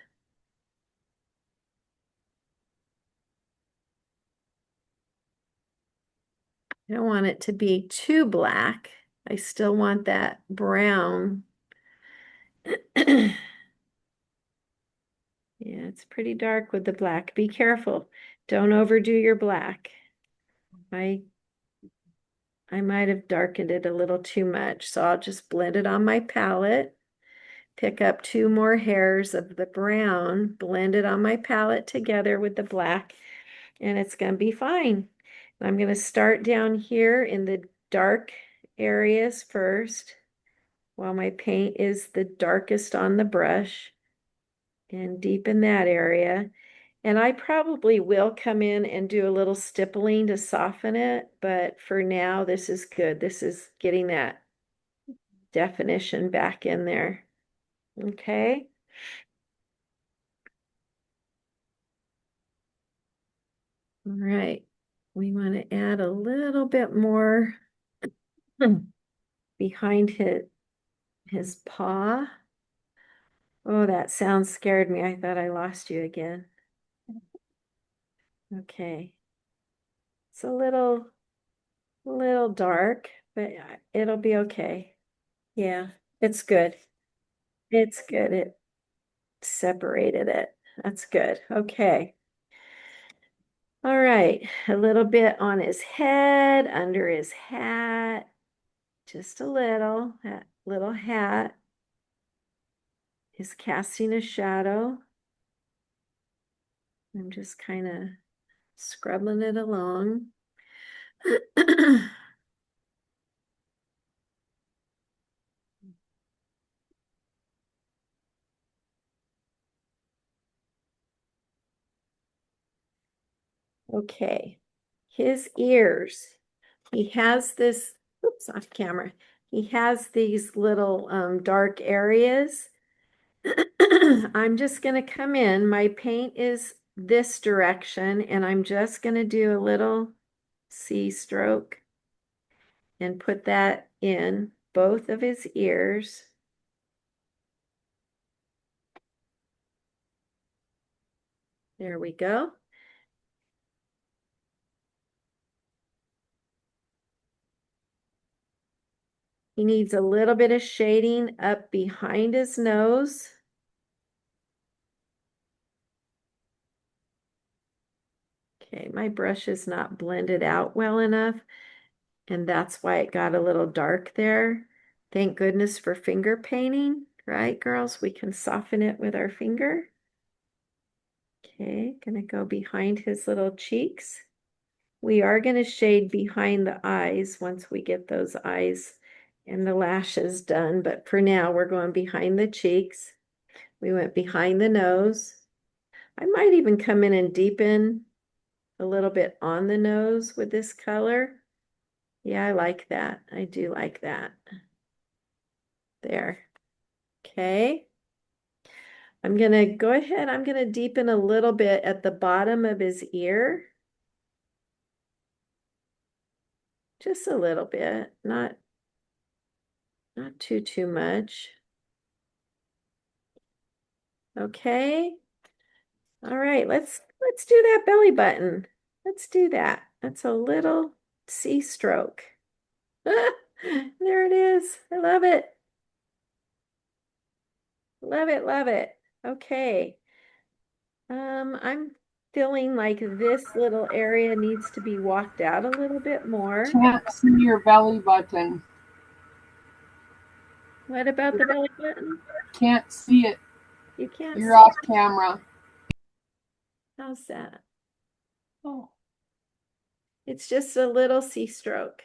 I don't want it to be too black. I still want that brown. Yeah, it's pretty dark with the black. Be careful. Don't overdo your black. I might have darkened it a little too much, so I'll just blend it on my palette. Pick up 2 more hairs of the brown, blend it on my palette together with the black, and it's going to be fine. I'm going to start down here in the dark areas first, while my paint is the darkest on the brush, and deepen that area. And I probably will come in and do a little stippling to soften it, but for now, this is good. This is getting that definition back in there. Okay. All right. We want to add a little bit more behind his paw. Oh, that sound scared me. I thought I lost you again. Okay. It's a little dark, but it'll be okay. Yeah, it's good. It's good. It separated it. That's good. Okay. All right. A little bit on his head, under his hat. Just a little. That little hat is casting a shadow. I'm just kind of scrubbing it along. Okay, his ears. He has this, oops, off camera. He has these little dark areas. I'm just going to come in. My paint is this direction, and I'm just going to do a little C stroke and put that in both of his ears. There we go. He needs a little bit of shading up behind his nose. Okay, my brush is not blended out well enough, and that's why it got a little dark there. Thank goodness for finger painting, right, girls? We can soften it with our finger. Okay, gonna go behind his little cheeks. We are gonna shade behind the eyes once we get those eyes and the lashes done, but for now we're going behind the cheeks. We went behind the nose. I might even come in and deepen a little bit on the nose with this color. Yeah, I like that. I do like that. There. Okay. I'm gonna go ahead. I'm gonna deepen a little bit at the bottom of his ear. Just a little bit, not too much. Okay. All right, let's do that belly button. Let's do that. That's a little C stroke. There it is. I love it. Love it, love it. Okay. I'm feeling like this little area needs to be walked out a little bit more. Can't see your belly button. What about the belly button? Can't see it. You can't You're see. off camera. How's that? Oh, It's just a little C stroke.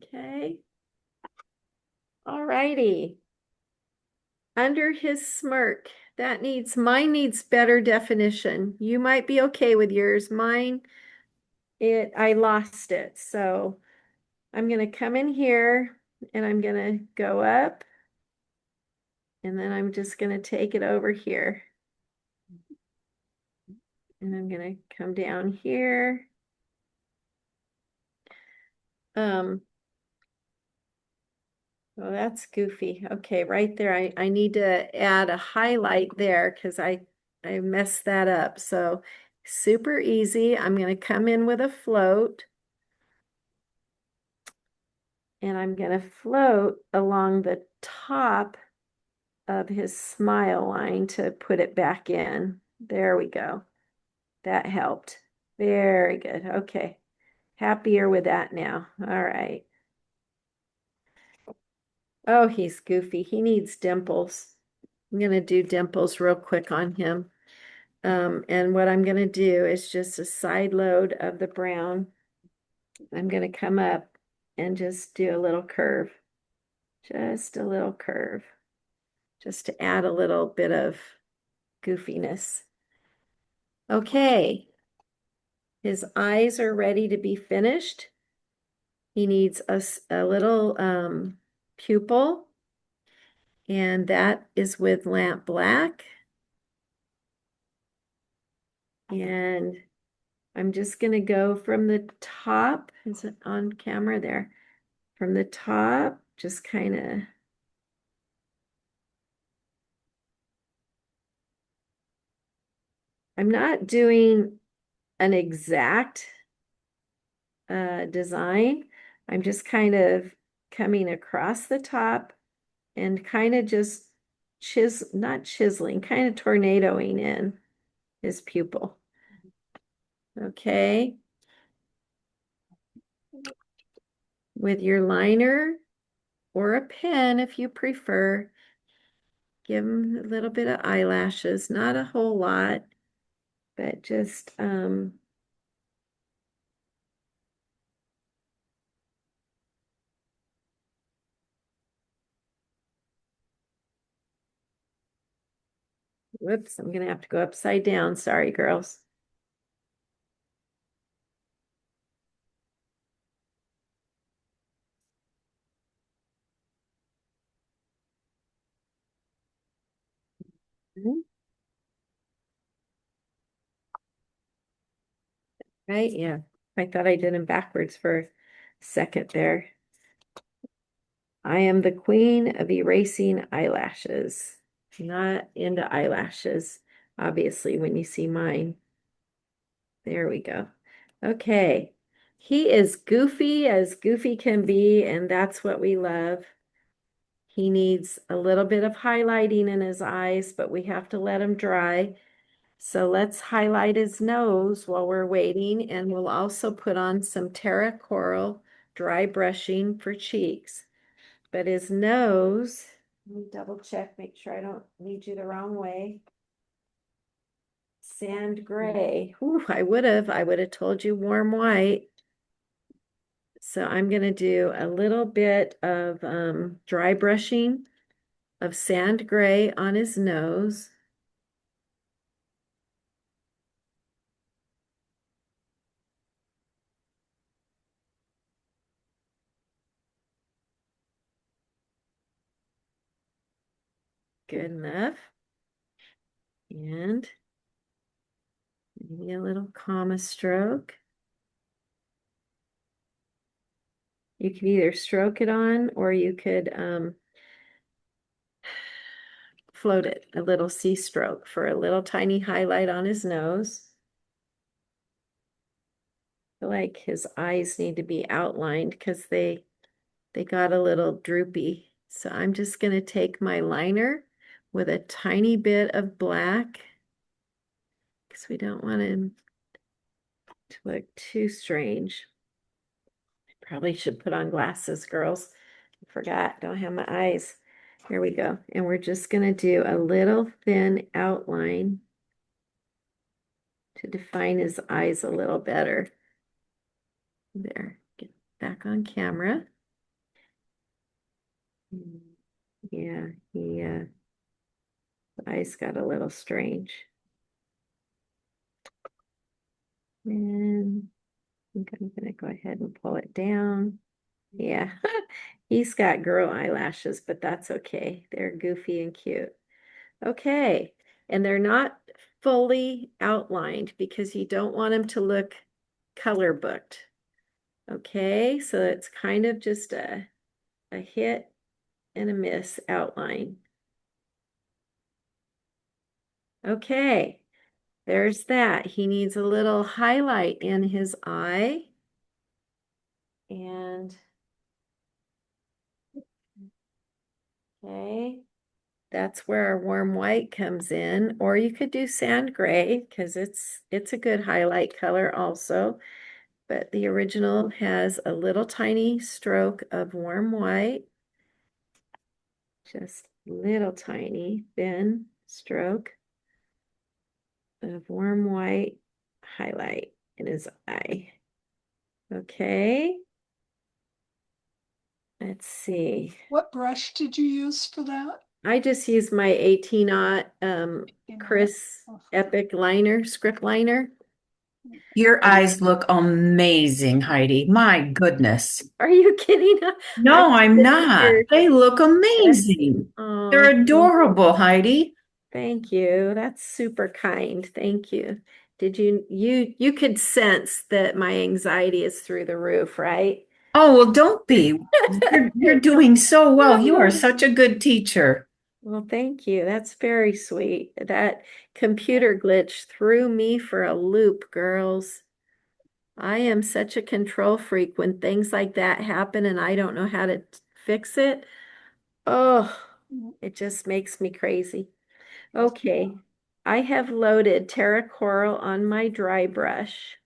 Okay. All righty. Under his smirk, mine needs better definition. You might be okay with yours. Mine, I lost it. So I'm gonna come in here and I'm gonna go up, and then I'm just gonna take it over here. And I'm gonna come down here. Oh, that's goofy. Okay, right there. I need to add a highlight there because I messed that up. So super easy. I'm gonna come in with a float. And I'm gonna float along the top of his smile line to put it back in. There we go. That helped. Very good. Okay. Happier with that now. All right. Oh, he's goofy. He needs dimples. I'm going to do dimples real quick on him. And what I'm going to do is just a side load of the brown. I'm going to come up and just do a little curve. Just a little curve. Just to add a little bit of goofiness. Okay. His eyes are ready to be finished. He needs a little pupil, and that is with lamp black. And I'm just going to go from the top. Is it on camera there? From the top, just kind of. I'm not doing an exact design. I'm just kind of coming across the top and kind of just not chiseling, kind of tornadoing in his pupil. Okay. With your liner or a pen, if you prefer, give him a little bit of eyelashes, not a whole lot, but just, whoops, I'm going to have to go upside down. Sorry, girls. Right? Yeah. I thought I did them backwards for a second there. I am the queen of erasing eyelashes. Not into eyelashes, obviously, when you see mine. There we go. Okay. He is goofy as goofy can be, and that's what we love. He needs a little bit of highlighting in his eyes, but we have to let him dry. So let's highlight his nose while we're waiting, and we'll also put on some Terra Coral dry brushing for cheeks. But his nose, let me double check, make sure I don't lead you the wrong way. Sand gray. Ooh, I would have told you warm white. So I'm going to do a little bit of dry brushing of sand gray on his nose. Good enough. And maybe a little comma stroke. You can either stroke it on or you could float it, a little C stroke for a little tiny highlight on his nose. I feel like his eyes need to be outlined because they got a little droopy. So I'm just going to take my liner with a tiny bit of black because we don't want him to look too strange. I probably should put on glasses, girls. I forgot, don't have my eyes. Here we go. And we're just going to do a little thin outline to define his eyes a little better. There, get back on camera. Yeah, the eyes got a little strange. And I think I'm gonna go ahead and pull it down. Yeah, he's got girl eyelashes, but that's okay. They're goofy and cute. Okay, and they're not fully outlined because you don't want them to look color booked. Okay, so it's kind of just a hit and a miss outline. Okay, there's that. He needs a little highlight in his eye. And okay, that's where our warm white comes in. Or you could do sand gray because it's a good highlight color also. But the original has a little tiny stroke of warm white. Just little tiny thin stroke of warm white highlight in his eye. Okay. Let's see. What brush did you use for that? I just use my 18-aught You know, Chris Epic liner, script liner. Your eyes look amazing, Heidi. My goodness. Are you kidding? No, I'm not. Tears. They look amazing. Oh, They're adorable, Heidi. thank you. That's super kind. Thank you. Did you could sense that my anxiety is through the roof, right? Oh, well, don't be. You're doing so well. You are such a good teacher. Well, thank you. That's very sweet. That computer glitch threw me for a loop, girls. I am such a control freak when things like that happen and I don't know how to fix it. Oh, it just makes me crazy. Okay, I have loaded Terra Coral on my dry brush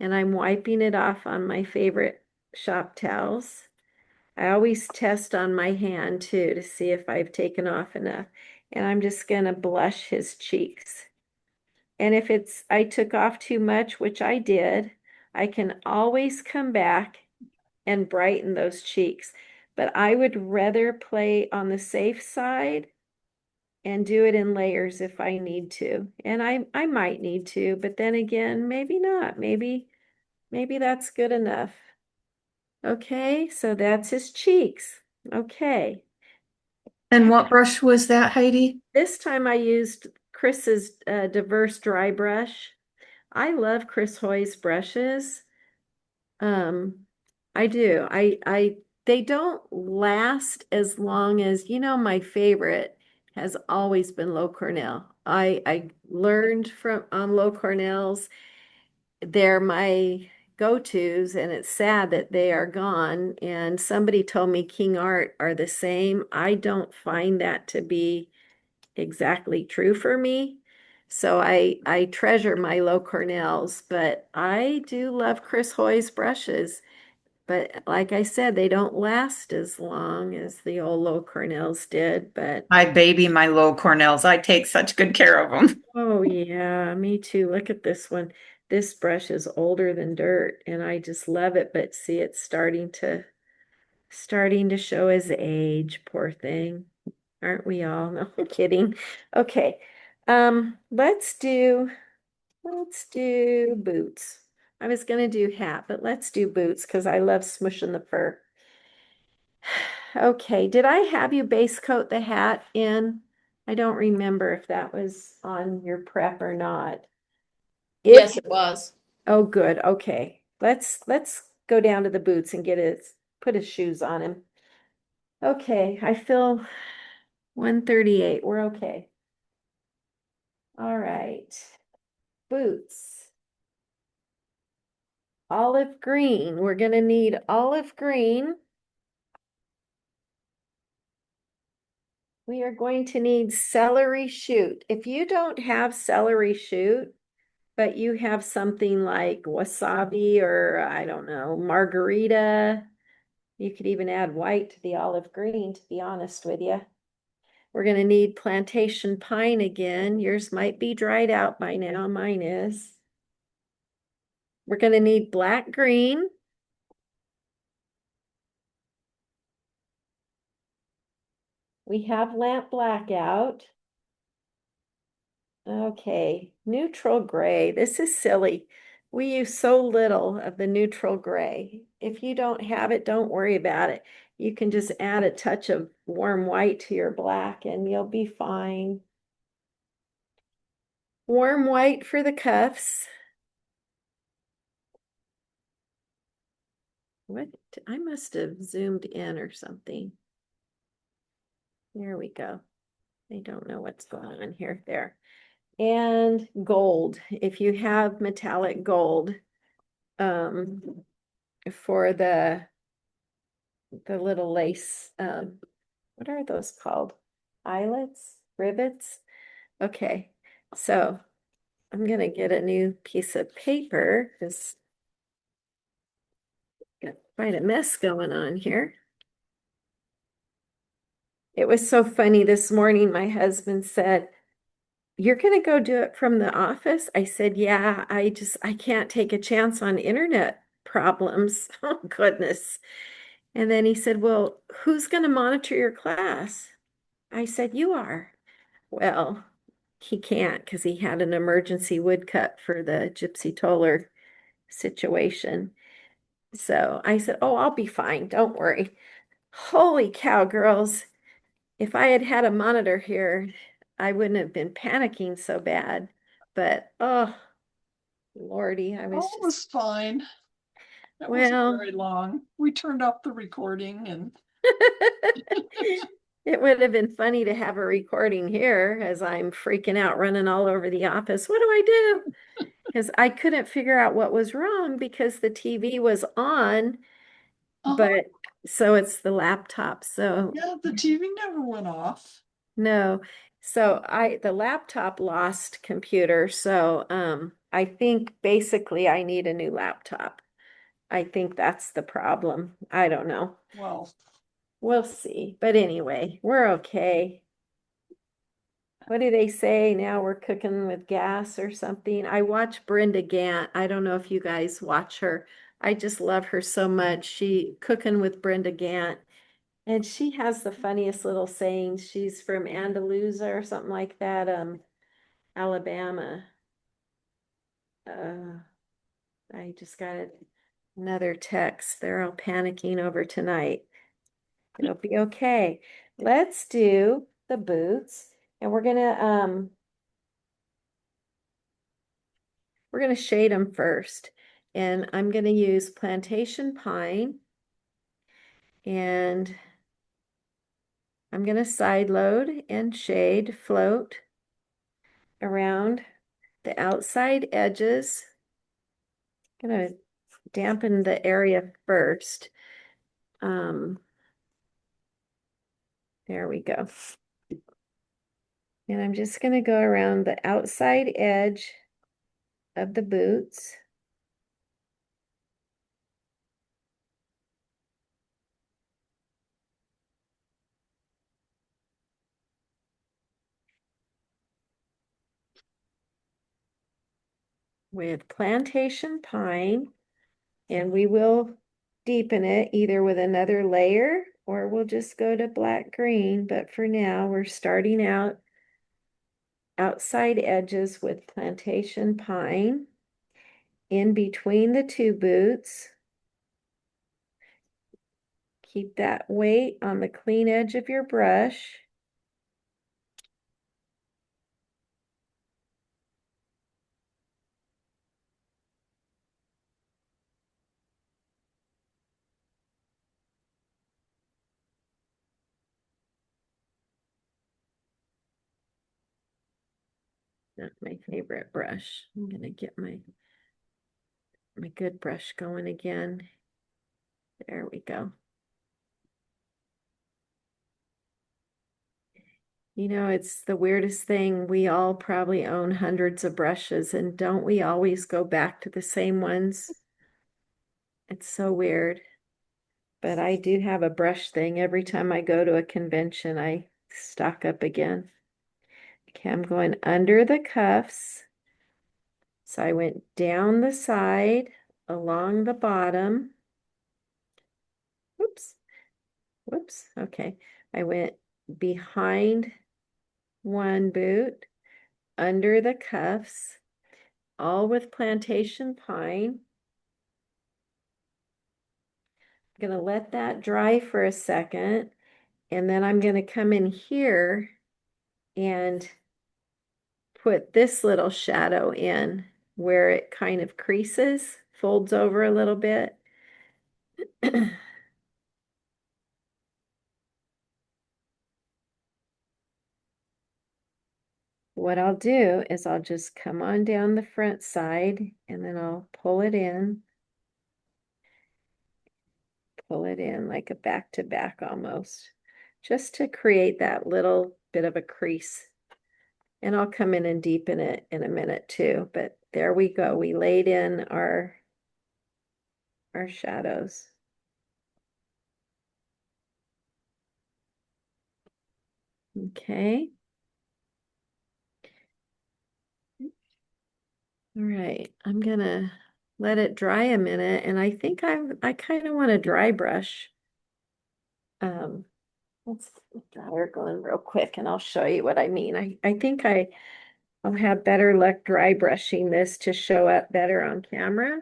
and I'm wiping it off on my favorite shop towels. I always test on my hand too to see if I've taken off enough. And I'm just gonna blush his cheeks. And if I took off too much, which I did, I can always come back and brighten those cheeks. But I would rather play on the safe side and do it in layers if I need to. And I might need to, but then again, maybe not. Maybe that's good enough. Okay, so that's his cheeks. Okay. And what brush was that, Heidi? This time I used Chris's diverse dry brush. I love Chris Hoy's brushes. I do. They don't last as long as, my favorite has always been Low Cornell. I learned from on Low Cornells. They're my go-tos, and it's sad that they are gone. And somebody told me King Art are the same. I don't find that to be exactly true for me. So I treasure my Low Cornells, but I do love Chris Hoy's brushes. But like I said, they don't last as long as the old Low Cornells did. But I baby my low Cornells. I take such good care of them. oh yeah, me too. Look at this one. This brush is older than dirt, and I just love it. But see, it's starting to show his age. Poor thing. Aren't we all? No, I'm kidding. Okay. Let's do boots. I was gonna do hat, but let's do boots because I love smushing the fur. Okay, did I have you base coat the hat in? I don't remember if that was on your prep or not. Yes, it was. Oh, good. Okay. Let's go down to the boots and put his shoes on him. Okay, I feel 138. We're okay. All right. Boots. Olive green. We're gonna need olive green. We are going to need celery shoot. If you don't have celery shoot, but you have something like wasabi or I don't know, margarita, you could even add white to the olive green, to be honest with you. We're going to need plantation pine again. Yours might be dried out by now. Mine is. We're going to need black green. We have lamp blackout. Okay, neutral gray. This is silly. We use so little of the neutral gray. If you don't have it, don't worry about it. You can just add a touch of warm white to your black and you'll be fine. warm white for the cuffs. What? I must have zoomed in or something. There we go. I don't know what's going on here. There. And gold. If you have metallic gold, for the little lace, what are those called? Eyelets? Rivets? Okay, so I'm gonna get a new piece of paper because got quite a mess going on here. It was so funny this morning. My husband said, "You're gonna go do it from the office?" I said, "Yeah, I can't take a chance on internet problems." Oh, goodness. And then he said, "Well, who's gonna monitor your class?" I said, "You are." Well, he can't because he had an emergency woodcut for the Gypsy Toller situation. So I said, "Oh, I'll be fine. Don't worry." Holy cow, girls. If I had had a monitor here, I wouldn't have been panicking so bad. But, oh, Lordy, I was Oh, it was fine. That wasn't well, very long. We turned off the recording and it would have been funny to have a recording here as I'm freaking out, running all over the office. What do I do? Because I couldn't figure out what was wrong because the TV was on, uh-huh. but so it's the laptop. So Yeah, the TV never went off. no. So the laptop lost computer. So I think basically I need a new laptop. I think that's the problem. I don't know. Well, We'll see. But anyway, we're okay. What do they say now? We're cooking with gas or something. I watch Brenda Gant. I don't know if you guys watch her. I just love her so much. She cooking with Brenda Gant. And she has the funniest little sayings. She's from Andalusia or something like that, Alabama. Uh, I just got another text. They're all panicking over tonight. It'll be okay. Let's do the boots, and we're gonna shade them first. And I'm gonna use plantation pine, and I'm gonna side load and shade float around the outside edges. I'm gonna dampen the area first. There we go. And I'm just gonna go around the outside edge of the boots. With plantation pine, and we will deepen it either with another layer or we'll just go to black green. But for now, we're starting out outside edges with plantation pine in between the two boots. Keep that weight on the clean edge of your brush. Not my favorite brush. I'm gonna get my good brush going again. There we go. You know, it's the weirdest thing. We all probably own hundreds of brushes, and don't we always go back to the same ones? It's so weird. But I do have a brush thing. Every time I go to a convention, I stock up again. Okay, I'm going under the cuffs. So I went down the side, along the bottom. Whoops, whoops. Okay, I went behind one boot, under the cuffs, all with plantation pine. I'm gonna let that dry for a second, and then I'm gonna come in here and put this little shadow in where it kind of creases, folds over a little bit. What I'll do is I'll just come on down the front side and then I'll pull it in like a back to back almost, just to create that little bit of a crease. And I'll come in and deepen it in a minute too, but there we go. We laid in our shadows. Okay. All right, I'm gonna let it dry a minute, and I think I kind of want to dry brush. Let's get the dryer going real quick, and I'll show you what I mean. I think I'll have better luck dry brushing this to show up better on camera.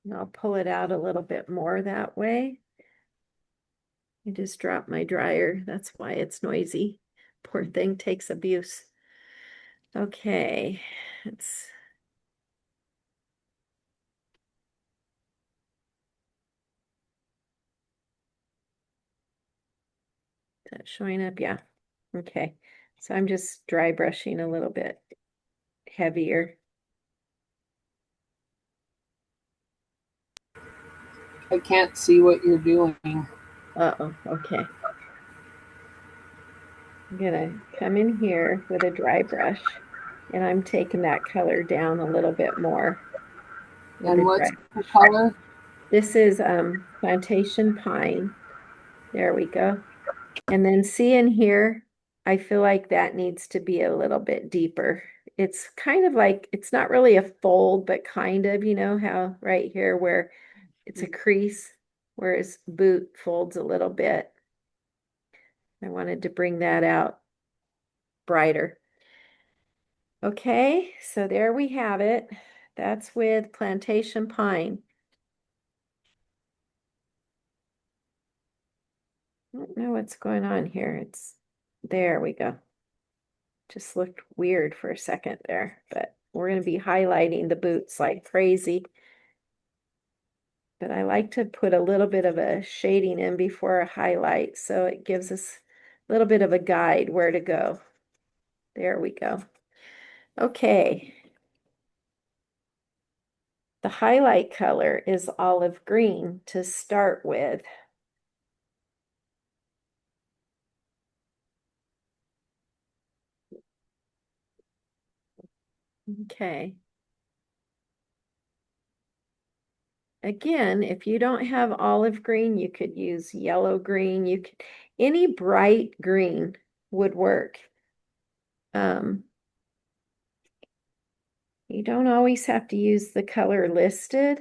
And I'll pull it out a little bit more that way. I just dropped my dryer. That's why it's noisy. Poor thing takes abuse. Okay, it's that showing up? Yeah. Okay. So I'm just dry brushing a little bit heavier. I can't see what you're doing. Uh-oh. Okay. I'm gonna come in here with a dry brush and I'm taking that color down a little bit more with And the what's dry the brush. color? This is plantation pine. There we go. And then see in here, I feel like that needs to be a little bit deeper. It's kind of like, it's not really a fold, but kind of, you know how right here where it's a crease, whereas boot folds a little bit. I wanted to bring that out brighter. Okay, so there we have it. That's with plantation pine. I don't know what's going on here. There we go. Just looked weird for a second there, but we're going to be highlighting the boots like crazy. But I like to put a little bit of a shading in before a highlight, so it gives us a little bit of a guide where to go. There we go. Okay. The highlight color is olive green to start with. Okay. Again, if you don't have olive green, you could use yellow green. Any bright green would work. You don't always have to use the color listed.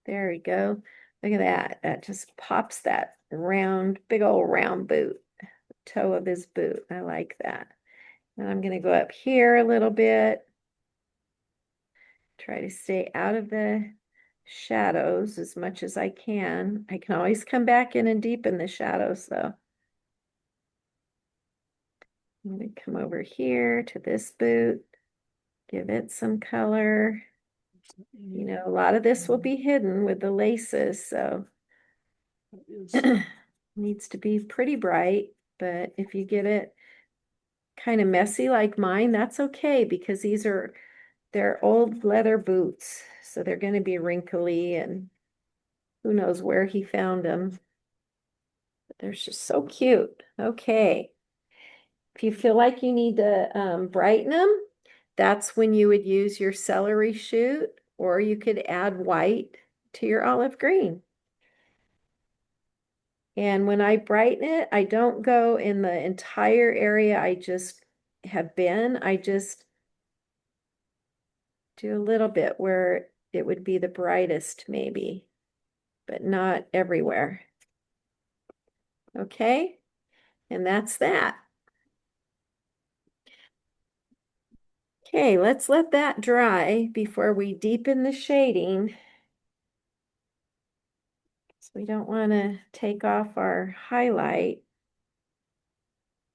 There we go. Look at that. That just pops that round, big old round boot, toe of his boot. I like that. And I'm going to go up here a little bit. Try to stay out of the shadows as much as I can. I can always come back in and deepen the shadows though. I'm going to come over here to this boot, give it some color. You know, a lot of this will be hidden with the laces, so needs to be pretty bright, but if you get it kind of messy like mine, that's okay because they're old leather boots, so they're going to be wrinkly and who knows where he found them. But they're just so cute. Okay. If you feel like you need to brighten them, that's when you would use your celery shoot, or you could add white to your olive green. And when I brighten it, I don't go in the entire area I just have been. I just do a little bit where it would be the brightest maybe, but not everywhere. Okay, and that's that. Okay, let's let that dry before we deepen the shading. So We don't want to take off our highlight.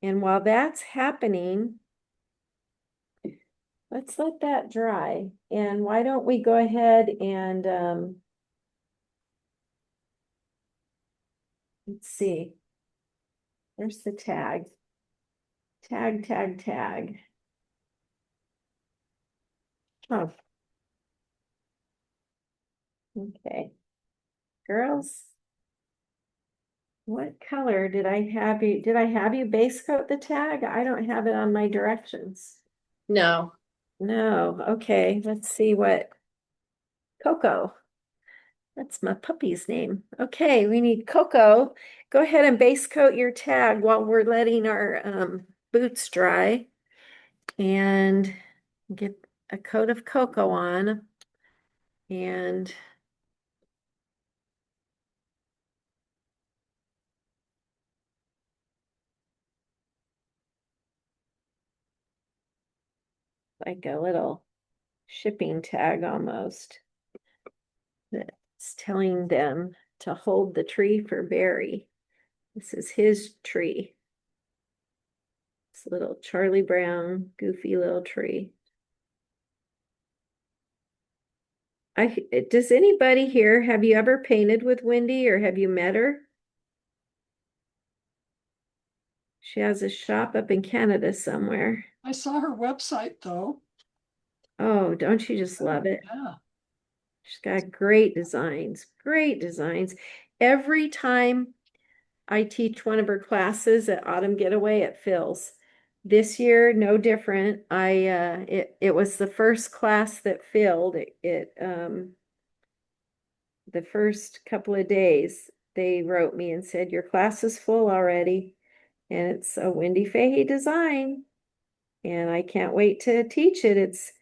And while that's happening, let's let that dry. And why don't we go ahead and let's see. There's the tag. Tag, tag, tag. Oh. Okay. Girls, what color did I have you? Did I have you base coat the tag? I don't have it on my directions. No. No. Okay. Let's see what. Coco. That's my puppy's name. Okay, we need Coco. Go ahead and base coat your tag while we're letting our boots dry. And get a coat of cocoa on. And like a little shipping tag almost. That's telling them to hold the tree for Beary. This is his tree. This little Charlie Brown, goofy little tree. Does anybody here, have you ever painted with Wendy or have you met her? She has a shop up in Canada somewhere. I saw her website though. Oh, don't you just love it? Yeah. She's got great designs, great designs. Every time I teach one of her classes at Autumn Getaway, it fills. This year, no different. It was the first class that filled. The first couple of days, they wrote me and said, your class is full already. And it's a Wendy Fahey design. And I can't wait to teach it. It's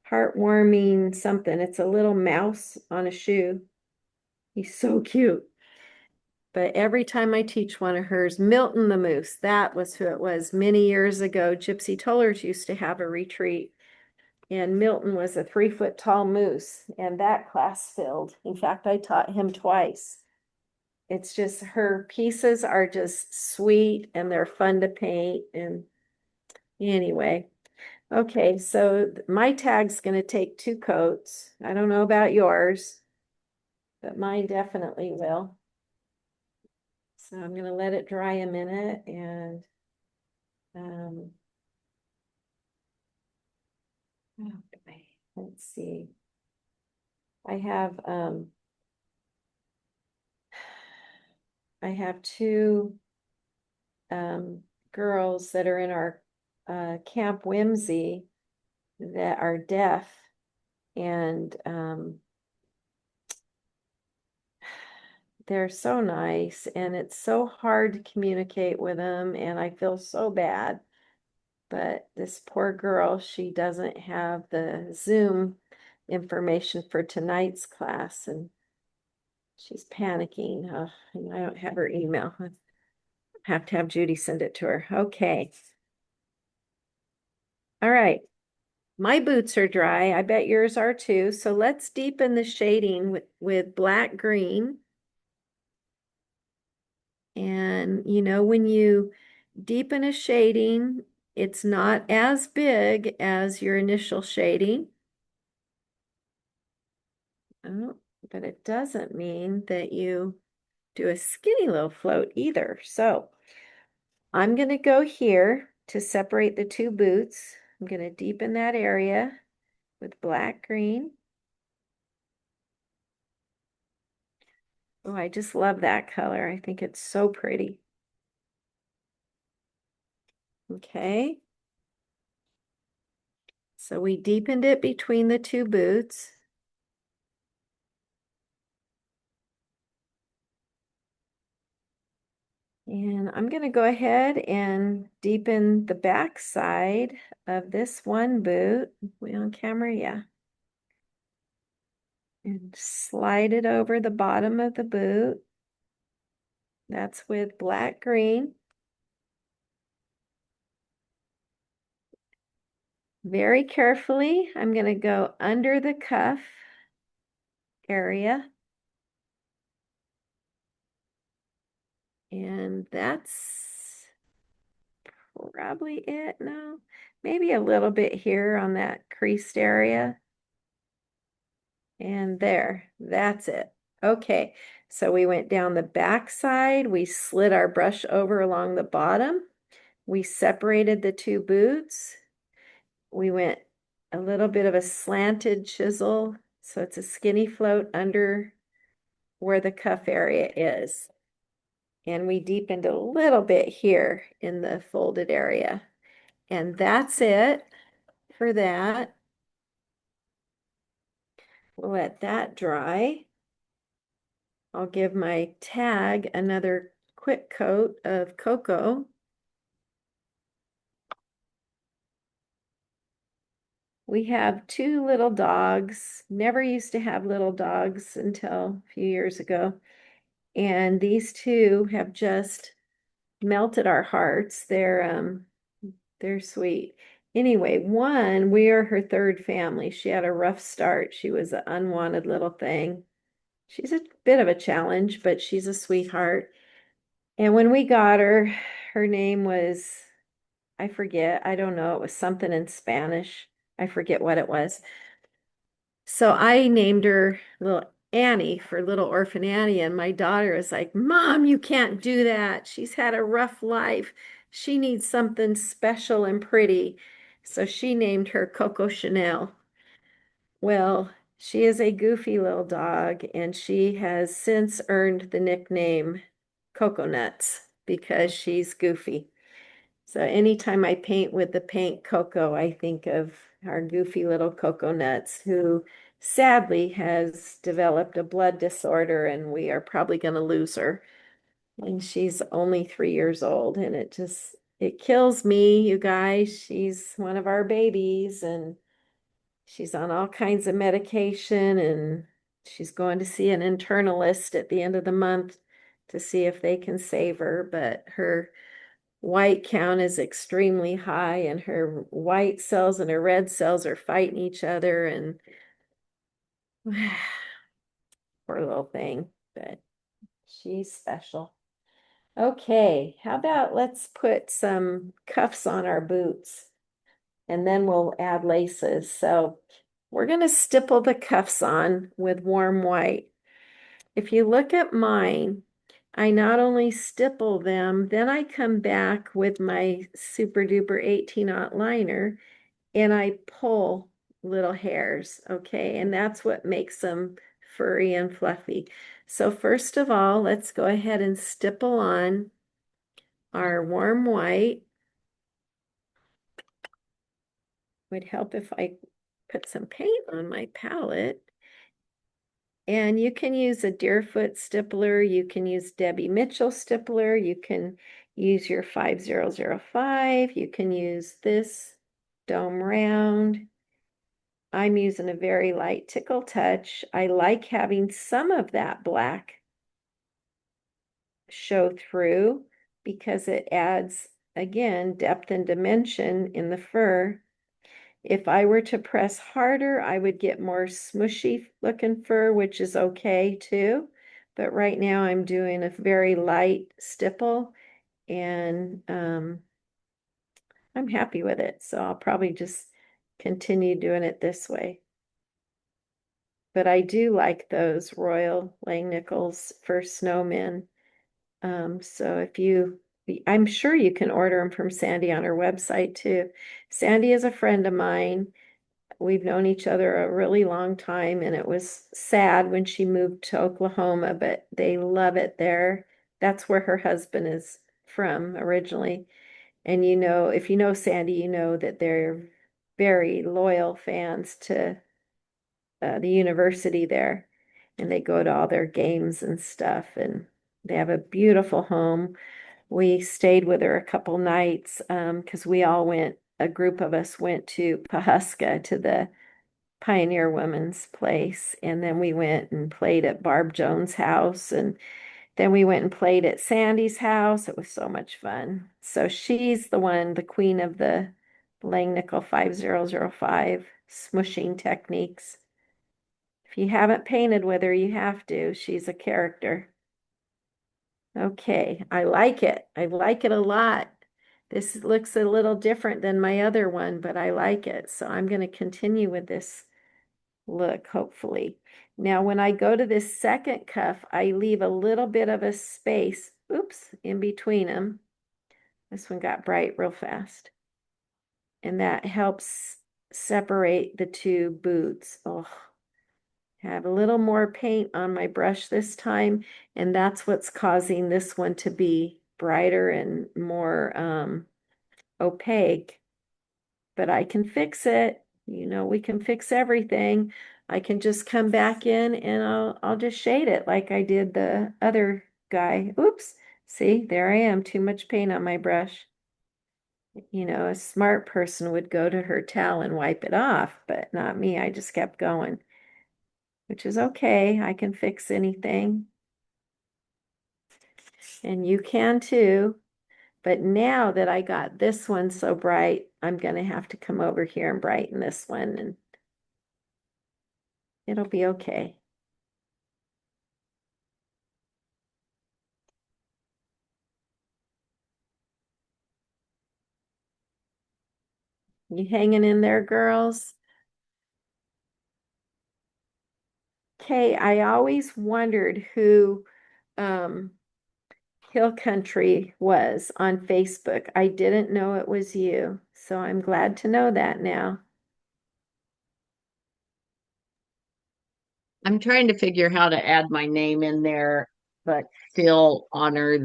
heartwarming something. It's a little mouse on a shoe. He's so cute. But every time I teach one of hers, Milton the Moose, that was who it was many years ago. Gypsy Tollers used to have a retreat. And Milton was a 3-foot tall moose, and that class filled. In fact, I taught him twice. It's just her pieces are just sweet and they're fun to paint. And anyway, okay, so my tag's going to take 2 coats. I don't know about yours, but mine definitely will. So I'm going to let it dry a minute and oh boy, let's see. I have 2 girls that are in our Camp Whimsy that are deaf, and they're so nice, and it's so hard to communicate with them, and I feel so bad. But this poor girl, she doesn't have the Zoom information for tonight's class, and she's panicking. And I don't have her email. I have to have Judy send it to her. Okay. All right. My boots are dry. I bet yours are too. So let's deepen the shading with black green. And you know, when you deepen a shading, it's not as big as your initial shading. Oh, but it doesn't mean that you do a skinny little float either. So I'm going to go here to separate the 2 boots. I'm going to deepen that area with black green. Oh, I just love that color. I think it's so pretty. Okay. So we deepened it between the 2 boots. And I'm going to go ahead and deepen the back side of this one boot. We on camera? Yeah. And slide it over the bottom of the boot. That's with black green. Very carefully, I'm going to go under the cuff area. And that's probably it. No, maybe a little bit here on that creased area. And there, that's it. Okay, so we went down the back side. We slid our brush over along the bottom. We separated the two boots. We went a little bit of a slanted chisel, so it's a skinny float under where the cuff area is. And we deepened a little bit here in the folded area. And that's it for that. We'll let that dry. I'll give my tag another quick coat of cocoa. We have two little dogs. Never used to have little dogs until a few years ago. And these two have just melted our hearts. They're sweet. Anyway, one, we are her third family. She had a rough start. She was an unwanted little thing. She's a bit of a challenge, but she's a sweetheart. And when we got her, her name was, I forget, I don't know, it was something in Spanish. I forget what it was. So I named her little Annie for little orphan Annie, and my daughter was like, Mom, you can't do that. She's had a rough life. She needs something special and pretty. So she named her Coco Chanel. Well, she is a goofy little dog, and she has since earned the nickname Coco Nuts because she's goofy. So anytime I paint with the paint cocoa, I think of our goofy little Coco Nuts, who sadly has developed a blood disorder, and we are probably going to lose her. And she's only 3 years old, and it kills me, you guys. She's one of our babies, and she's on all kinds of medication, and she's going to see an internalist at the end of the month to see if they can save her, but her white count is extremely high, and her white cells and her red cells are fighting each other, and poor little thing, but she's special. Okay, how about let's put some cuffs on our boots, and then we'll add laces. So we're going to stipple the cuffs on with warm white. If you look at mine, I not only stipple them, then I come back with my super duper 18-aught liner and I pull little hairs, okay? And that's what makes them furry and fluffy. So first of all, let's go ahead and stipple on our warm white. Would help if I put some paint on my palette. And you can use a Deerfoot stippler, you can use Debbie Mitchell stippler, you can use your 5005, you can use this dome round. I'm using a very light tickle touch. I like having some of that black show through because it adds, again, depth and dimension in the fur. If I were to press harder, I would get more smushy looking fur, which is okay too. But right now I'm doing a very light stipple, and I'm happy with it. So I'll probably just continue doing it this way. But I do like those Royal Langnickel's for snowmen. So I'm sure you can order them from Sandy on her website too. Sandy is a friend of mine. We've known each other a really long time, and it was sad when she moved to Oklahoma, but they love it there. That's where her husband is from originally. And if you know Sandy, you know that they're very loyal fans to the university there, and they go to all their games and stuff, and they have a beautiful home. We stayed with her a couple nights because a group of us went to Pahuska to the Pioneer Women's Place, and then we went and played at Barb Jones' house, and then we went and played at Sandy's house. It was so much fun. So she's the queen of the Langnickel 5005 smushing techniques. If you haven't painted with her, you have to. She's a character. Okay, I like it. I like it a lot. This looks a little different than my other one, but I like it. So I'm going to continue with this look, hopefully. Now, when I go to this second cuff, I leave a little bit of a space, oops, in between them. This one got bright real fast. And that helps separate the two boots. Oh, have a little more paint on my brush this time, and that's what's causing this one to be brighter and more opaque. But I can fix it. You know, we can fix everything. I can just come back in and I'll just shade it like I did the other guy. Oops. See, there I am. Too much paint on my brush. You know, a smart person would go to her towel and wipe it off, but not me. I just kept going, which is okay. I can fix anything. And you can too. But now that I got this one so bright, I'm going to have to come over here and brighten this one, and it'll be okay. You hanging in there, girls? Okay, I always wondered who um, Hill Country was on Facebook. I didn't know it was you, so I'm glad to know that now. I'm trying to figure how to add my name in there, but still honor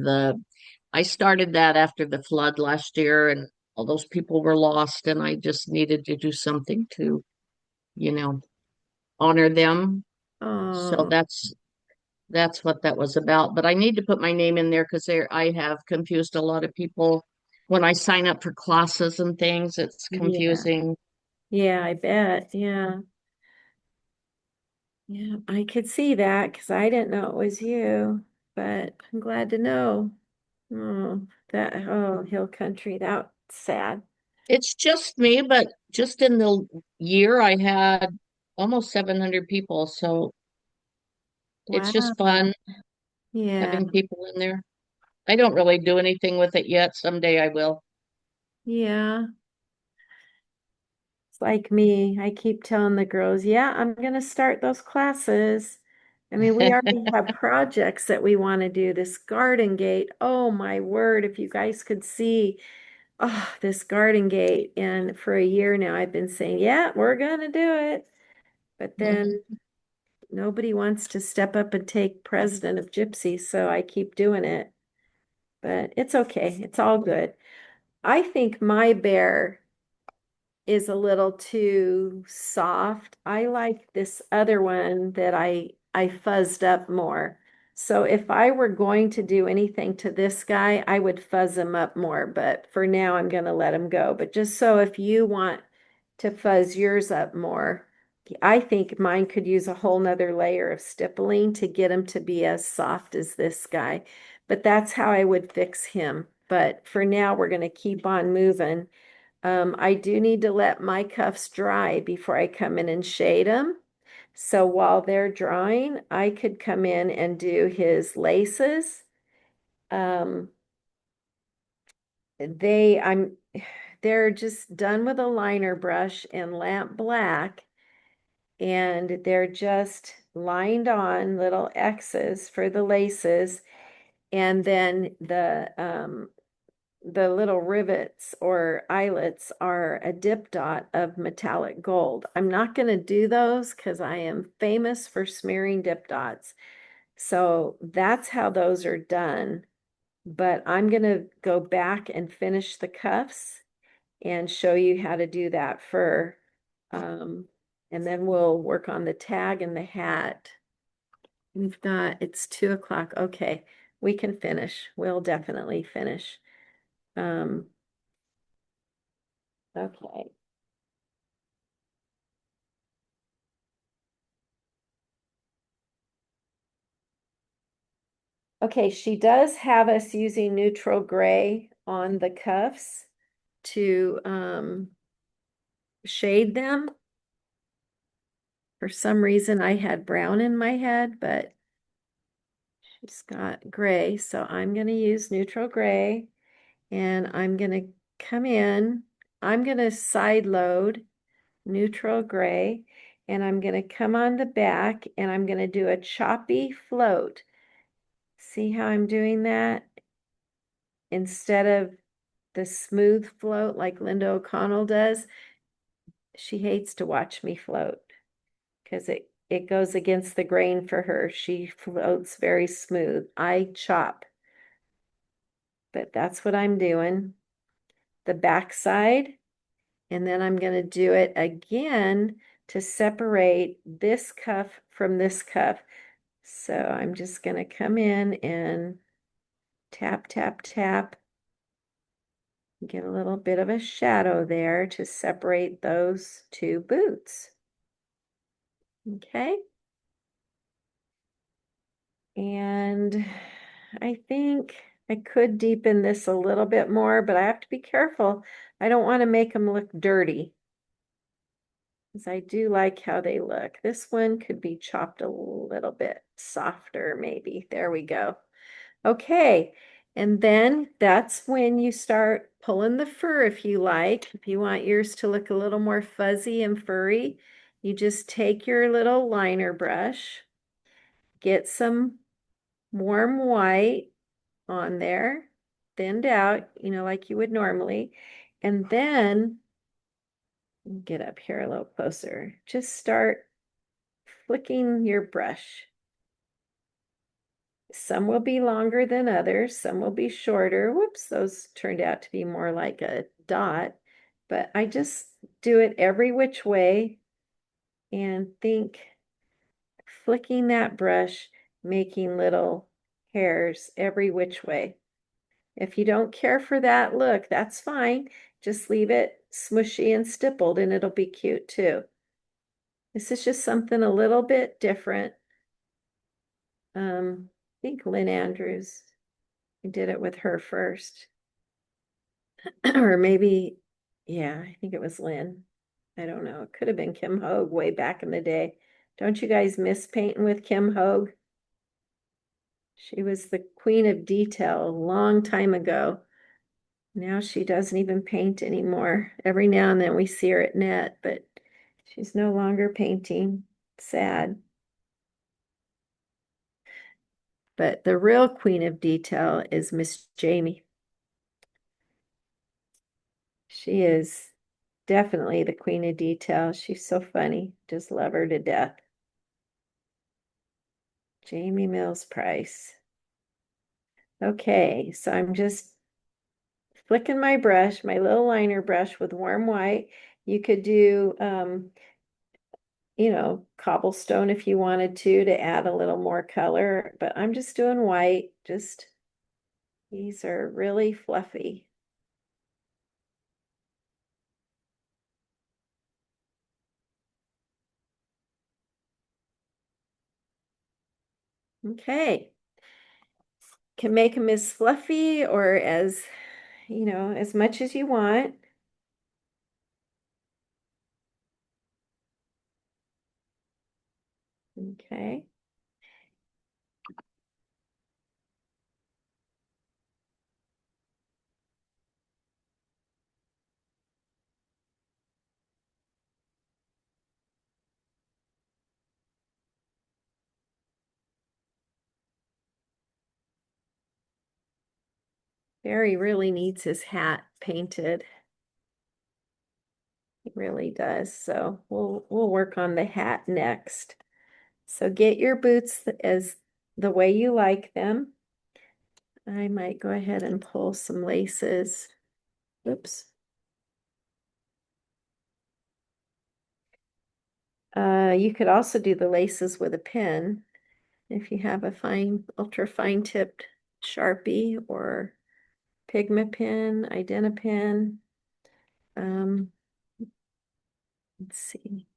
I started that after the flood last year and all those people were lost and I just needed to do something to, you know, honor them. So Oh, that's what that was about. But I need to put my name in there because there I have confused a lot of people when I sign up for classes and things. It's yeah. confusing. Yeah, I bet. Yeah. Yeah, I could see that because I didn't know it was you, but I'm glad to know. Oh, Hill Country, that's sad. It's just me, but just in the year I had almost 700 people. So it's just Wow. fun Yeah, having people in there. I don't really do anything with it yet. Someday I will. yeah. It's like me. I keep telling the girls, yeah, I'm gonna start those classes. I mean, we already have projects that we want to do. This garden gate. Oh my word, if you guys could see, oh, this garden gate. And for a year now, I've been saying, yeah, we're gonna do it. But then nobody wants to step up and take president of Gypsy, so I keep doing it. But it's okay. It's all good. I think my bear is a little too soft. I like this other one that I fuzzed up more. So if I were going to do anything to this guy, I would fuzz him up more, but for now I'm going to let him go. But just so if you want to fuzz yours up more, I think mine could use a whole nother layer of stippling to get him to be as soft as this guy. But that's how I would fix him. But for now, we're going to keep on moving. I do need to let my cuffs dry before I come in and shade them. So while they're drying, I could come in and do his laces. Um, they, I'm, they're just done with a liner brush and lamp black, and they're just lined on little X's for the laces. And then the little rivets or eyelets are a dip dot of metallic gold. I'm not going to do those because I am famous for smearing dip dots. So that's how those are done. But I'm going to go back and finish the cuffs and show you how to do that fur. Um, and then we'll work on the tag and the hat. It's 2 o'clock. Okay, we can finish. We'll definitely finish. Um, okay. Okay, she does have us using neutral gray on the cuffs to shade them. For some reason, I had brown in my head, but She's got gray, so I'm going to use neutral gray, and I'm going to come in. I'm going to side load neutral gray, and I'm going to come on the back, and I'm going to do a choppy float. See how I'm doing that? Instead of the smooth float like Linda O'Connell does, she hates to watch me float because it goes against the grain for her. She floats very smooth. I chop, but that's what I'm doing. The back side, and then I'm going to do it again to separate this cuff from this cuff. So I'm just going to come in and tap, tap, tap. Get a little bit of a shadow there to separate those two boots. Okay. And I think I could deepen this a little bit more, but I have to be careful. I don't want to make them look dirty, because I do like how they look. This one could be chopped a little bit softer, maybe. There we go. Okay. And then that's when you start pulling the fur if you like. If you want yours to look a little more fuzzy and furry, you just take your little liner brush, get some warm white on there, thinned out, like you would normally. And then get up here a little closer. Just start flicking your brush. Some will be longer than others, some will be shorter. Whoops, those turned out to be more like a dot. But I just do it every which way and think flicking that brush, making little hairs every which way. If you don't care for that look, that's fine. Just leave it smushy and stippled and it'll be cute too. This is just something a little bit different. I think Lynn Andrews, I did it with her first. Or maybe, yeah, I think it was Lynn. I don't know. It could have been Kim Hogue way back in the day. Don't you guys miss painting with Kim Hogue? She was the queen of detail a long time ago. Now she doesn't even paint anymore. Every now and then we see her at net, but she's no longer painting. Sad. But the real queen of detail is Miss Jamie. She is definitely the queen of detail. She's so funny. Just love her to death. Jamie Mills Price. Okay, so I'm just flicking my brush, my little liner brush with warm white. You could do, cobblestone if you wanted to add a little more color, but I'm just doing white. These are really fluffy. Okay. Can make them as fluffy or as much as you want. Okay. Barry really needs his hat painted. He really does. So we'll work on the hat next. So get your boots as the way you like them. I might go ahead and pull some laces. Oops. You could also do the laces with a pen if you have a ultra fine tipped Sharpie or Pigma pen, Identipen. Let's see.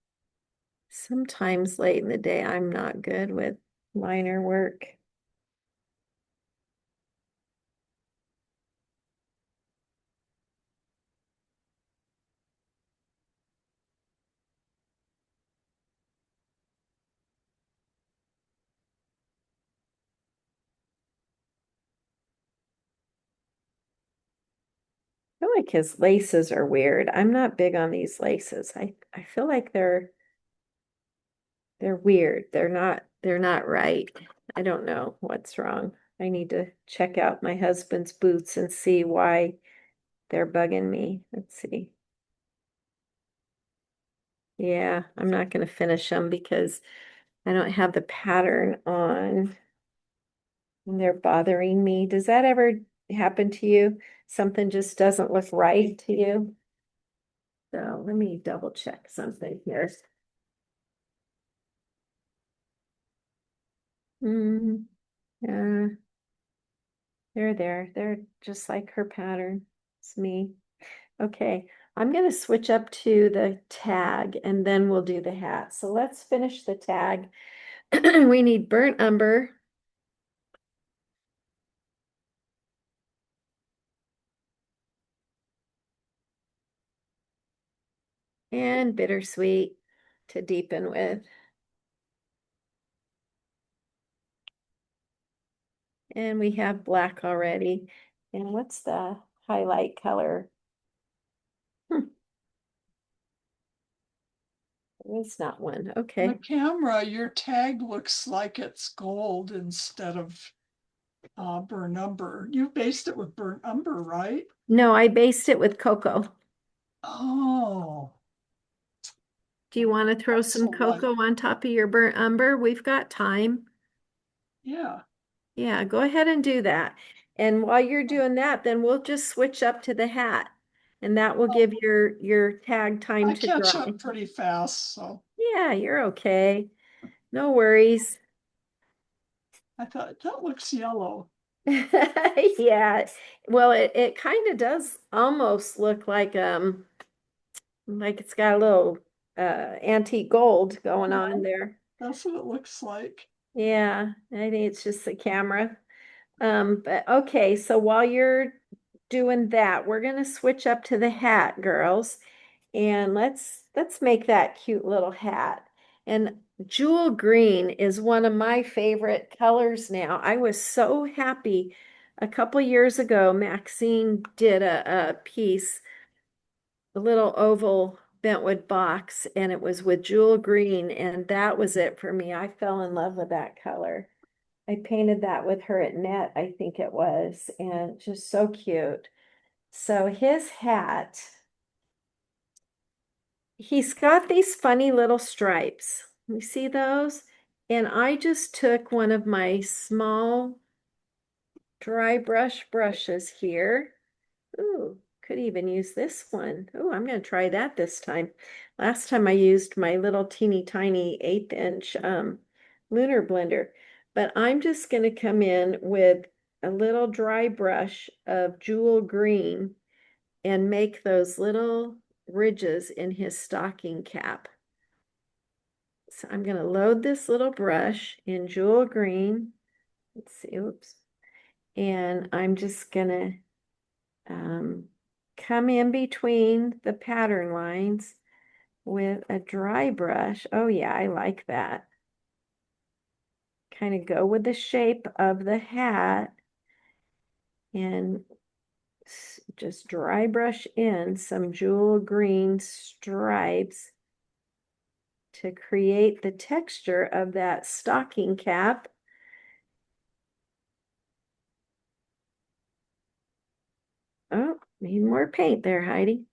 Sometimes late in the day, I'm not good with liner work. like his laces are weird. I'm not big on these laces. I feel like they're weird. They're not right. I don't know what's wrong. I need to check out my husband's boots and see why they're bugging me. Let's see. Yeah, I'm not going to finish them because I don't have the pattern on and they're bothering me. Does that ever happen to you? Something just doesn't look right to you? So let me double check something here. Mm, yeah, they're there. They're just like her pattern. It's me. Okay, I'm going to switch up to the tag and then we'll do the hat. So let's finish the tag. We need burnt umber. And bittersweet to deepen with. And we have black already. And what's the highlight color? It's not one. On the Okay. camera, your tag looks like it's gold instead of burnt umber. You based it with burnt umber, right? No, I based it with cocoa. Oh, Do you want to throw that's some so light. cocoa on top of your burnt umber? We've got time. Yeah. Yeah, go ahead and do that. And while you're doing that, then we'll just switch up to the hat. And that will give your tag time I to catch dry. up pretty fast, so Yeah, you're okay. No worries. I thought that looks yellow. Yeah. Well, it kind of does almost look like it's got a little antique gold going on there. That's what it looks like. Yeah, I think it's just the camera. But okay, so while you're doing that, we're gonna switch up to the hat, girls, and let's make that cute little hat. And jewel green is one of my favorite colors now. I was so happy a couple years ago, Maxine did a piece, a little oval bentwood box, and it was with jewel green, and that was it for me. I fell in love with that color. I painted that with her at Net, I think it was, and just so cute. So his hat, he's got these funny little stripes. You see those? And I just took one of my small dry brush brushes here. Ooh, could even use this one. Oh, I'm going to try that this time. Last time I used my little teeny tiny 1/8 inch lunar blender, but I'm just going to come in with a little dry brush of jewel green and make those little ridges in his stocking cap. So I'm going to load this little brush in jewel green. Let's see, oops. And I'm just going to come in between the pattern lines with a dry brush. Oh yeah, I like that. Kind of go with the shape of the hat and just dry brush in some jewel green stripes to create the texture of that stocking cap. Oh, need more paint there, Heidi.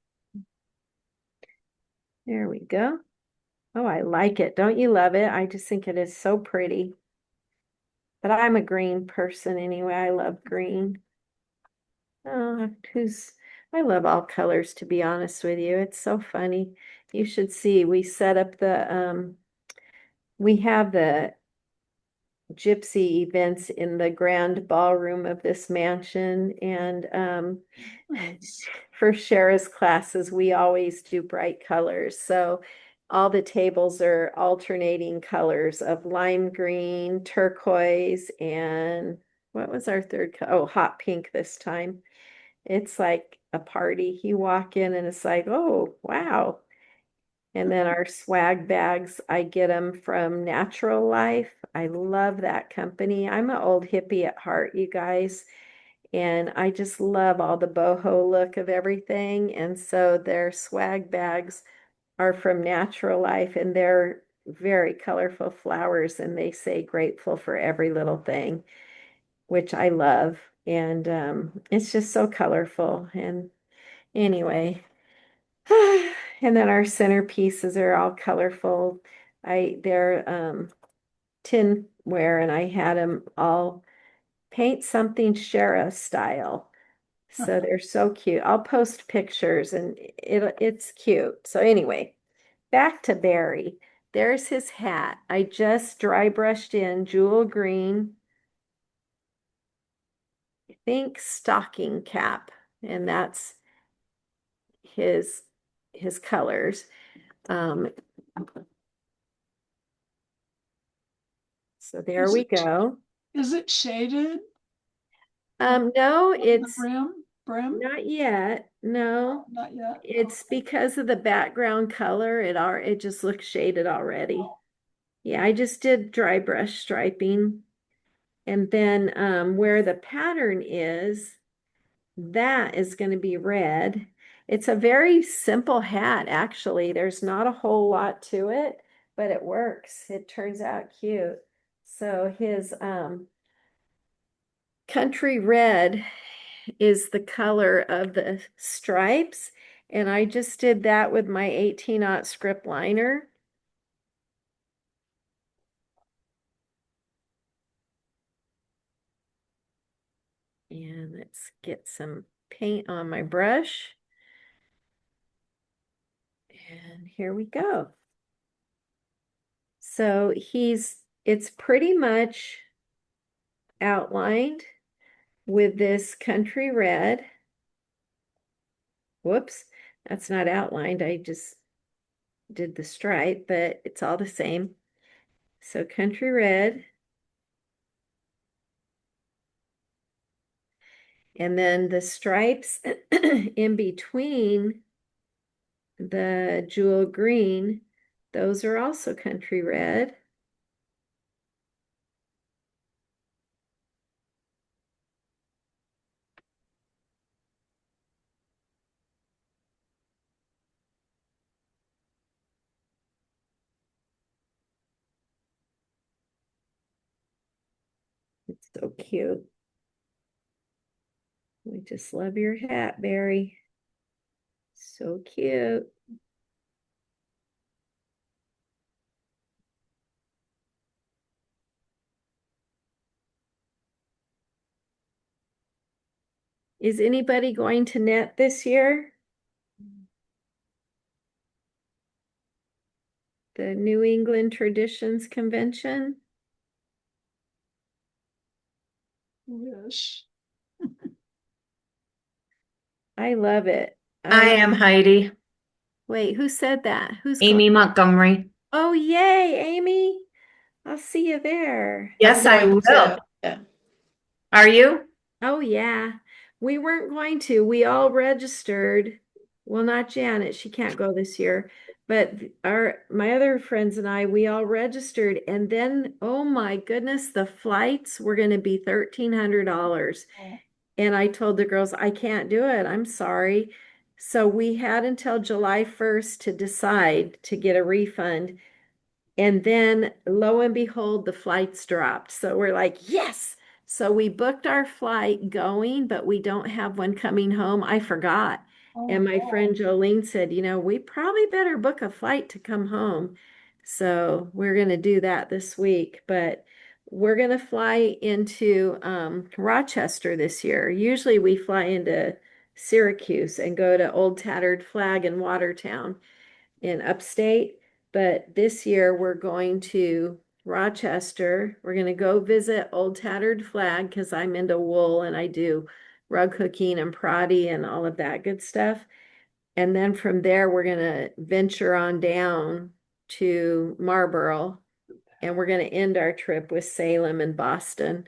There we go. Oh, I like it. Don't you love it? I just think it is so pretty. But I'm a green person anyway. I love green. Who's I love all colors, to be honest with you. It's so funny. You should see, we set up we have the gypsy events in the grand ballroom of this mansion. And for Shara's classes, we always do bright colors. So all the tables are alternating colors of lime green, turquoise, and what was our third? Oh, hot pink this time. It's like a party. You walk in and it's like, oh, wow. And then our swag bags, I get them from Natural Life. I love that company. I'm an old hippie at heart, you guys. And I just love all the boho look of everything. And so their swag bags are from Natural Life, and they're very colorful flowers, and they say grateful for every little thing, which I love. And it's just so colorful. And anyway, and then our centerpieces are all colorful. They're tinware, and I had them all paint something Shara style. So they're so cute. I'll post pictures, and it's cute. So anyway, back to Barry. There's his hat. I just dry brushed in jewel green, I think stocking cap, and that's his his colors. Um, so there Is we it, go. is it shaded? No, The it's brim? not yet. No, Not yet. it's because of the background color. It just looks shaded already. Yeah, I just did dry brush striping. And then where the pattern is, that is going to be red. It's a very simple hat, actually. There's not a whole lot to it, but it works. It turns out cute. So his country red is the color of the stripes. And I just did that with my 18-aught script liner. And let's get some paint on my brush. And here we go. So it's pretty much outlined with this country red. Whoops, that's not outlined. I just did the stripe, but it's all the same. So country red. And then the stripes in between the jewel green, those are also country red. It's so cute. We just love your hat, Barry. So cute. Is anybody going to knit this year? The New England Traditions Convention? Wish. I love it. I am Heidi. Wait, who said that? Who's going? Amy Montgomery. Oh, yay, Amy. I'll see you there. Yes, I going will. to. Yeah. Are you? Oh, yeah. We weren't going to. We all registered. Well, not Janet. She can't go this year. But my other friends and I, we all registered. And then, oh my goodness, the flights were going to be $1,300. Oh, And I told the girls, I can't do it. I'm sorry. So we had until July 1st to decide to get a refund. And then lo and behold, the flights dropped. So we're like, yes. So we booked our flight going, but we don't have one coming home. I forgot. And my friend Jolene said, we probably better book a flight to come home. So we're going to do that this week. But we're going to fly into Rochester this year. Usually we fly into Syracuse and go to Old Tattered Flag in Watertown in upstate. But this year we're going to Rochester. We're going to go visit Old Tattered Flag because I'm into wool and I do rug hooking and proddy and all of that good stuff. And then from there, we're going to venture on down to Marlboro, and we're going to end our trip with Salem and Boston.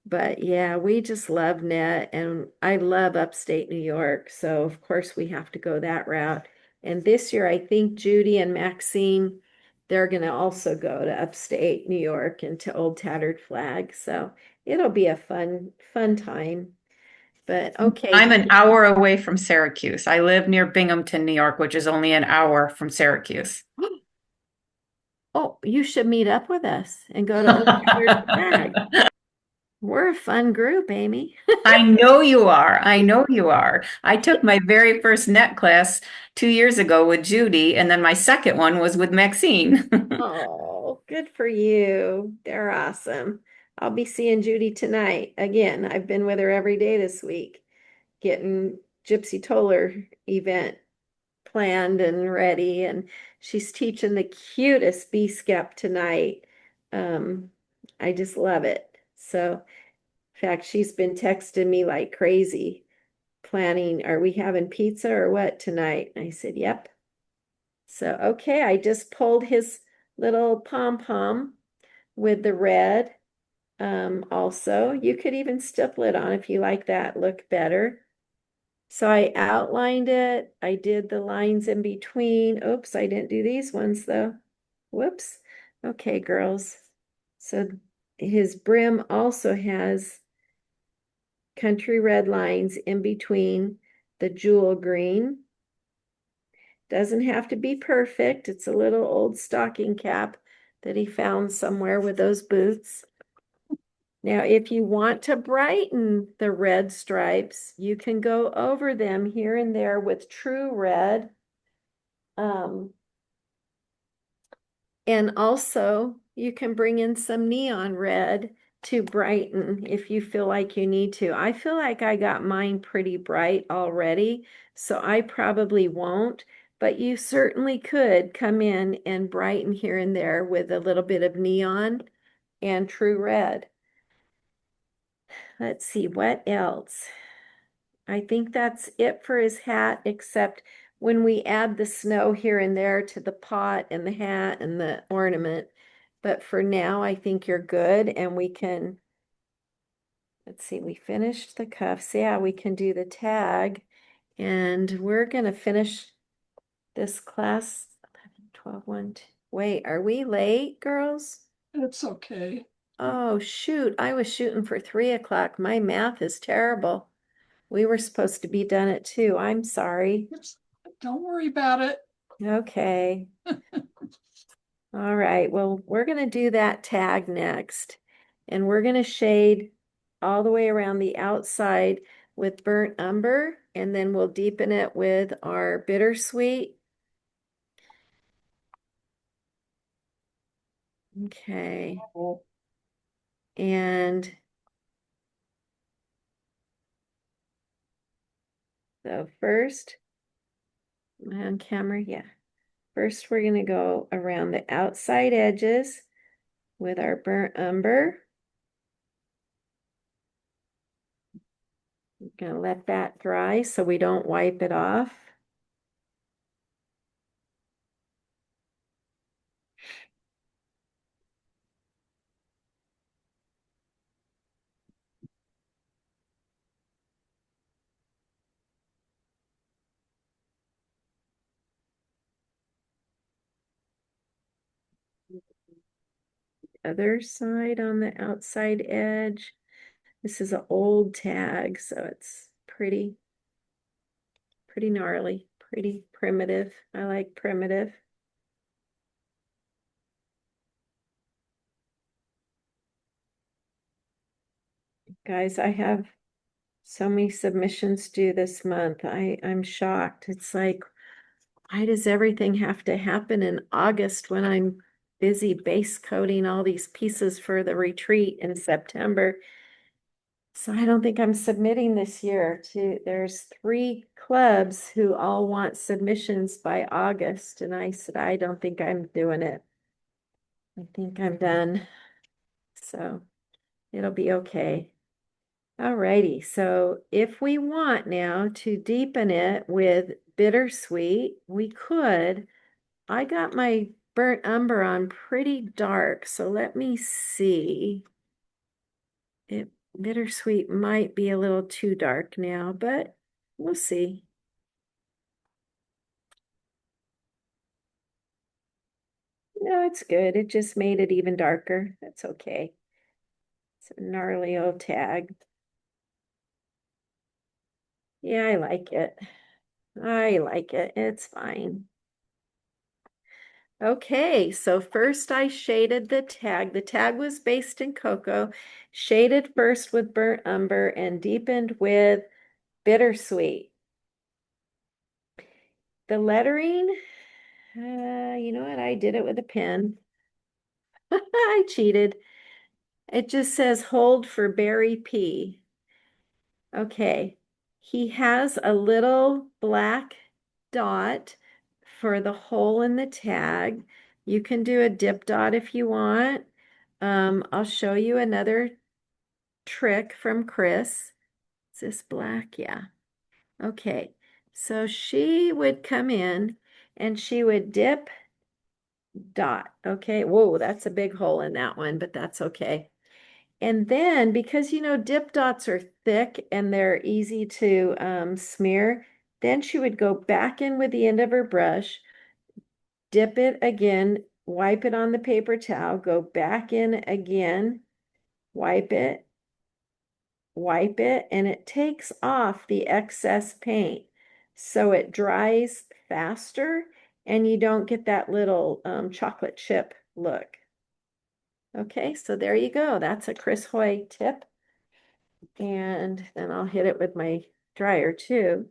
But yeah, we just love net, and I love upstate New York. So of course we have to go that route. And this year, I think Judy and Maxine, they're going to also go to upstate New York and to Old Tattered Flag. So it'll be a fun time. But okay. I'm an hour away from Syracuse. I live near Binghamton, New York, which is only an hour from Syracuse. Oh, you should meet up with us and go to Old Colored Flag. We're a fun group, Amy. I know you are. I know you are. I took my very first net class 2 years ago with Judy, and then my second one was with Maxine. Oh, good for you. They're awesome. I'll be seeing Judy tonight. Again, I've been with her every day this week, getting Gypsy Toller event planned and ready. And she's teaching the cutest bee skep tonight. Um, I just love it. So, in fact, she's been texting me like crazy, planning, are we having pizza or what tonight? I said, yep. So, okay, I just pulled his little pom-pom with the red. Also, you could even stipple it on if you like that look better. So I outlined it. I did the lines in between. Oops, I didn't do these ones though. Whoops. Okay, girls. So his brim also has country red lines in between the jewel green. Doesn't have to be perfect. It's a little old stocking cap that he found somewhere with those boots. Now, if you want to brighten the red stripes, you can go over them here and there with true red. And also you can bring in some neon red to brighten if you feel like you need to. I feel like I got mine pretty bright already, so I probably won't, but you certainly could come in and brighten here and there with a little bit of neon and true red. Let's see, what else? I think that's it for his hat, except when we add the snow here and there to the pot and the hat and the ornament. But for now, I think you're good and we can, let's see, we finished the cuffs. Yeah, we can do the tag. And we're gonna finish this class 11, 12, 1, 2. Wait, are we late, girls? It's okay. Oh, shoot, I was shooting for 3 o'clock. My math is terrible. We were supposed to be done at 2. I'm sorry. Don't worry about it. Okay. All right. Well, we're going to do that tag next. And we're going to shade all the way around the outside with burnt umber. And then we'll deepen it with our bittersweet. Okay. And so first, am I on camera? Yeah. First, we're going to go around the outside edges with our burnt umber. I'm going to let that dry so we don't wipe it off. Other side on the outside edge. This is an old tag, so it's pretty gnarly, pretty primitive. I like primitive. Guys, I have so many submissions due this month. I'm shocked. It's like, why does everything have to happen in August when I'm busy base coating all these pieces for the retreat in September? So I don't think I'm submitting this year there's 3 clubs who all want submissions by August. And I said, I don't think I'm doing it. I think I'm done. So it'll be okay. Alrighty. So if we want now to deepen it with bittersweet, we could. I got my burnt umber on pretty dark. So let me see. Bittersweet might be a little too dark now, but we'll see. No, it's good. It just made it even darker. That's okay. It's a gnarly old tag. Yeah, I like it. I like it. It's fine. Okay, so first I shaded the tag. The tag was based in cocoa, shaded first with burnt umber and deepened with bittersweet. The lettering, you know what? I did it with a pen. I cheated. It just says hold for Beary P. Okay, he has a little black dot for the hole in the tag. You can do a dip dot if you want. I'll show you another trick from Chris. Is this black? Yeah. Okay, so she would come in and she would dip dot. Okay, whoa, that's a big hole in that one, but that's okay. And then because you know dip dots are thick and they're easy to smear, then she would go back in with the end of her brush, dip it again, wipe it on the paper towel, go back in again, wipe it, and it takes off the excess paint. So it dries faster and you don't get that little chocolate chip look. Okay, so there you go. That's a Chris Hoy tip. And then I'll hit it with my dryer too.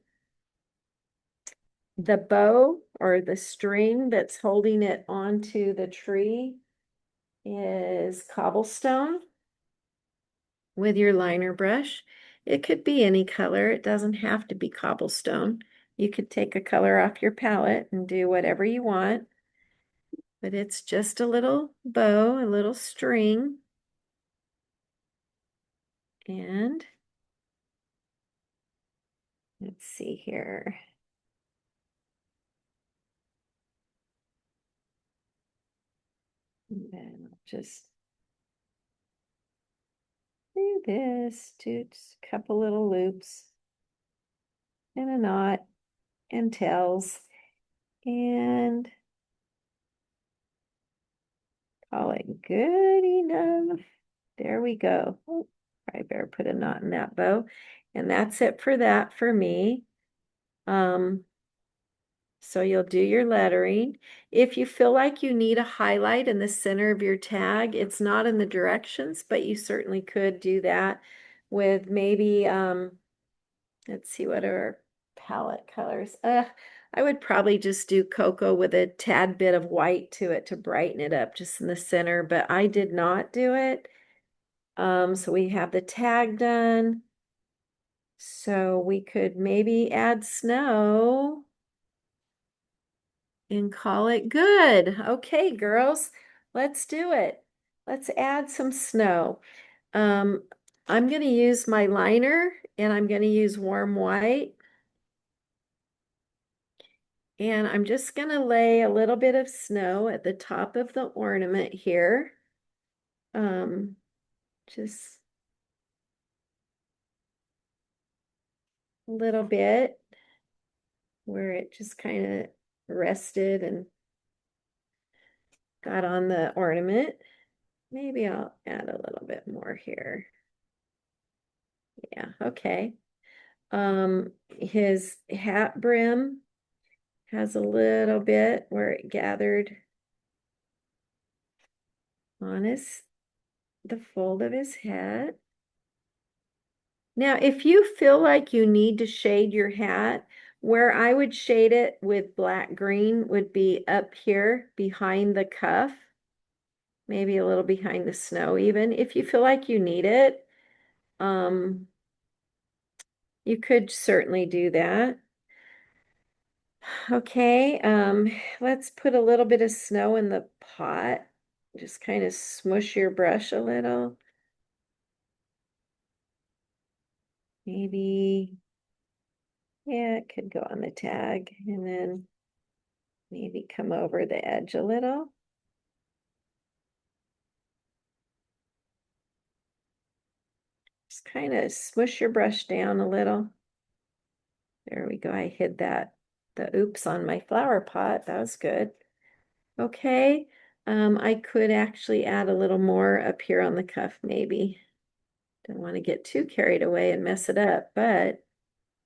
The bow or the string that's holding it onto the tree is cobblestone with your liner brush. It could be any color. It doesn't have to be cobblestone. You could take a color off your palette and do whatever you want. But it's just a little bow, a little string. And let's see here. And then I'll just do this, do just a couple little loops and a knot and tails and call it good enough. There we go. Oh, I better put a knot in that bow. And that's it for that for me. So you'll do your lettering. If you feel like you need a highlight in the center of your tag, it's not in the directions, but you certainly could do that with maybe, let's see, what are palette colors? I would probably just do cocoa with a tad bit of white to it to brighten it up just in the center, but I did not do it. So we have the tag done. So we could maybe add snow and call it good. Okay, girls, let's do it. Let's add some snow. Um, I'm going to use my liner and I'm going to use warm white. And I'm just going to lay a little bit of snow at the top of the ornament here. Just a little bit where it just kind of rested and got on the ornament. Maybe I'll add a little bit more here. Yeah, okay. His hat brim has a little bit where it gathered on the fold of his hat. Now, if you feel like you need to shade your hat, where I would shade it with black green would be up here behind the cuff, maybe a little behind the snow even. If you feel like you need it, you could certainly do that. Okay, let's put a little bit of snow in the pot. Just kind of smush your brush a little. Maybe, yeah, it could go on the tag and then maybe come over the edge a little. Just kind of smush your brush down a little. There we go. I hid the oops on my flower pot. That was good. Okay, I could actually add a little more up here on the cuff maybe. Don't want to get too carried away and mess it up, but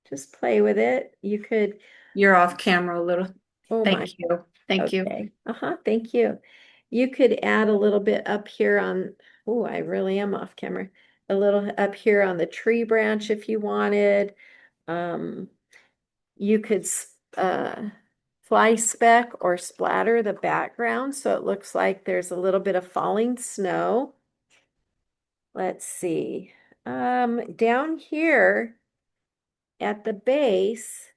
Just play with it. You could, You're off camera a little. oh my, Thank you. Thank you. okay. Thank you. You could add a little bit up here on, oh, I really am off camera. A little up here on the tree branch if you wanted. You could fly speck or splatter the background so it looks like there's a little bit of falling snow. Let's see. Down here at the base,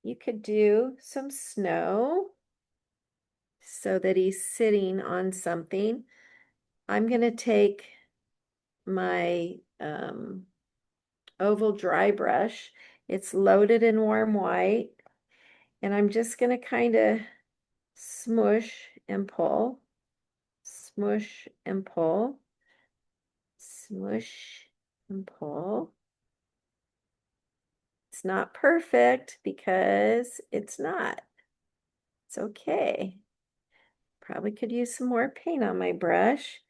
you could do some snow so that he's sitting on something. I'm going to take my oval dry brush. It's loaded in warm white. And I'm just going to kind of smush and pull, smush and pull, smush and pull. It's not perfect because it's not. It's okay. Probably could use some more paint on my brush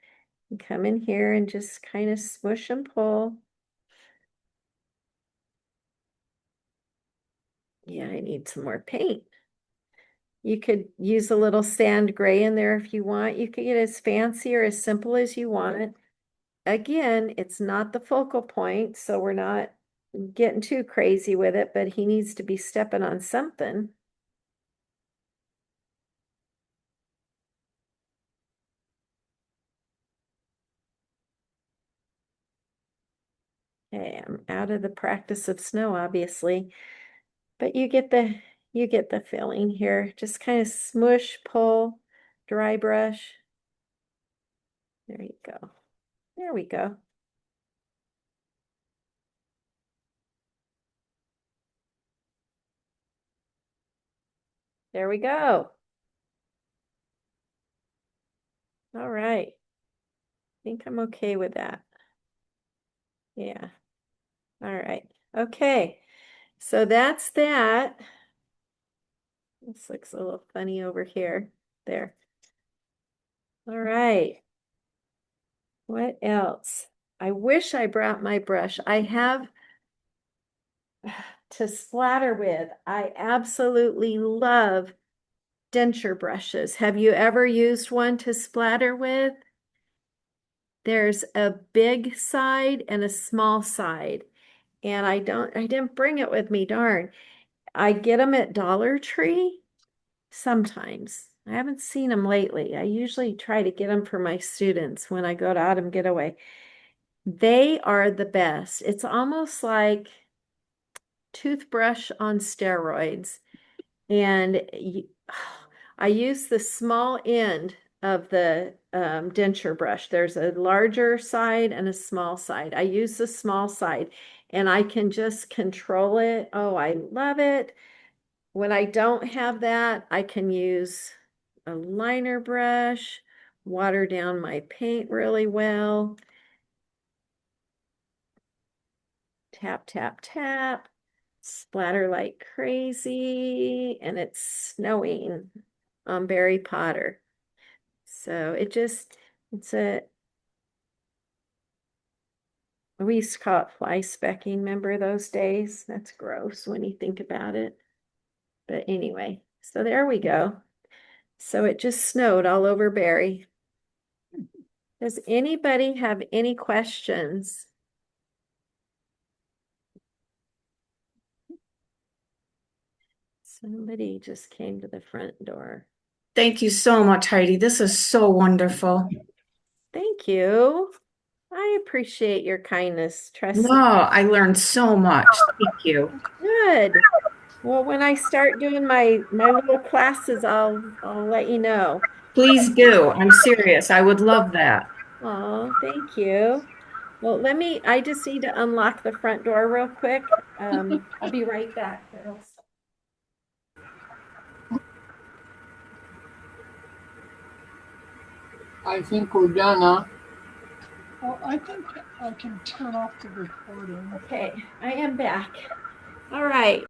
and come in here and just kind of smush and pull. Yeah, I need some more paint. You could use a little sand gray in there if you want. You could get as fancy or as simple as you want. Again, it's not the focal point, so we're not getting too crazy with it, but he needs to be stepping on something. Okay, I'm out of the practice of snow, obviously, but you get the feeling here. Just kind of smush, pull, dry brush. There you go. There we go. There we go. All right. I think I'm okay with that. Yeah. All right. Okay. So that's that. This looks a little funny over here. There. All right. What else? I wish I brought my brush. I have to splatter with. I absolutely love denture brushes. Have you ever used one to splatter with? There's a big side and a small side. And I didn't bring it with me, darn. I get them at Dollar Tree sometimes. I haven't seen them lately. I usually try to get them for my students when I go to Autumn Getaway. They are the best. It's almost like toothbrush on steroids. And I use the small end of the denture brush. There's a larger side and a small side. I use the small side and I can just control it. Oh, I love it. When I don't have that, I can use a liner brush, water down my paint really well. Tap, tap, tap, splatter like crazy, and it's snowing on Beary Potter. So it's we used to call it fly specking. Remember those days? That's gross when you think about it. But anyway, so there we go. So it just snowed all over Beary. Does anybody have any questions? Somebody just came to the front door. Thank you so much, Heidi. This is so wonderful. Thank you. I appreciate your kindness, trust No, me. I learned so much. Thank you. Good. Well, when I start doing my little classes, I'll let you know. Please do. I'm serious. I would love that. Oh, thank you. Well, I just need to unlock the front door real quick. I'll be right back, girls. I think we're done, huh? Well, I think I can turn off the recording. Okay, I am back. All right.